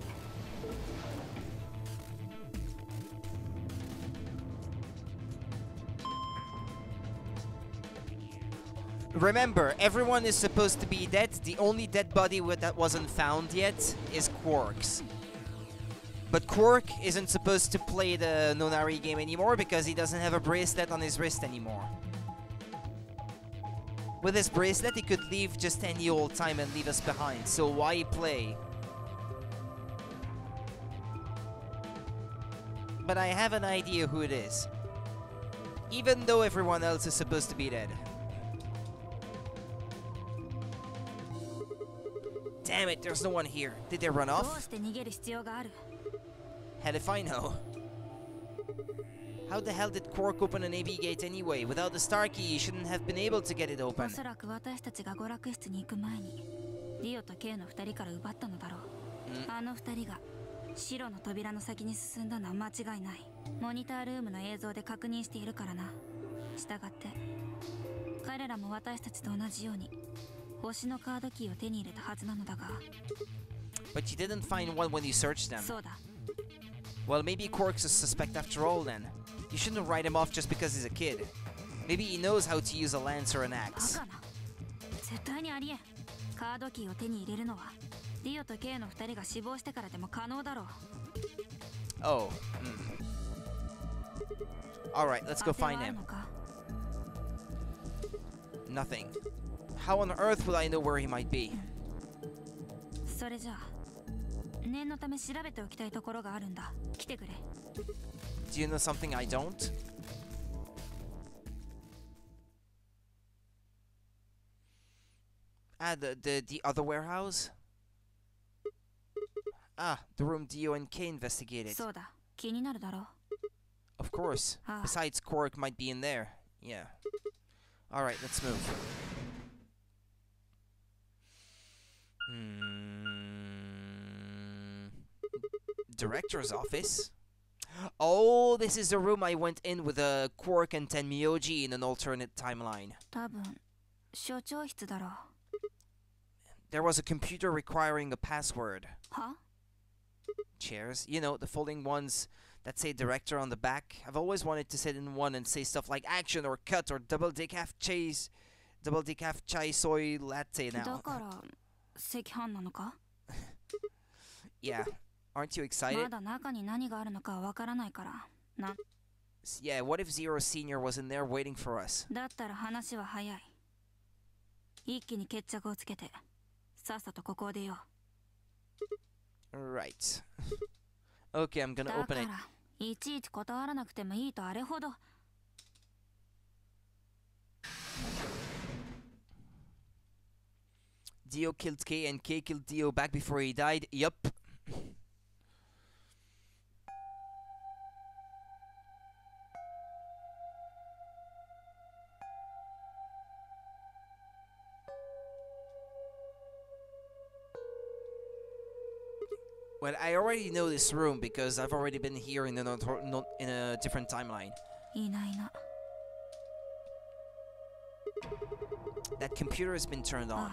Remember, everyone is supposed to be dead. The only dead body that wasn't found yet is Quark's. But Quark isn't supposed to play the Nonari game anymore because he doesn't have a bracelet on his wrist anymore. With his bracelet, he could leave just any old time and leave us behind, so why play? But I have an idea who it is. Even though everyone else is supposed to be dead. Damn it, there's no one here. Did they run off? Hell if I know. How the hell did Quark open an AB gate anyway? Without the star key, he shouldn't have been able to get it open. おそらく私たちが娯楽室に行く前にディオと K の2人から奪ったのだろう。あの2人が白の扉の先に進んだのは間違いない。モニタールームの映像で確認しているからな。したがって彼らも私たちと同じように星のカードキーを手に入れたはずなのだが。But you didn't find one when you searched them. そうだ。Well, maybe Quark's a suspect after all then. You shouldn't write him off just because he's a kid. Maybe he knows how to use a lance or an axe. 絶対にありえん。カードキーを手に入れるのはディオと K の2人が死亡してからでも可能だろう。Oh. Alright, let's go find him. Nothing. How on earth would I know where he might be? それじゃあ念のため調べておきたいところがあるんだ。来てくれ。Do you know something I don't? The other warehouse? Ah, the room Dio and K investigated. そうだ。気になるだろう。Of course. Besides, Quark might be in there. Yeah. Alright, let's move. Director's office? Oh, this is the room I went in with Quark and Tenmyoji in an alternate timeline. 多分所長室だろう。There was a computer requiring a password. Huh? Chairs, you know, the folding ones that say director on the back. I've always wanted to sit in one and say stuff like action or cut or double decaf chai soy latte now. Yeah, aren't you excited? Yeah, what if Zero Senior was in there waiting for us? Right. Okay, I'm gonna open it. Dio killed K and K killed Dio back before he died. Yup. Well, I already know this room because I've already been here in a different timeline. That computer has been turned on.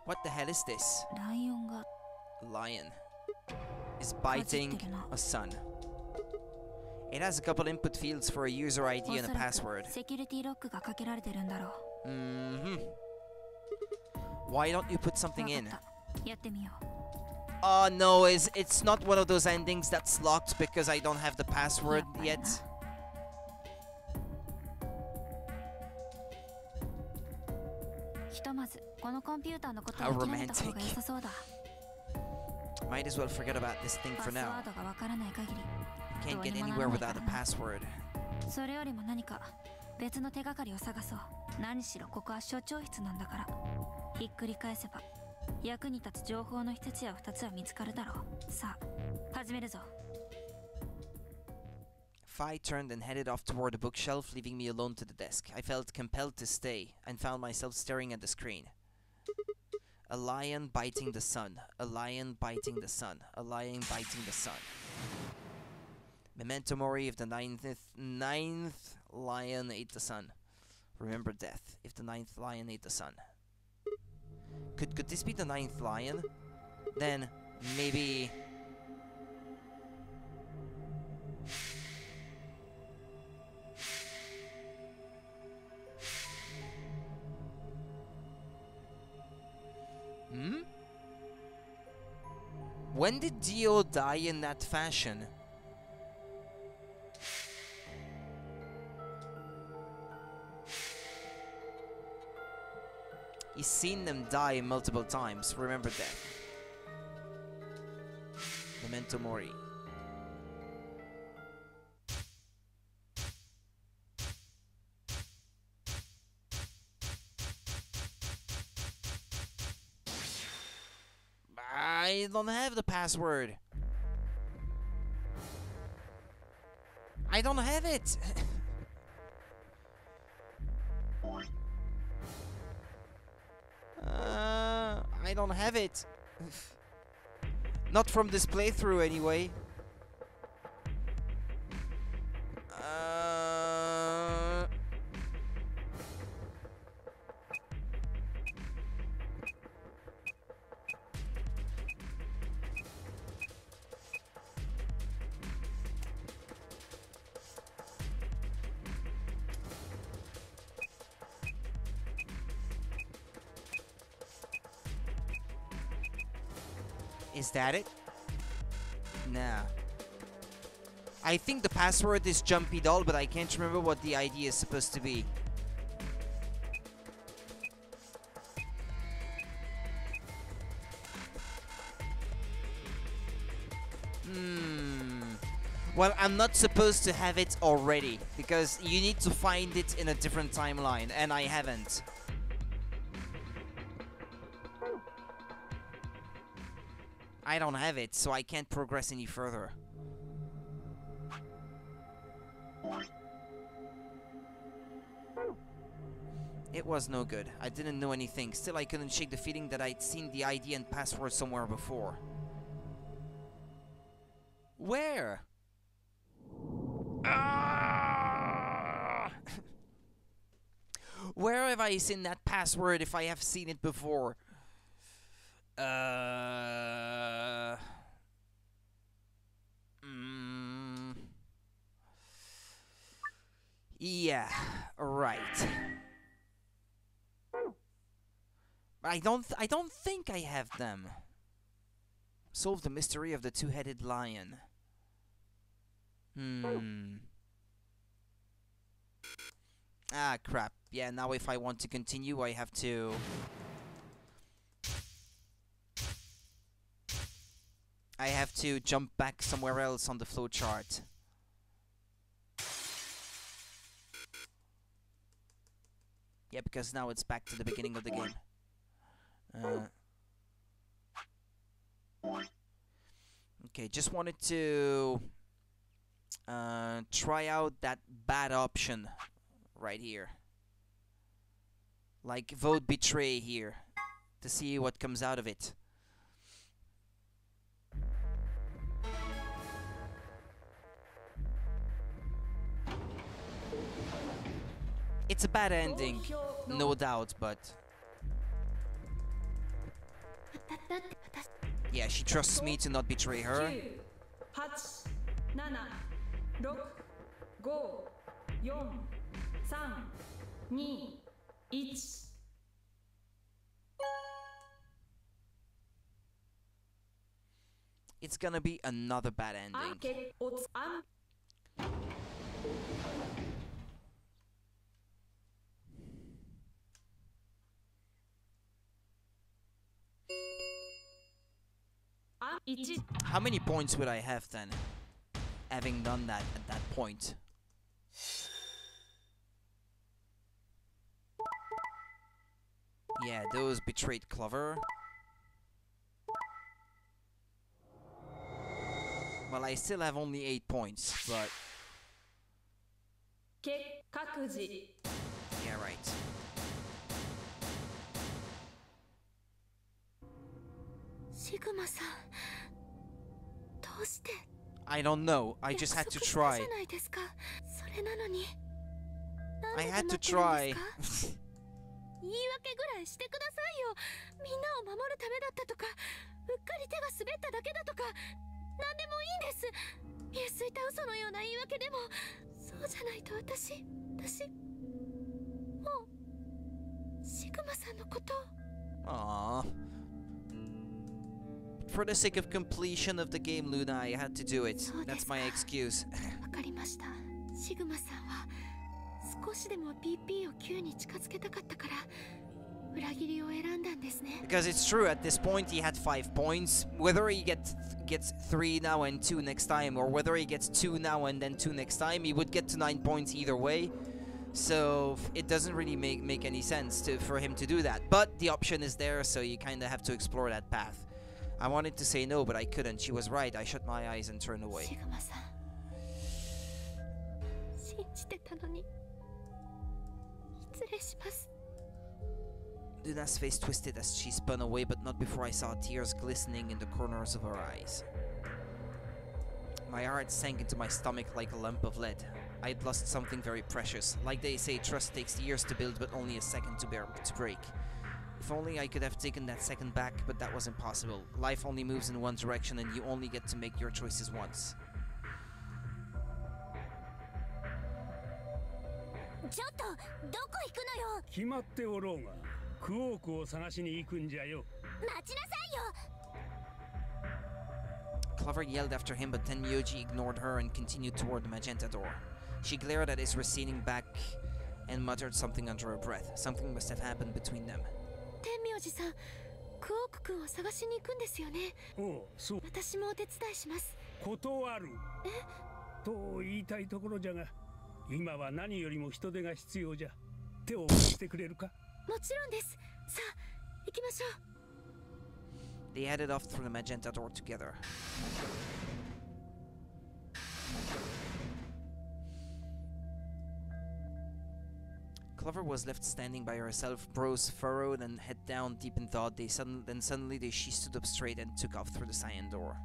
What the hell is this? Lion is biting a sun. It has a couple input fields for a user ID and a password. Why don't you put something in? Oh no, it's not one of those endings that's locked because I don't have the password yet. How romantic. Might as well forget about this thing for now. Can't get anywhere without a password. Phi turned and headed off toward the bookshelf, leaving me alone to the desk. I felt compelled to stay, and found myself staring at the screen. A lion biting the sun. A lion biting the sun. A lion biting the sun. Memento mori, if the ninth lion ate the sun. Remember death, if the ninth lion ate the sun. Could this be the ninth lion? Then maybe... When did Dio die in that fashion? He's seen them die multiple times. Remember death. Memento mori. I don't have the password. I don't have it. I don't have it. Not from this playthrough anyway. Is that it? Nah. I think the password is Jumpy Doll, but I can't remember what the ID is supposed to be. Well, I'm not supposed to have it already, because you need to find it in a different timeline, and I haven't. I don't have it, so I can't progress any further. It was no good. I didn't know anything. Still, I couldn't shake the feeling that I'd seen the ID and password somewhere before. Where? Where have I seen that password if I have seen it before? Yeah, right. I don't think I have them. Solve the mystery of the two-headed lion. Ah, crap. Yeah, now if I want to continue, I have to... jump back somewhere else on the flowchart. Yeah, because now it's back to the beginning of the game. Okay, just wanted to try out that bad option right here. Like vote betray here to see what comes out of it. It's a bad ending, no doubt, but... Yeah, she trusts me to not betray her. 8 7 6 5 4 3 2 1 It's gonna be another bad ending. How many points would I have then, having done that at that point? Yeah, those betrayed Clover. Well, I still have only 8 points, but... Yeah, right. I don't know, I just had to try. I had to try. 言い訳ぐらいしてくださいよ。みんなを守るためだったとか、うっかり手が滑っただけだとか、何でもいいんです。見えすいた嘘のような言い訳でも、そうじゃないと私もうシグマさんのことを。Aww. For the sake of completion of the game, Luna, I had to do it. That's my excuse. わかりました。シグマさんは少しでも PP を9に近づけたかったから裏切りを選んだんですね。Because it's true, at this point he had 5 points. Whether he gets 3 now and 2 next time, or whether he gets 2 now and then 2 next time, he would get to 9 points either way. So it doesn't really make any sense for him to do that. But the option is there, so you kind of have to explore that path. I wanted to say no, but I couldn't. She was right. I shut my eyes and turned away. シグマさん、信じてたのに。失礼します。Luna's face twisted as she spun away, but not before I saw tears glistening in the corners of her eyes. My heart sank into my stomach like a lump of lead. I had lost something very precious. Like they say, trust takes years to build, but only a second to break. If only I could have taken that second back, but that was impossible. Life only moves in one direction, and you only get to make your choices once. ちょっとどこ行くのよ。決まっておろうが、クオークを探しに行くんじゃよ。待ちなさいよ。Clover yelled after him, but Tenmyoji ignored her and continued toward the magenta door. She glared at his receding back and muttered something under her breath. Something must have happened between them. 天明寺さん、クオーク君を探しに行くんですよね。おう、そう。私もお手伝いします。断る。と言いたいところじゃが、今は何よりも人手が必要じゃ。手を貸してくれるか？もちろんです。さあ、行きましょう。They headed off through the magenta door together. Clover was left standing by herself, brows furrowed and head down, deep in thought. Then suddenly she stood up straight and took off through the cyan door.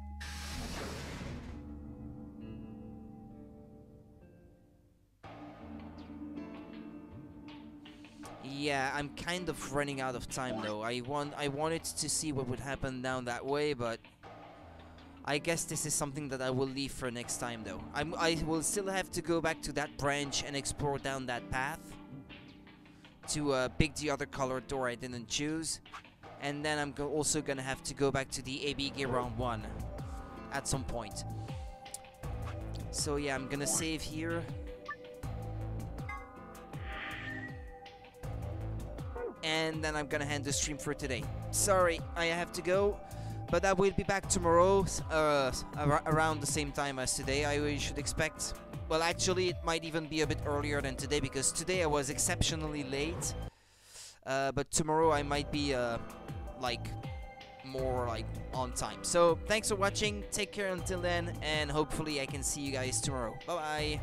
Yeah, I'm kind of running out of time though. I wanted to see what would happen down that way, but I guess this is something that I will leave for next time though. I will still have to go back to that branch and explore down that path to pick the other colored door I didn't choose. And then I'm also gonna have to go back to the AB gear round 1 at some point. So yeah, I'm gonna save here. And then I'm gonna end the stream for today. Sorry, I have to go. But I will be back tomorrow around the same time as today. I should expect. Well, actually, it might even be a bit earlier than today because today I was exceptionally late. But tomorrow I might be like more like on time. So thanks for watching. Take care until then, and hopefully I can see you guys tomorrow. Bye bye.